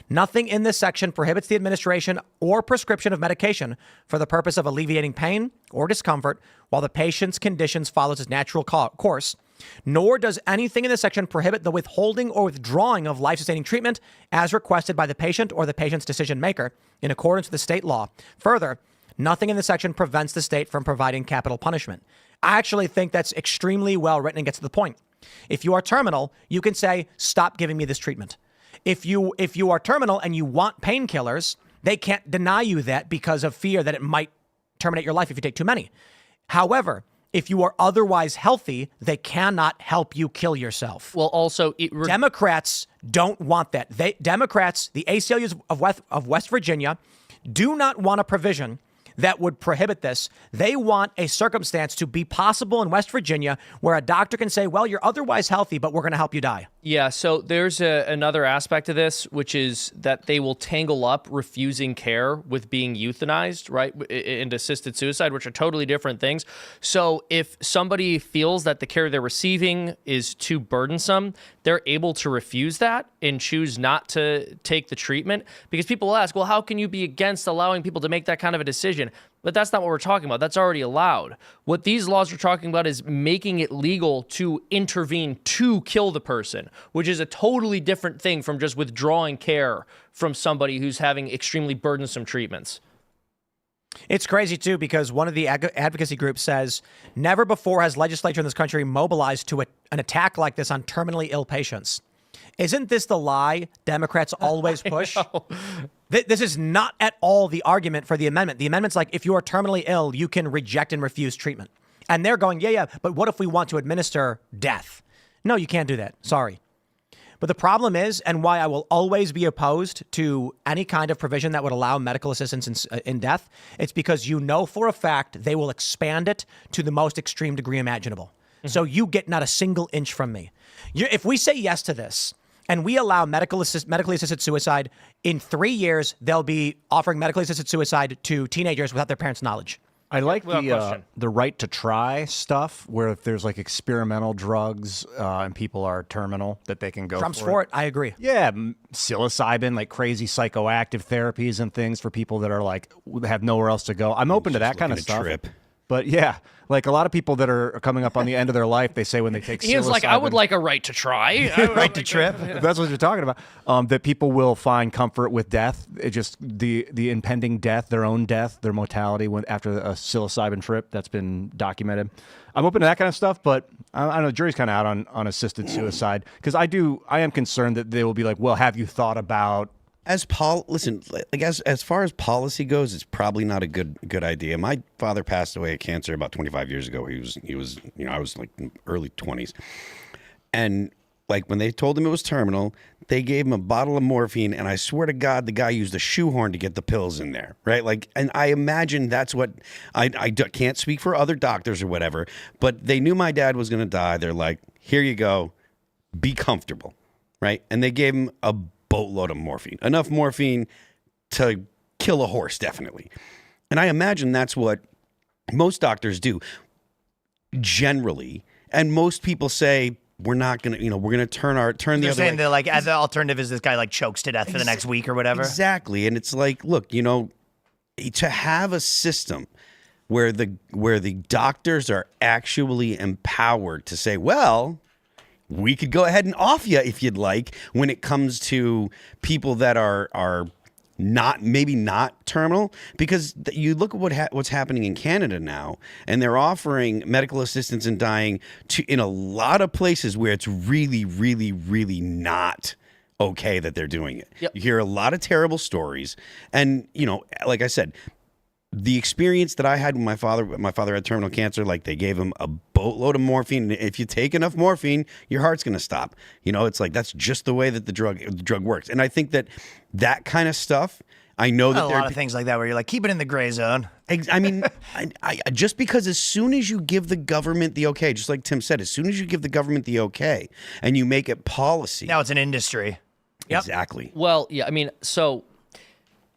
S1: Nothing in this section prohibits the administration or prescription of medication for the purpose of alleviating pain or discomfort while the patient's conditions follows its natural course, nor does anything in this section prohibit the withholding or withdrawing of life-sustaining treatment as requested by the patient or the patient's decision maker in accordance with the state law. Further, nothing in this section prevents the state from providing capital punishment. I actually think that's extremely well written and gets to the point. If you are terminal, you can say, stop giving me this treatment. If you are terminal and you want painkillers, they can't deny you that because of fear that it might terminate your life if you take too many. However, if you are otherwise healthy, they cannot help you kill yourself.
S3: Well, also,
S1: Democrats don't want that. Democrats, the ACLUs of West Virginia, do not want a provision that would prohibit this. They want a circumstance to be possible in West Virginia where a doctor can say, well, you're otherwise healthy, but we're going to help you die.
S3: Yeah, so there's another aspect of this, which is that they will tangle up refusing care with being euthanized, right, and assisted suicide, which are totally different things. So if somebody feels that the care they're receiving is too burdensome, they're able to refuse that and choose not to take the treatment, because people will ask, well, how can you be against allowing people to make that kind of a decision? But that's not what we're talking about. That's already allowed. What these laws are talking about is making it legal to intervene to kill the person, which is a totally different thing from just withdrawing care from somebody who's having extremely burdensome treatments.
S1: It's crazy, too, because one of the advocacy groups says, never before has legislature in this country mobilized to an attack like this on terminally ill patients. Isn't this the lie Democrats always push? This is not at all the argument for the amendment. The amendment's like, if you are terminally ill, you can reject and refuse treatment. And they're going, yeah, but what if we want to administer death? No, you can't do that. Sorry. But the problem is, and why I will always be opposed to any kind of provision that would allow medical assistance in death, it's because you know for a fact they will expand it to the most extreme degree imaginable. So you get not a single inch from me. If we say yes to this, and we allow medically assisted suicide, in 3 years, they'll be offering medically assisted suicide to teenagers without their parents' knowledge.
S4: I like the right to try stuff, where if there's like experimental drugs and people are terminal, that they can go
S1: Trump's for it. I agree.
S4: Yeah, psilocybin, like crazy psychoactive therapies and things for people that are like have nowhere else to go. I'm open to that kind of stuff.
S5: Trip.
S4: But yeah, like a lot of people that are coming up on the end of their life, they say when they take psilocybin.
S3: Ian's like, I would like a right to try.
S2: Right to trip.
S4: If that's what you're talking about. That people will find comfort with death. It just the impending death, their own death, their mortality after a psilocybin trip that's been documented. I'm open to that kind of stuff, but I know the jury's kind of out on assisted suicide, because I am concerned that they will be like, well, have you thought about?
S5: Listen, like as far as policy goes, it's probably not a good idea. My father passed away of cancer about 25 years ago. He was I was like in early 20s, and like when they told him it was terminal, they gave him a bottle of morphine, and I swear to God, the guy used a shoehorn to get the pills in there, right? Like, and I imagine that's what I can't speak for other doctors or whatever, but they knew my dad was going to die. They're like, here you go, be comfortable, right? And they gave him a boatload of morphine, enough morphine to kill a horse, definitely. And I imagine that's what most doctors do generally. And most people say, we're not going to, we're going to turn the
S2: They're
S5: other
S2: saying
S5: way.
S2: like, the alternative is this guy like chokes to death for the next week or whatever.
S5: Exactly. And it's like, look, to have a system where the doctors are actually empowered to say, well, we could go ahead and off you if you'd like, when it comes to people that are maybe not terminal, because you look at what's happening in Canada now, and they're offering medical assistance in dying in a lot of places where it's really, really, really not okay that they're doing it.
S3: Yep.
S5: You hear a lot of terrible stories, and like I said, the experience that I had with my father had terminal cancer, like they gave him a boatload of morphine. If you take enough morphine, your heart's going to stop. It's like, that's just the way that the drug works. And I think that kind of stuff, I know that
S2: a lot of things like that where you're like, keep it in the gray zone.
S5: I mean, I just because as soon as you give the government the okay, just like Tim said, as soon as you give the government the okay and you make it policy.
S2: Now it's an industry.
S1: Yep.
S5: Exactly.
S3: Well, yeah, I mean, so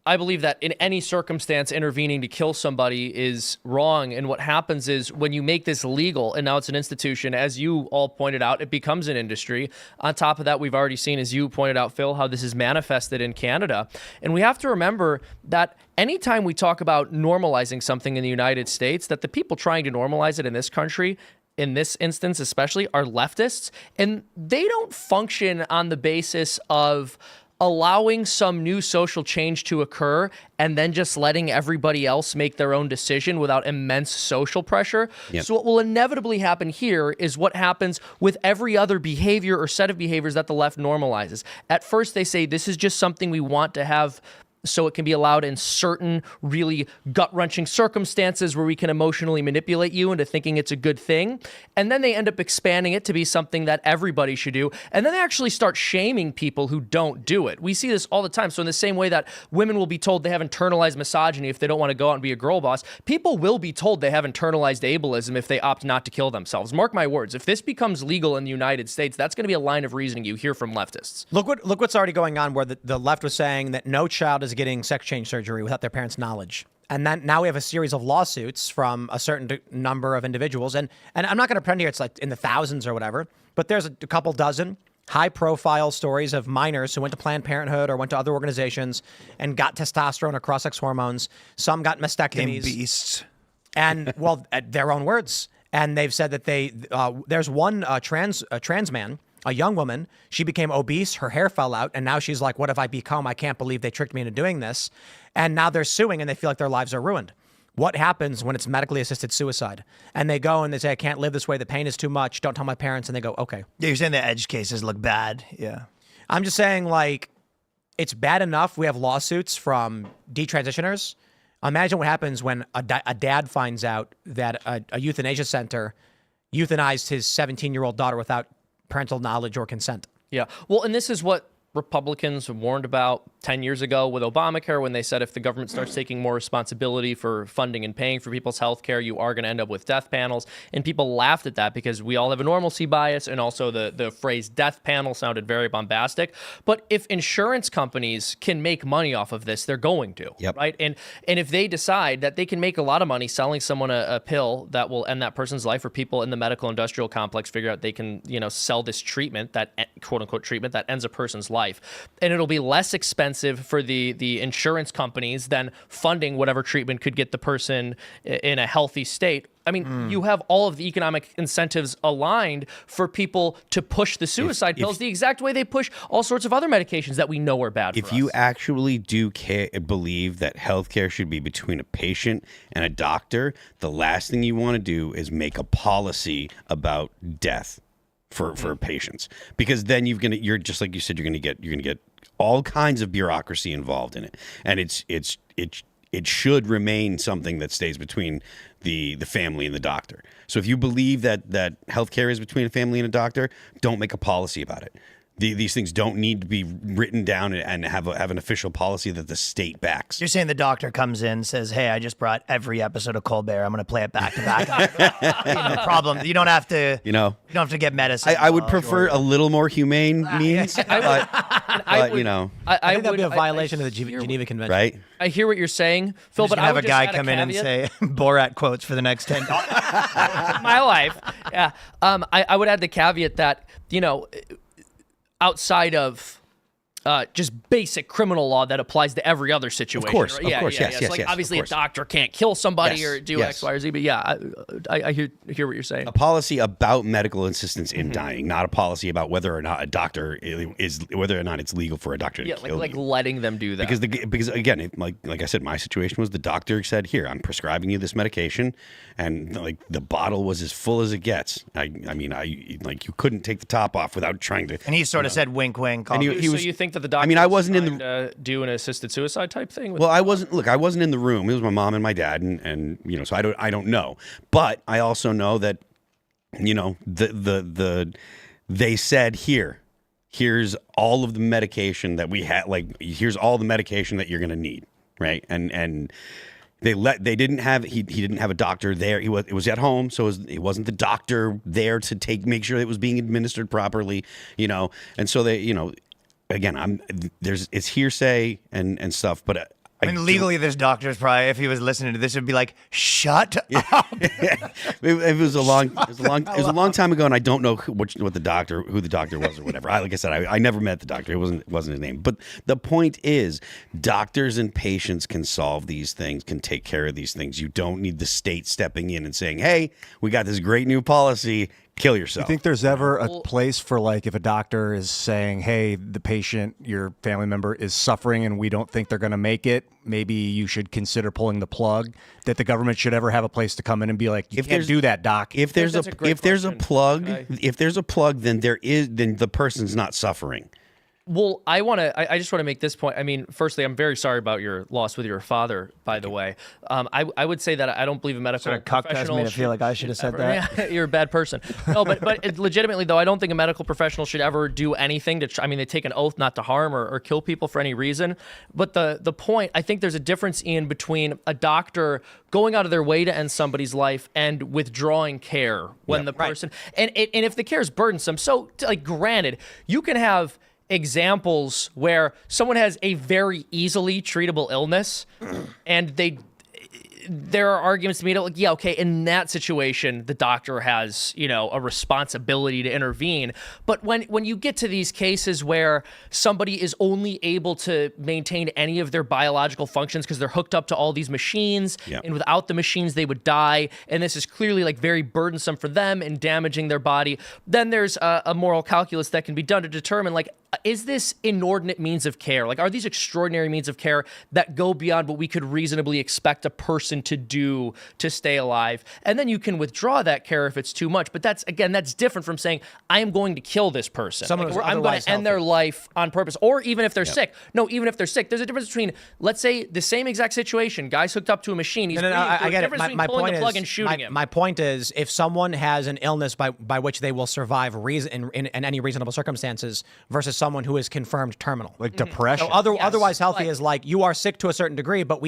S3: I believe that in any circumstance, intervening to kill somebody is wrong. And what happens is when you make this legal, and now it's an institution, as you all pointed out, it becomes an industry. On top of that, we've already seen, as you pointed out, Phil, how this is manifested in Canada. And we have to remember that anytime we talk about normalizing something in the United States, that the people trying to normalize it in this country, in this instance especially, are leftists. And they don't function on the basis of allowing some new social change to occur and then just letting everybody else make their own decision without immense social pressure.
S5: Yep.
S3: So what will inevitably happen here is what happens with every other behavior or set of behaviors that the left normalizes. At first, they say this is just something we want to have so it can be allowed in certain really gut-wrenching circumstances where we can emotionally manipulate you into thinking it's a good thing. And then they end up expanding it to be something that everybody should do. And then they actually start shaming people who don't do it. We see this all the time. So in the same way that women will be told they have internalized misogyny if they don't want to go out and be a girl boss, people will be told they have internalized ableism if they opt not to kill themselves. Mark my words, if this becomes legal in the United States, that's going to be a line of reasoning you hear from leftists.
S1: Look what's already going on, where the left was saying that no child is getting sex change surgery without their parents' knowledge. And then now we have a series of lawsuits from a certain number of individuals. And I'm not going to pretend here it's like in the thousands or whatever, but there's a couple dozen high-profile stories of minors who went to Planned Parenthood or went to other organizations and got testosterone or cross-sex hormones. Some got mastectomies.
S2: Beasts.
S1: And, well, at their own words. And they've said that there's one trans man, a young woman, she became obese, her hair fell out, and now she's like, what have I become? I can't believe they tricked me into doing this. And now they're suing and they feel like their lives are ruined. What happens when it's medically assisted suicide? And they go and they say, I can't live this way. The pain is too much. Don't tell my parents. And they go, okay.
S2: Yeah, you're saying the edge cases look bad. Yeah.
S1: I'm just saying, like, it's bad enough we have lawsuits from detransitioners. Imagine what happens when a dad finds out that a euthanasia center euthanized his 17-year-old daughter without parental knowledge or consent.
S3: Yeah. Well, and this is what Republicans warned about 10 years ago with Obamacare, when they said if the government starts taking more responsibility for funding and paying for people's health care, you are going to end up with death panels. And people laughed at that because we all have a normalcy bias, and also the phrase death panel sounded very bombastic. But if insurance companies can make money off of this, they're going to, right? And if they decide that they can make a lot of money selling someone a pill that will end that person's life, or people in the medical industrial complex figure out they can, sell this treatment, that quote unquote treatment that ends a person's life, and it'll be less expensive for the insurance companies than funding whatever treatment could get the person in a healthy state. I mean, you have all of the economic incentives aligned for people to push the suicide pills the exact way they push all sorts of other medications that we know are bad for us.
S5: If you actually do believe that healthcare should be between a patient and a doctor, the last thing you want to do is make a policy about death for patients, because then you're just like you said, you're gonna get all kinds of bureaucracy involved in it, and it should remain something that stays between the family and the doctor. So if you believe that healthcare is between a family and a doctor, don't make a policy about it. These things don't need to be written down and have an official policy that the state backs.
S2: You're saying the doctor comes in, says, hey, I just brought every episode of Colbert. I'm going to play it back to back. No problem. You don't have to, you don't have to get medicine.
S5: I would prefer a little more humane means, but
S1: I think that'd be a violation of the Geneva Convention.
S5: Right?
S3: I hear what you're saying, Phil, but I
S2: have
S3: would
S2: a guy
S3: just add
S2: come
S3: a
S2: in and
S3: caveat.
S2: say Borat quotes for the next 10
S3: My life. Yeah. I would add the caveat that, outside of just basic criminal law that applies to every other situation.
S5: Of course,
S3: right?
S5: of course, yes,
S3: So, like,
S5: yes,
S3: obviously,
S5: of
S3: a
S5: course.
S3: doctor can't kill somebody
S5: Yes,
S3: or do
S5: yes.
S3: X, Y, or Z. But yeah, I hear what you're saying.
S5: A policy about medical assistance in dying, not a policy about whether or not a doctor whether or not it's legal for a doctor to kill
S3: like
S5: you.
S3: letting them do that.
S5: Because again, like I said, my situation was the doctor said, "Here, I'm prescribing you this medication," and like the bottle was as full as it gets. I mean, you couldn't take the top off without trying to.
S2: And he sort of said, "Wink, wink."
S5: And he
S3: so
S5: was.
S3: you think that the doctor?
S5: I mean, I wasn't in
S3: to do an assisted suicide type thing?
S5: Well, I wasn't. Look, I wasn't in the room. It was my mom and my dad, and so I don't know. But I also know that, they said here's all of the medication that we had. Like, here's all the medication that you're going to need, right? And he didn't have a doctor there. It was at home, so it wasn't the doctor there to make sure it was being administered properly, And so they, again, it's hearsay and stuff, but
S2: I mean, legally, this doctor's probably, if he was listening to this, would be like, "Shut up."
S5: It was a long time ago, and I don't know who the doctor was or whatever. Like I said, I never met the doctor. It wasn't his name. But the point is, doctors and patients can solve these things, can take care of these things. You don't need the state stepping in and saying, "Hey, we got this great new policy. Kill yourself."
S4: You think there's ever a place for, like, if a doctor is saying, hey, the patient, your family member, is suffering and we don't think they're going to make it, maybe you should consider pulling the plug, that the government should ever have a place to come in and be like, you can't do that, doc.
S5: If there's a plug, then the person's not suffering.
S3: Well, I just want to make this point. I mean, firstly, I'm very sorry about your loss with your father, by the way. I would say that I don't believe a medical professional
S2: me to feel like I should have said that.
S3: Yeah, you're a bad person. No, but legitimately, though, I don't think a medical professional should ever do anything to, I mean, they take an oath not to harm or kill people for any reason. But the point, I think there's a difference in between a doctor going out of their way to end somebody's life and withdrawing care when the person, and if the care is burdensome. So, like, granted, you can have examples where someone has a very easily treatable illness and there are arguments to be like, yeah, okay, in that situation, the doctor has, a responsibility to intervene. But when you get to these cases where somebody is only able to maintain any of their biological functions because they're hooked up to all these machines, and without the machines, they would die, and this is clearly like very burdensome for them and damaging their body, then there's a moral calculus that can be done to determine, like, is this inordinate means of care? Like, are these extraordinary means of care that go beyond what we could reasonably expect a person to do to stay alive? And then you can withdraw that care if it's too much. But that's different from saying, I am going to kill this person.
S1: Someone who's
S3: I'm going to end their life on purpose. Or even if they're sick. No, even if they're sick. There's a difference between, let's say, the same exact situation. Guy's hooked up to a machine. He's
S1: I get it. My
S3: pulling
S1: point
S3: the plug
S1: is,
S3: and shooting him.
S1: my point is, if someone has an illness by which they will survive in any reasonable circumstances versus someone who is confirmed terminal.
S4: Like depression.
S1: So otherwise healthy is like, you are sick to a certain degree, but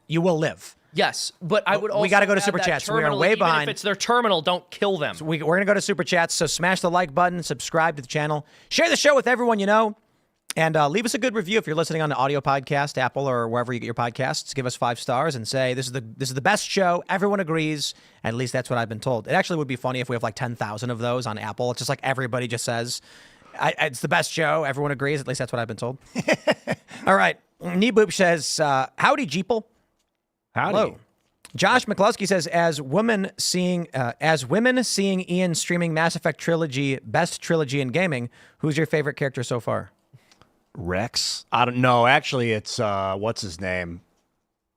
S1: you will live.
S3: Yes, but I would also
S1: we got to go to
S3: add
S1: Super
S3: that
S1: Chats. We are
S3: terminal,
S1: way
S3: even
S1: behind.
S3: If it's their terminal, don't kill them.
S1: So we're going to go to Super Chats. So smash the like button, subscribe to the channel, share the show with everyone you know, and leave us a good review if you're listening on the audio podcast, Apple or wherever you get your podcasts. Give us 5 stars and say this is the best show. Everyone agrees. At least that's what I've been told. It actually would be funny if we have like 10,000 of those on Apple. It's just like everybody just says it's the best show. Everyone agrees. At least that's what I've been told. All right. Kneeboop says, howdy, Jeeple.
S4: Howdy.
S1: Hello. Josh McCluskey says, as women seeing Ian streaming Mass Effect trilogy, best trilogy in gaming, who's your favorite character so far?
S4: Rex? I don't know. Actually, it's what's his name?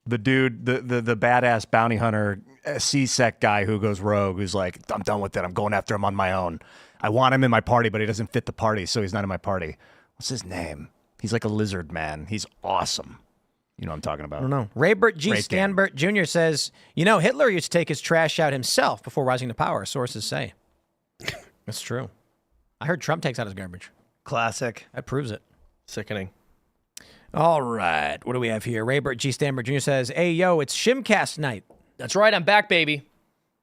S4: The dude, the badass bounty hunter, C-Sec guy who goes rogue, who's like, I'm done with it. I'm going after him on my own. I want him in my party, but he doesn't fit the party, so he's not in my party. What's his name? He's like a lizard man. He's awesome. You know what I'm talking about.
S1: I don't know. Raybert G. Stanbert Jr. says, Hitler used to take his trash out himself before rising to power, sources say. That's true. I heard Trump takes out his garbage.
S2: Classic.
S1: That proves it.
S3: Sickening.
S1: All right. What do we have here? Raybert G. Stanbert Jr. says, hey, yo, it's Shimcast night.
S3: That's right. I'm back, baby.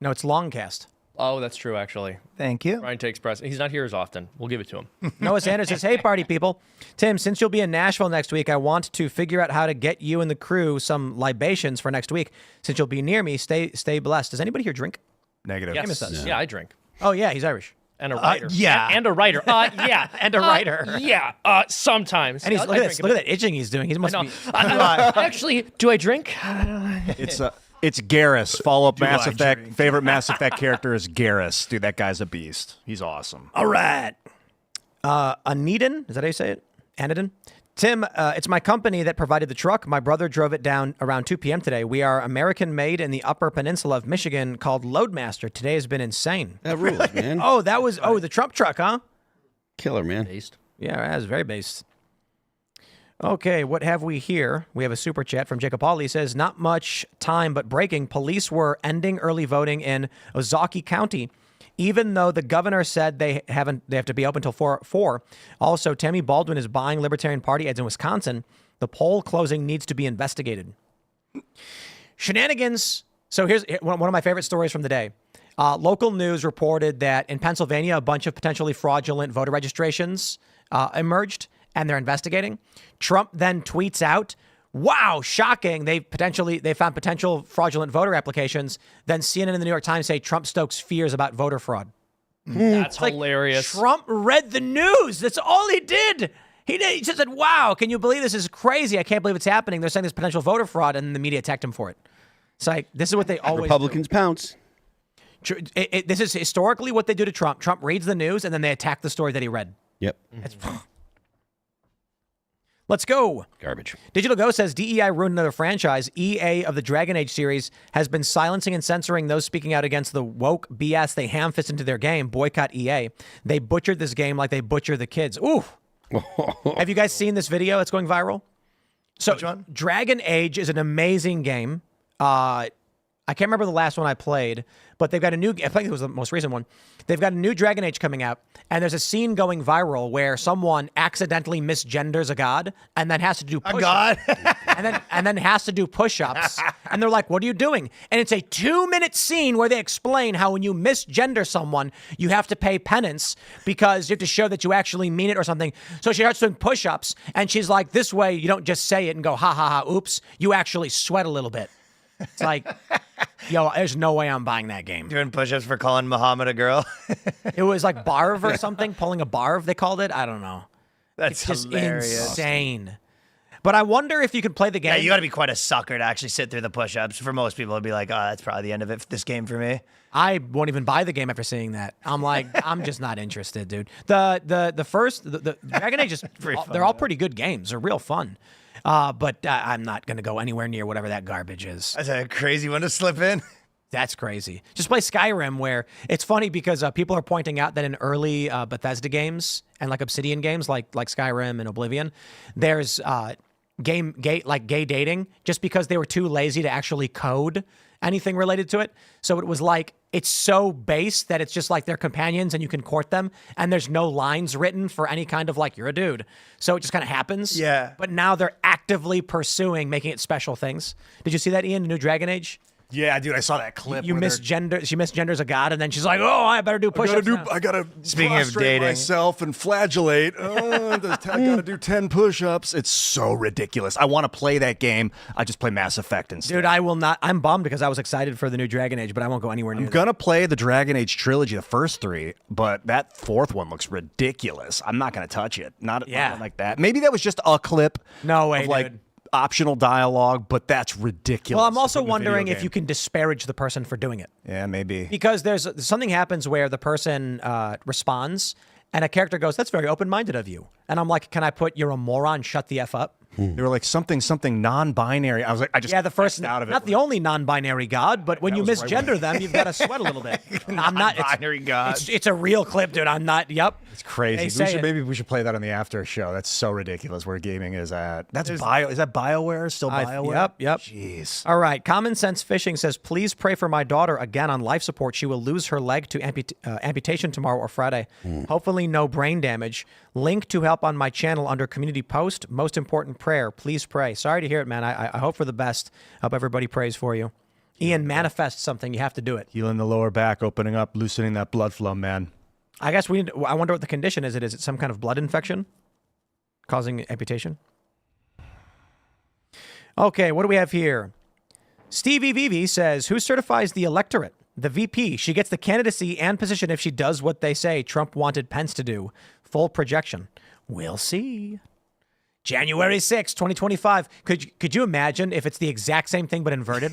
S1: No, it's Longcast.
S3: Oh, that's true, actually.
S2: Thank you.
S3: Ryan takes press. He's not here as often. We'll give it to him.
S1: Noah Sanders says, hey, party people. Tim, since you'll be in Nashville next week, I want to figure out how to get you and the crew some libations for next week. Since you'll be near me, stay blessed. Does anybody here drink?
S4: Negative.
S3: Yes.
S1: does.
S3: Yeah, I drink.
S1: Oh, yeah, he's Irish.
S3: And a writer.
S2: Yeah.
S3: And a writer. Yeah.
S1: And a writer.
S3: Yeah. Sometimes.
S1: And he's, look at that itching he's doing. He must be.
S3: Actually, do I drink?
S4: It's Garrus. Follow-up Mass
S2: I
S4: Effect.
S2: drink?
S4: Favorite Mass Effect character is Garrus. Dude, that guy's a beast. He's awesome.
S1: All right. Anidin, is that how you say it? Anidin? Tim, it's my company that provided the truck. My brother drove it down around 2 p.m. today. We are American-made in the Upper Peninsula of Michigan called Loadmaster. Today has been insane.
S5: That rules, man.
S1: Oh, that was, the Trump truck, huh?
S5: Killer, man.
S3: Based.
S1: Yeah, that was very based. Okay, what have we here? We have a super chat from Jacob Hawley. He says, not much time, but breaking. Police were ending early voting in Ozaukee County, even though the governor said they have to be open until 4. Also, Tammy Baldwin is buying Libertarian Party ads in Wisconsin. The poll closing needs to be investigated. Shenanigans. So here's one of my favorite stories from the day. Local news reported that in Pennsylvania, a bunch of potentially fraudulent voter registrations emerged, and they're investigating. Trump then tweets out, wow, shocking. They found potential fraudulent voter applications. Then CNN and the New York Times say Trump stokes fears about voter fraud.
S3: That's hilarious.
S1: Trump read the news. That's all he did. He just said, wow, can you believe this is crazy? I can't believe it's happening. They're saying there's potential voter fraud, and the media attacked him for it. It's like, this is what they always
S5: Republicans pounce.
S1: This is historically what they do to Trump. Trump reads the news, and then they attack the story that he read.
S5: Yep.
S1: Let's go.
S5: Garbage.
S1: Digital Ghost says DEI ruined another franchise. EA of the Dragon Age series has been silencing and censoring those speaking out against the woke BS they ham-fist into their game. Boycott EA. They butchered this game like they butcher the kids. Ooh. Have you guys seen this video that's going viral? So,
S2: Which one?
S1: Dragon Age is an amazing game. I can't remember the last one I played, but they've got a new, I think it was the most recent one. They've got a new Dragon Age coming out, and there's a scene going viral where someone accidentally misgenders a god and then has to do push-ups.
S2: A god?
S1: and then has to do push-ups. And they're like, what are you doing? And it's a 2-minute scene where they explain how when you misgender someone, you have to pay penance because you have to show that you actually mean it or something. So she starts doing push-ups, and she's like, this way you don't just say it and go, ha, ha, ha, oops. You actually sweat a little bit. It's like, yo, there's no way I'm buying that game.
S2: Doing push-ups for calling Muhammad a girl.
S1: It was like barv or something, pulling a barv, they called it. I don't know.
S2: That's
S1: It's just
S2: hilarious.
S1: insane. But I wonder if you could play the game.
S2: Yeah, you got to be quite a sucker to actually sit through the push-ups. For most people, it'd be like, oh, that's probably the end of this game for me.
S1: I won't even buy the game after seeing that. I'm like, I'm just not interested, dude. The first Dragon Age is they're all pretty good games. They're real fun. But I'm not going to go anywhere near whatever that garbage is.
S2: That's a crazy one to slip in.
S1: That's crazy. Just play Skyrim, where it's funny because people are pointing out that in early Bethesda games and like Obsidian games, like Skyrim and Oblivion, there's gay dating, just because they were too lazy to actually code anything related to it. So it was like, it's so base that it's just like they're companions and you can court them, and there's no lines written for any kind of like, you're a dude. So it just kind of happens.
S2: Yeah.
S1: But now they're actively pursuing making it special things. Did you see that, Ian, the new Dragon Age?
S4: Yeah, dude, I saw that clip.
S1: She misgenders a god, and then she's like, "Oh, I better do push-ups now."
S4: I gotta
S2: Speaking of
S4: prostrate
S2: dating.
S4: myself and flagellate. I gotta do 10 push-ups. It's so ridiculous. I want to play that game. I just play Mass Effect instead.
S1: Dude, I will not. I'm bummed because I was excited for the new Dragon Age, but I won't go anywhere near
S4: I'm gonna play the Dragon Age trilogy, the first 3, but that 4th one looks ridiculous. I'm not gonna touch it. Not like that. Maybe that was just a clip.
S1: No way,
S4: of like
S1: dude.
S4: optional dialogue, but that's ridiculous.
S1: Well, I'm
S4: to
S1: also
S4: put in a video
S1: wondering if
S4: game.
S1: you can disparage the person for doing it.
S4: Yeah, maybe.
S1: Because there's something happens where the person responds, and a character goes, "That's very open-minded of you." And I'm like, "Can I put you're a moron? Shut the F up."
S4: They were like something non-binary. I was like, I just
S1: Yeah, the first,
S4: out of it.
S1: not the only non-binary god, but when you
S4: was right
S1: misgender them, you've got to sweat a little bit. I'm not.
S2: Non-binary god.
S1: It's a real clip, dude. I'm not. Yep.
S4: It's crazy.
S1: They say it.
S4: Maybe we should play that on the after show. That's so ridiculous where gaming is at. That's Bio. Is that BioWare? Still BioWare?
S1: Yep.
S4: Jeez.
S1: All right. Common Sense Fishing says, please pray for my daughter again on life support. She will lose her leg to amputation tomorrow or Friday. Hopefully no brain damage. Link to help on my channel under community post. Most important prayer. Please pray. Sorry to hear it, man. I hope for the best. Hope everybody prays for you. Ian, manifest something. You have to do it.
S4: Healing the lower back, opening up, loosening that blood flow, man.
S1: I guess I wonder what the condition is. Is it some kind of blood infection causing amputation? Okay, what do we have here? Stevie Vivi says, who certifies the electorate? The VP. She gets the candidacy and position if she does what they say Trump wanted Pence to do. Full projection. We'll see. January 6, 2025. Could you imagine if it's the exact same thing but inverted?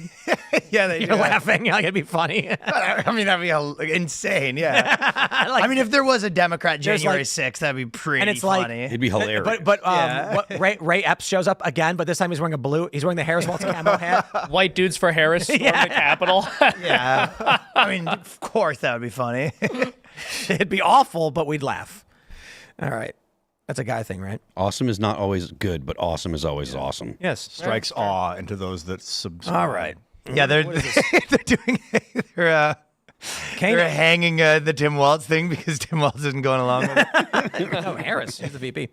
S2: Yeah,
S1: You're laughing. Like, it'd be funny.
S2: I mean, that'd be insane. Yeah. I mean, if there was a Democrat January 6th, that'd be pretty
S1: and it's
S2: funny.
S5: It'd be hilarious.
S1: But Ray Epps shows up again, but this time he's wearing he's wearing the Harris Waltz camo hat.
S3: White dudes for Harris storm the Capitol.
S2: Yeah. I mean, of course that would be funny.
S1: It'd be awful, but we'd laugh. All right. That's a guy thing, right?
S5: Awesome is not always good, but awesome is always awesome.
S1: Yes.
S4: Strikes awe into those that subscribe.
S1: All right.
S2: Yeah, they're doing they're hanging the Tim Waltz thing because Tim Waltz isn't going along with it.
S1: No, Harris. He's the VP.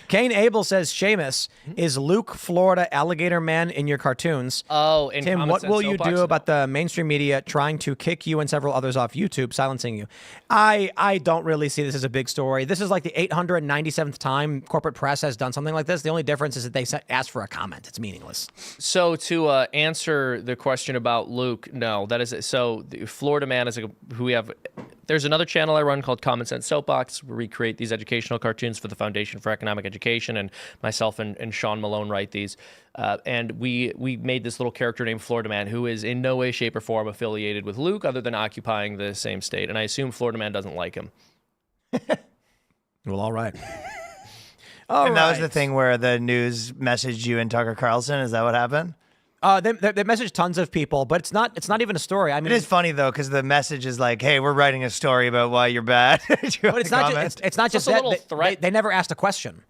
S1: Kane Abel says, Seamus, is Luke Florida Alligator Man in your cartoons?
S3: Oh, in
S1: Tim,
S3: Common
S1: what
S3: Sense
S1: will you
S3: Soapbox?
S1: do about the mainstream media trying to kick you and several others off YouTube, silencing you? I don't really see this as a big story. This is like the 897th time corporate press has done something like this. The only difference is that they asked for a comment. It's meaningless.
S3: So to answer the question about Luke, no, that is so. The Florida Man is who we have. There's another channel I run called Common Sense Soapbox. We recreate these educational cartoons for the Foundation for Economic Education, and myself and Sean Malone write these. And we made this little character named Florida Man, who is in no way, shape, or form affiliated with Luke, other than occupying the same state. And I assume Florida Man doesn't like him.
S1: Well, all right.
S2: And that was the thing where the news messaged you and Tucker Carlson. Is that what happened?
S1: They messaged tons of people, but it's not even a story. I mean,
S2: It is funny though, because the message is like, "Hey, we're writing a story about why you're bad."
S1: but it's not just
S3: a little
S1: that.
S3: threat.
S1: They never asked a question.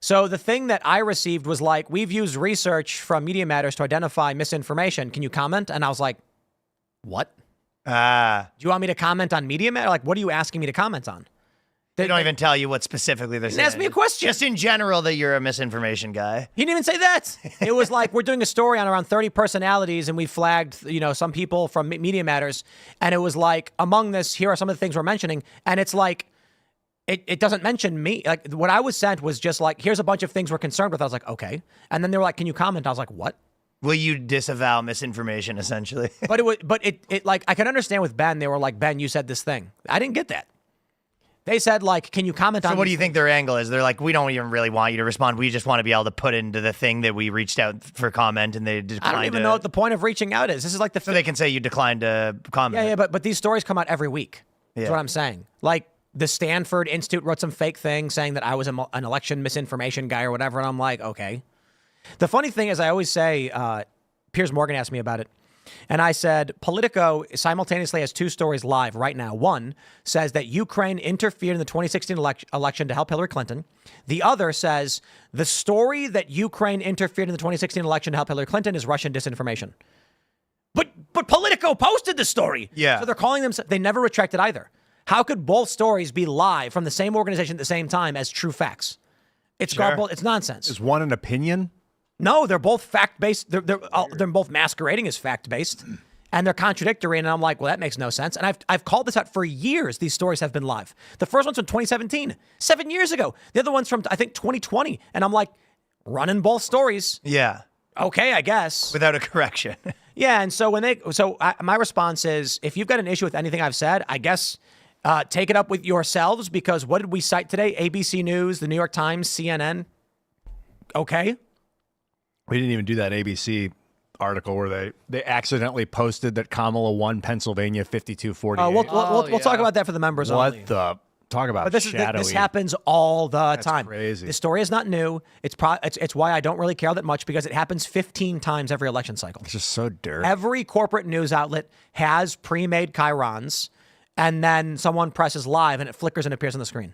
S1: So the thing that I received was like, we've used research from Media Matters to identify misinformation. Can you comment? And I was like, what? Do you want me to comment on Media Matters? Like, what are you asking me to comment on?
S2: They don't even tell you what specifically they're saying.
S1: Ask me a question.
S2: Just in general that you're a misinformation guy.
S1: He didn't even say that. It was like, we're doing a story on around 30 personalities, and we flagged, some people from Media Matters. And it was like, among this, here are some of the things we're mentioning. And it's like, it doesn't mention me. Like, what I was sent was just like, here's a bunch of things we're concerned with. I was like, okay. And then they were like, can you comment? I was like, what?
S2: Will you disavow misinformation, essentially?
S1: But it like, I can understand with Ben. They were like, Ben, you said this thing. I didn't get that. They said, like, can you comment on...
S2: So what do you think their angle is? They're like, we don't even really want you to respond. We just want to be able to put into the thing that we reached out for comment, and they declined.
S1: I don't even know what the point of reaching out is. This is like the...
S2: So they can say you declined to comment.
S1: Yeah, but these stories come out every week. That's
S2: Yeah.
S1: what I'm saying. Like, the Stanford Institute wrote some fake thing saying that I was an election misinformation guy or whatever, and I'm like, okay. The funny thing is, I always say, Piers Morgan asked me about it, and I said, Politico simultaneously has two stories live right now. One says that Ukraine interfered in the 2016 election to help Hillary Clinton. The other says the story that Ukraine interfered in the 2016 election to help Hillary Clinton is Russian disinformation. But Politico posted the story.
S2: Yeah.
S1: So they're calling them, they never retracted either. How could both stories be live from the same organization at the same time as true facts? It's garbled. It's nonsense.
S4: Is one an opinion?
S1: No, they're both fact-based. They're both masquerading as fact-based, and they're contradictory. And I'm like, well, that makes no sense. And I've called this out for years. These stories have been live. The first one's from 2017, 7 years ago. The other one's from, I think, 2020. And I'm like, running both stories.
S2: Yeah.
S1: Okay, I guess.
S2: Without a correction.
S1: Yeah, and so my response is, if you've got an issue with anything I've said, I guess take it up with yourselves, because what did we cite today? ABC News, the New York Times, CNN. Okay.
S4: We didn't even do that ABC article where they accidentally posted that Kamala won Pennsylvania 52-48.
S1: We'll talk about that for the members only.
S4: What the? Talk about
S1: But
S4: shadowy.
S1: this happens all the time.
S4: Crazy.
S1: This story is not new. It's why I don't really care that much, because it happens 15 times every election cycle.
S4: It's just so dirty.
S1: Every corporate news outlet has pre-made chyrons, and then someone presses live and it flickers and appears on the screen.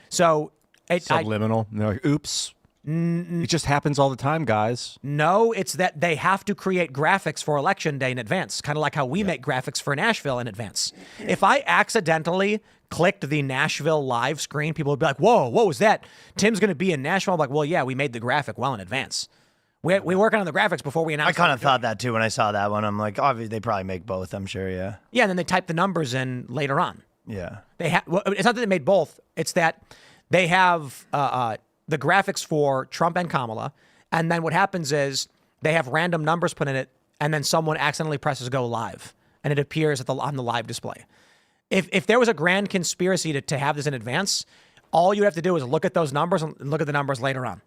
S1: So
S4: Subliminal. And they're like, oops. It just happens all the time, guys.
S1: No, it's that they have to create graphics for election day in advance, kind of like how we make graphics for Nashville in advance. If I accidentally clicked the Nashville live screen, people would be like, whoa, what was that? Tim's going to be in Nashville. I'm like, well, yeah, we made the graphic well in advance. We working on the graphics before we announced.
S2: I kind of thought that too when I saw that one. I'm like, obviously they probably make both, I'm sure, yeah.
S1: Yeah, and then they type the numbers in later on.
S2: Yeah.
S1: It's not that they made both. It's that they have the graphics for Trump and Kamala, and then what happens is they have random numbers put in it, and then someone accidentally presses go live, and it appears on the live display. If there was a grand conspiracy to have this in advance, all you have to do is look at those numbers and look at the numbers later on.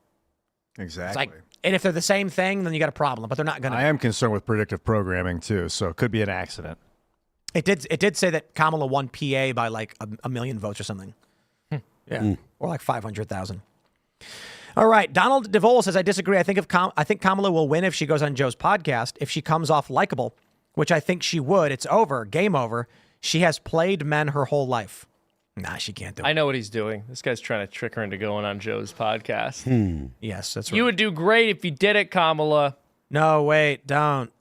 S4: Exactly.
S1: And if they're the same thing, then you got a problem, but they're not going to.
S4: I am concerned with predictive programming too, so it could be an accident.
S1: It did say that Kamala won PA by like a million votes or something. Yeah. Or like 500,000. All right. Donald DeVole says, I disagree. I think Kamala will win if she goes on Joe's podcast. If she comes off likable, which I think she would, it's over. Game over. She has played men her whole life. Nah, she can't do it.
S3: I know what he's doing. This guy's trying to trick her into going on Joe's podcast.
S1: Yes, that's right.
S3: You would do great if you did it, Kamala.
S1: No, wait, don't.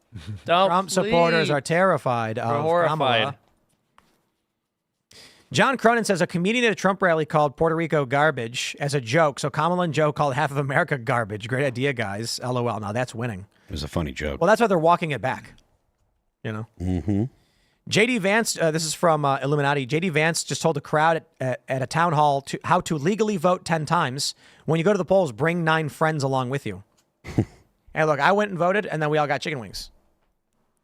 S1: Trump supporters are terrified of Kamala. John Cronin says a comedian at a Trump rally called Puerto Rico garbage as a joke. So Kamala and Joe called half of America garbage. Great idea, guys. LOL. Now that's winning.
S5: It was a funny joke.
S1: Well, that's why they're walking it back. You know? Mm-hmm. J.D. Vance, this is from Illuminati. J.D. Vance just told the crowd at a town hall how to legally vote 10 times. When you go to the polls, bring 9 friends along with you. Hey, look, I went and voted, and then we all got chicken wings.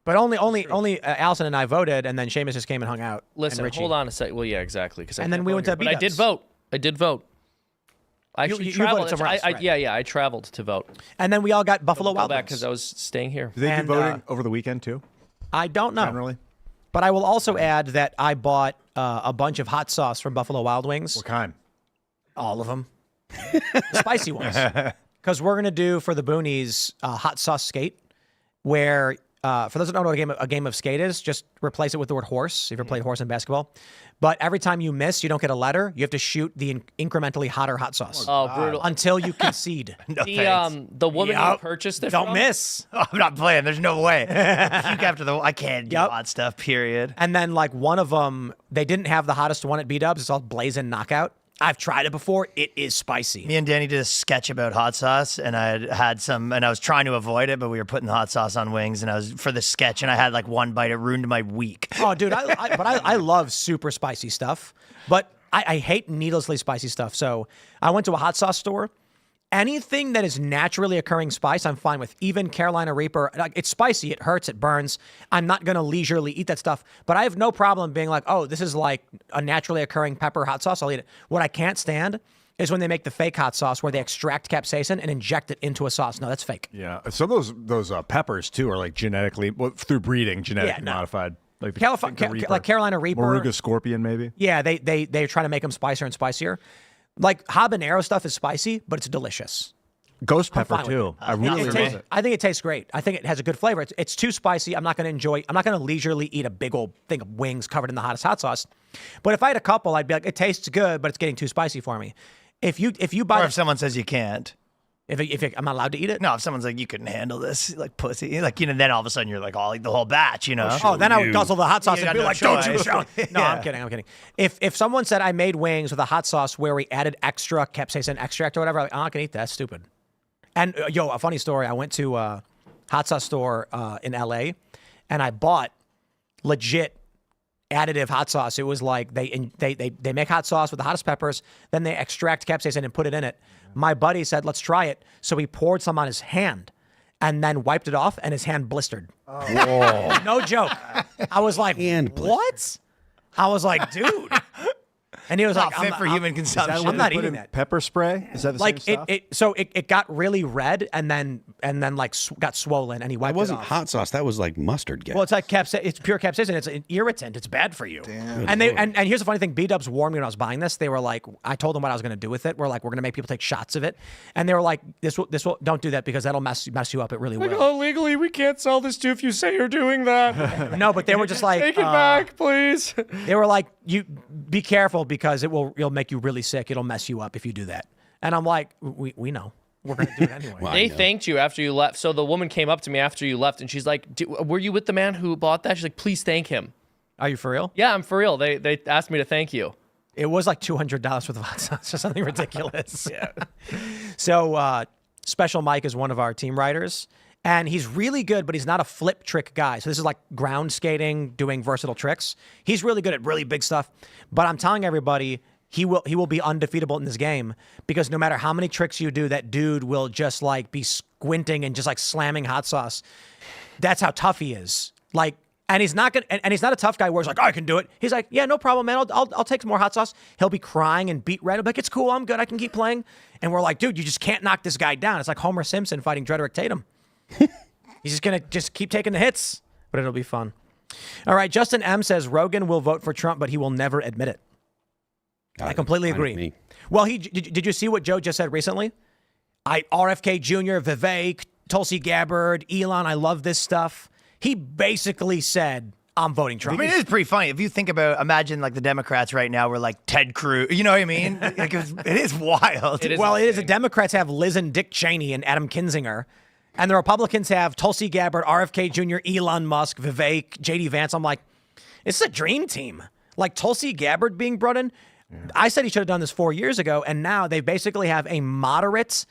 S1: But only Allison and I voted, and then Seamus just came and hung out.
S3: Listen, hold on a sec. Well, yeah, exactly.
S1: And then we went to
S3: But I did vote. I actually traveled.
S1: Somewhere else, right?
S3: Yeah, I traveled to vote.
S1: And then we all got Buffalo Wild Wings.
S3: Because I was staying here.
S4: Do they do voting over the weekend too?
S1: I don't know.
S4: Generally?
S1: But I will also add that I bought a bunch of hot sauce from Buffalo Wild Wings.
S4: What kind?
S1: All of them. The spicy ones. Because we're going to do for the boonies hot sauce skate, where For those who don't know what a game of skate is, just replace it with the word horse. If you ever played horse in basketball. But every time you miss, you don't get a letter. You have to shoot the incrementally hotter hot sauce.
S3: Oh, brutal.
S1: Until you concede.
S3: The woman who purchased it
S1: Don't
S3: from?
S1: miss.
S2: Oh, I'm not playing. There's no way. Puke after I can't do hot stuff, period.
S1: And then like one of them, they didn't have the hottest one at B-Dubs. It's called Blazing Knockout. I've tried it before. It is spicy.
S2: Me and Danny did a sketch about hot sauce, and I had some, and I was trying to avoid it, but we were putting the hot sauce on wings, and I was for the sketch, and I had like one bite. It ruined my week.
S1: Oh, dude, I love super spicy stuff, but I hate needlessly spicy stuff. So I went to a hot sauce store. Anything that is naturally occurring spice, I'm fine with. Even Carolina Reaper, it's spicy, it hurts, it burns. I'm not going to leisurely eat that stuff, but I have no problem being like, oh, this is like a naturally occurring pepper hot sauce, I'll eat it. What I can't stand is when they make the fake hot sauce where they extract capsaicin and inject it into a sauce. No, that's fake.
S4: Yeah, some of those peppers too are like genetically, through breeding, genetically modified. Like
S1: like Carolina Reaper.
S4: Moruga scorpion, maybe?
S1: Yeah, they try to make them spicier and spicier. Like habanero stuff is spicy, but it's delicious.
S4: Ghost pepper too. I really love it.
S1: I think it tastes great. I think it has a good flavor. It's too spicy. I'm not going to leisurely eat a big old thing of wings covered in the hottest hot sauce. But if I had a couple, I'd be like, it tastes good, but it's getting too spicy for me. If you buy,
S2: Or if someone says you can't.
S1: if I'm not allowed to eat it.
S2: No, if someone's like, you couldn't handle this, like pussy, like, then all of a sudden you're like, I'll eat the whole batch,
S1: Oh, then I would guzzle the hot sauce
S2: You
S1: and
S2: got
S1: be
S2: no
S1: like, don't you
S2: choice.
S1: show. No, I'm kidding. If someone said I made wings with a hot sauce where we added extra capsaicin extract or whatever, I'm not going to eat that. That's stupid. And a funny story. I went to a hot sauce store in LA and I bought legit additive hot sauce. It was like they make hot sauce with the hottest peppers, then they extract capsaicin and put it in it. My buddy said, let's try it. So he poured some on his hand and then wiped it off and his hand blistered.
S5: Whoa.
S1: No joke. I was like,
S5: Hand blistered.
S1: what? I was like, dude. And he was
S2: Not
S1: like,
S2: fit for human consumption.
S1: I'm not eating that.
S4: Pepper spray? Is that the
S1: Like
S4: same stuff?
S1: so it got really red and then like got swollen and he wiped
S5: That wasn't
S1: it off.
S5: hot sauce. That was like mustard gas.
S1: Well, it's like it's pure capsaicin. It's an irritant. It's bad for you. And and here's the funny thing. B-Dubs warned me when I was buying this. They were like, I told them what I was going to do with it. We're going to make people take shots of it. And they were like, this will don't do that because that'll mess you up. It really will.
S3: Oh, legally, we can't sell this to you if you say you're doing that.
S1: No, but they were just like,
S3: Take it back, please.
S1: they were like, you be careful because it'll make you really sick. It'll mess you up if you do that. And I'm like, we know. We're going to do it anyway.
S5: Well,
S3: They thanked you after you left. So the woman came up to me after you left, and she's like, were you with the man who bought that? She's like, please thank him.
S1: Are you for real?
S3: Yeah, I'm for real. They asked me to thank you.
S1: It was like $200 worth of hot sauce or something ridiculous. Yeah. So Special Mike is one of our team writers, and he's really good, but he's not a flip trick guy. So this is like ground skating, doing versatile tricks. He's really good at really big stuff. But I'm telling everybody, he will be undefeatable in this game because no matter how many tricks you do, that dude will just like be squinting and just like slamming hot sauce. That's how tough he is. Like, and he's not a tough guy where he's like, oh, I can do it. He's like, yeah, no problem, man. I'll take some more hot sauce. He'll be crying and beat red. He'll be like, it's cool. I'm good. I can keep playing. And we're like, dude, you just can't knock this guy down. It's like Homer Simpson fighting Drederick Tatum. He's just going to keep taking the hits, but it'll be fun. All right. Justin M says Rogan will vote for Trump, but he will never admit it. I completely agree. Well, did you see what Joe just said recently? RFK Jr., Vivek, Tulsi Gabbard, Elon, I love this stuff. He basically said, I'm voting Trump.
S2: I mean, it is pretty funny. If you think about, imagine like the Democrats right now were like Ted Cruz. You know what I mean? Like it is wild.
S3: It is
S1: Well, it is. The Democrats have Liz and Dick Cheney and Adam Kinzinger. And the Republicans have Tulsi Gabbard, RFK Jr., Elon Musk, Vivek, JD Vance. I'm like, it's a dream team. Like Tulsi Gabbard being brought in. I said he should have done this 4 years ago, and now they basically have a moderate,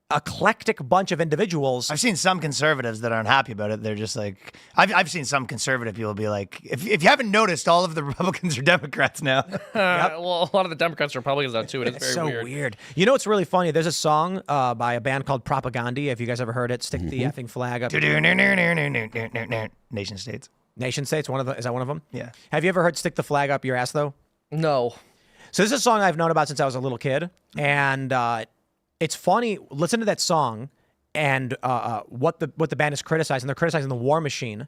S1: eclectic bunch of individuals.
S2: I've seen some conservatives that aren't happy about it. They're just like, I've seen some conservative people be like, if you haven't noticed, all of the Republicans are Democrats now.
S3: Well, a lot of the Democrats are Republicans now, too. It is
S1: It's
S3: very
S1: so
S3: weird.
S1: You know what's really funny? There's a song by a band called Propaganda. Have you guys ever heard it? Stick the effing flag up.
S2: Nation states.
S1: Nation States, is that one of them?
S2: Yeah.
S1: Have you ever heard Stick the Flag Up Your Ass, though?
S3: No.
S1: So this is a song I've known about since I was a little kid. And it's funny. Listen to that song and what the band is criticizing. They're criticizing the war machine.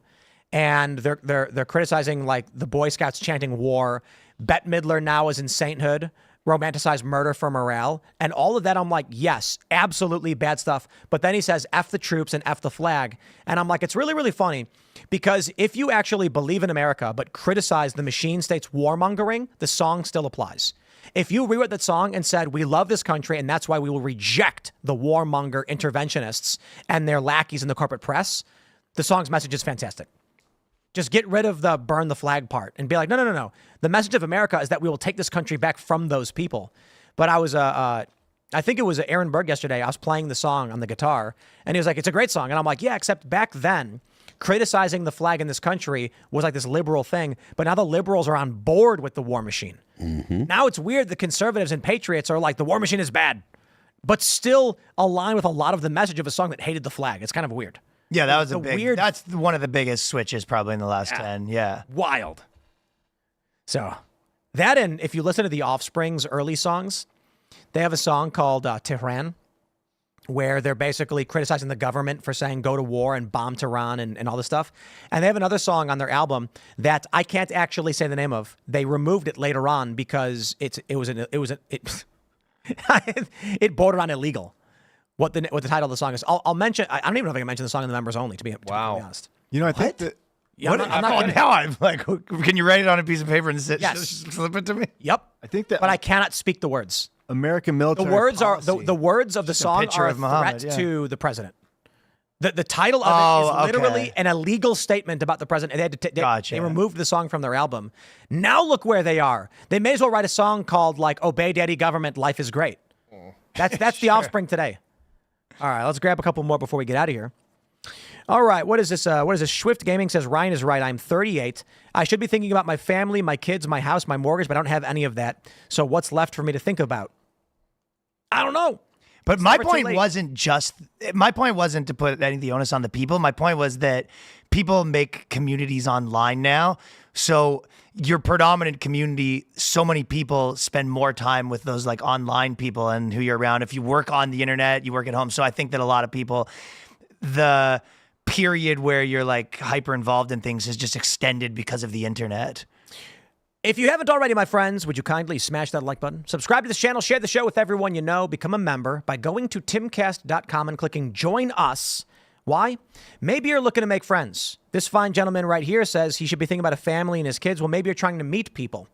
S1: And they're criticizing like the Boy Scouts chanting war. Bette Midler now is in sainthood. romanticize murder for morale. And all of that, I'm like, yes, absolutely bad stuff. But then he says, F the troops and F the flag. And I'm like, it's really, really funny because if you actually believe in America but criticize the machine state's warmongering, the song still applies. If you rewrote that song and said, we love this country and that's why we will reject the warmonger interventionists and their lackeys in the corporate press, the song's message is fantastic. Just get rid of the burn the flag part and be like, no. The message of America is that we will take this country back from those people. But I was, I think it was Aaron Berg yesterday. I was playing the song on the guitar and he was like, it's a great song. And I'm like, yeah, except back then, criticizing the flag in this country was like this liberal thing. But now the liberals are on board with the war machine. Mm-hmm. Now it's weird. The conservatives and patriots are like, the war machine is bad, but still align with a lot of the message of a song that hated the flag. It's kind of weird.
S2: Yeah, that was a big, weird. That's one of the biggest switches probably in the last 10. Yeah.
S1: Wild. So that, and if you listen to the Offspring's early songs, they have a song called Tehran, where they're basically criticizing the government for saying go to war and bomb Tehran and all this stuff. And they have another song on their album that I can't actually say the name of. They removed it later on because it bordered on illegal. What the title of the song is. I'll mention. I don't even know if I can mention the song in the members only. To be honest.
S4: You know, I think that.
S1: Yeah,
S2: now I'm like, can you write it on a piece of paper and slip it to me?
S1: Yep.
S4: I think that.
S1: But I cannot speak the words.
S4: American military.
S1: The words
S4: policy.
S1: are the words of the song are a threat to the president. The title of it is literally an illegal statement about the president. They had to they removed the song from their album. Now look where they are. They may as well write a song called like "Obey Daddy Government, Life is Great." That's the Offspring today. All right, let's grab a couple more before we get out of here. All right, what is this? Swift Gaming says, Ryan is right. I'm 38. I should be thinking about my family, my kids, my house, my mortgage, but I don't have any of that. So what's left for me to think about? I don't know.
S2: But my point wasn't to put any of the onus on the people. My point was that people make communities online now. So your predominant community, so many people spend more time with those like online people and who you're around. If you work on the internet, you work at home. So I think that a lot of people, the period where you're like hyper involved in things is just extended because of the internet.
S1: If you haven't already, my friends, would you kindly smash that like button? Subscribe to this channel, share the show with everyone you know, become a member by going to timcast.com and clicking join us. Why? Maybe you're looking to make friends. This fine gentleman right here says he should be thinking about a family and his kids. Well, maybe you're trying to meet people.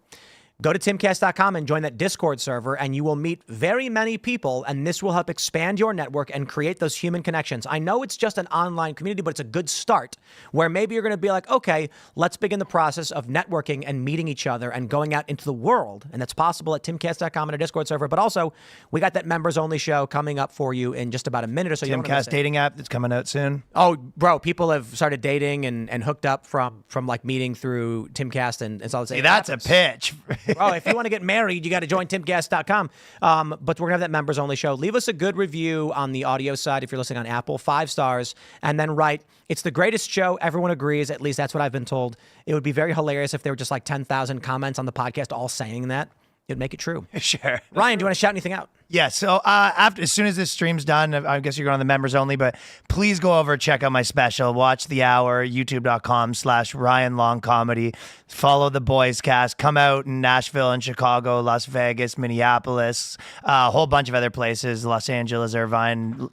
S1: Go to timcast.com and join that Discord server, and you will meet very many people, and this will help expand your network and create those human connections. I know it's just an online community, but it's a good start where maybe you're going to be like, okay, let's begin the process of networking and meeting each other and going out into the world, and that's possible at timcast.com and a Discord server. But also, we got that members-only show coming up for you in just about a minute or so.
S2: Timcast dating app that's coming out soon.
S1: Oh, bro, people have started dating and hooked up from like meeting through Timcast and all this.
S2: Hey, that's a pitch.
S1: Oh, if you want to get married, you got to join timcast.com. But we're going to have that members-only show. Leave us a good review on the audio side if you're listening on Apple, 5 stars, and then write, it's the greatest show. Everyone agrees. At least that's what I've been told. It would be very hilarious if there were just like 10,000 comments on the podcast all saying that. It'd make it true.
S2: Sure.
S1: Ryan, do you want to shout anything out?
S2: Yeah, so as soon as this stream's done, I guess you're going on the members only, but please go over, check out my special, watch The Hour, youtube.com/Ryan Long Comedy. Follow the Boys Cast. Come out in Nashville and Chicago, Las Vegas, Minneapolis, a whole bunch of other places, Los Angeles, Irvine,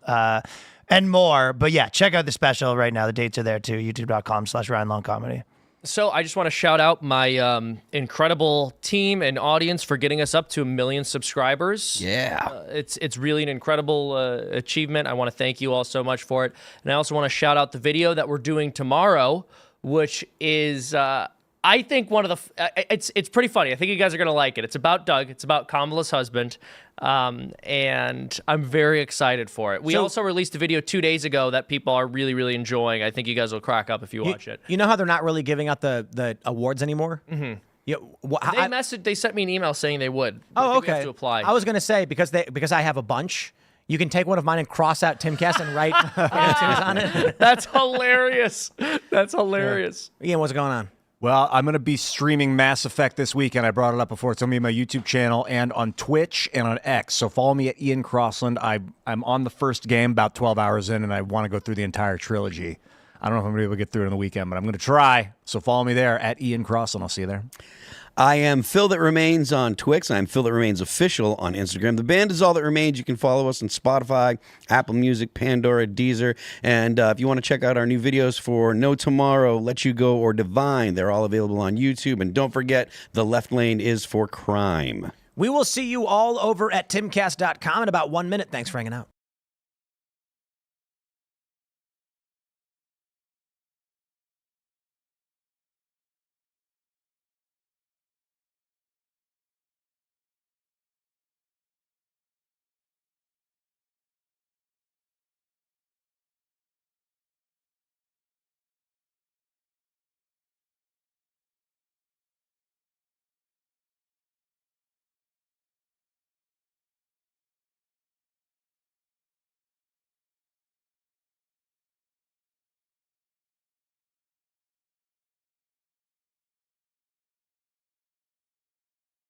S2: and more. But yeah, check out the special right now. The dates are there too, youtube.com/Ryan Long Comedy.
S3: So I just want to shout out my incredible team and audience for getting us up to 1 million subscribers.
S5: Yeah.
S3: It's really an incredible achievement. I want to thank you all so much for it. And I also want to shout out the video that we're doing tomorrow, which is, I think one of the, it's pretty funny. I think you guys are going to like it. It's about Doug. It's about Kamala's husband. And I'm very excited for it. We also released a video 2 days ago that people are really, really enjoying. I think you guys will crack up if you watch it.
S1: You know how they're not really giving out the awards anymore? Mm-hmm. Yeah,
S3: they sent me an email saying they would.
S1: Oh, okay.
S3: We have to apply.
S1: I was going to say, because I have a bunch, you can take one of mine and cross out Timcast and write on it.
S3: That's hilarious. That's hilarious.
S1: Yeah. Ian, what's going on?
S4: Well, I'm going to be streaming Mass Effect this weekend. I brought it up before. It's going to be my YouTube channel and on Twitch and on X. So follow me at Ian Crossland. I'm on the first game, about 12 hours in, and I want to go through the entire trilogy. I don't know if I'm going to be able to get through it on the weekend, but I'm going to try. So follow me there at Ian Crossland. I'll see you there.
S5: I am Phil That Remains on Twix. I'm Phil That Remains Official on Instagram. The band is All That Remains. You can follow us on Spotify, Apple Music, Pandora, Deezer. And if you want to check out our new videos for No Tomorrow, Let You Go, or Divine, they're all available on YouTube. And don't forget, The Left Lane is for crime.
S1: We will see you all over at timcast.com in about 1 minute. Thanks for hanging out.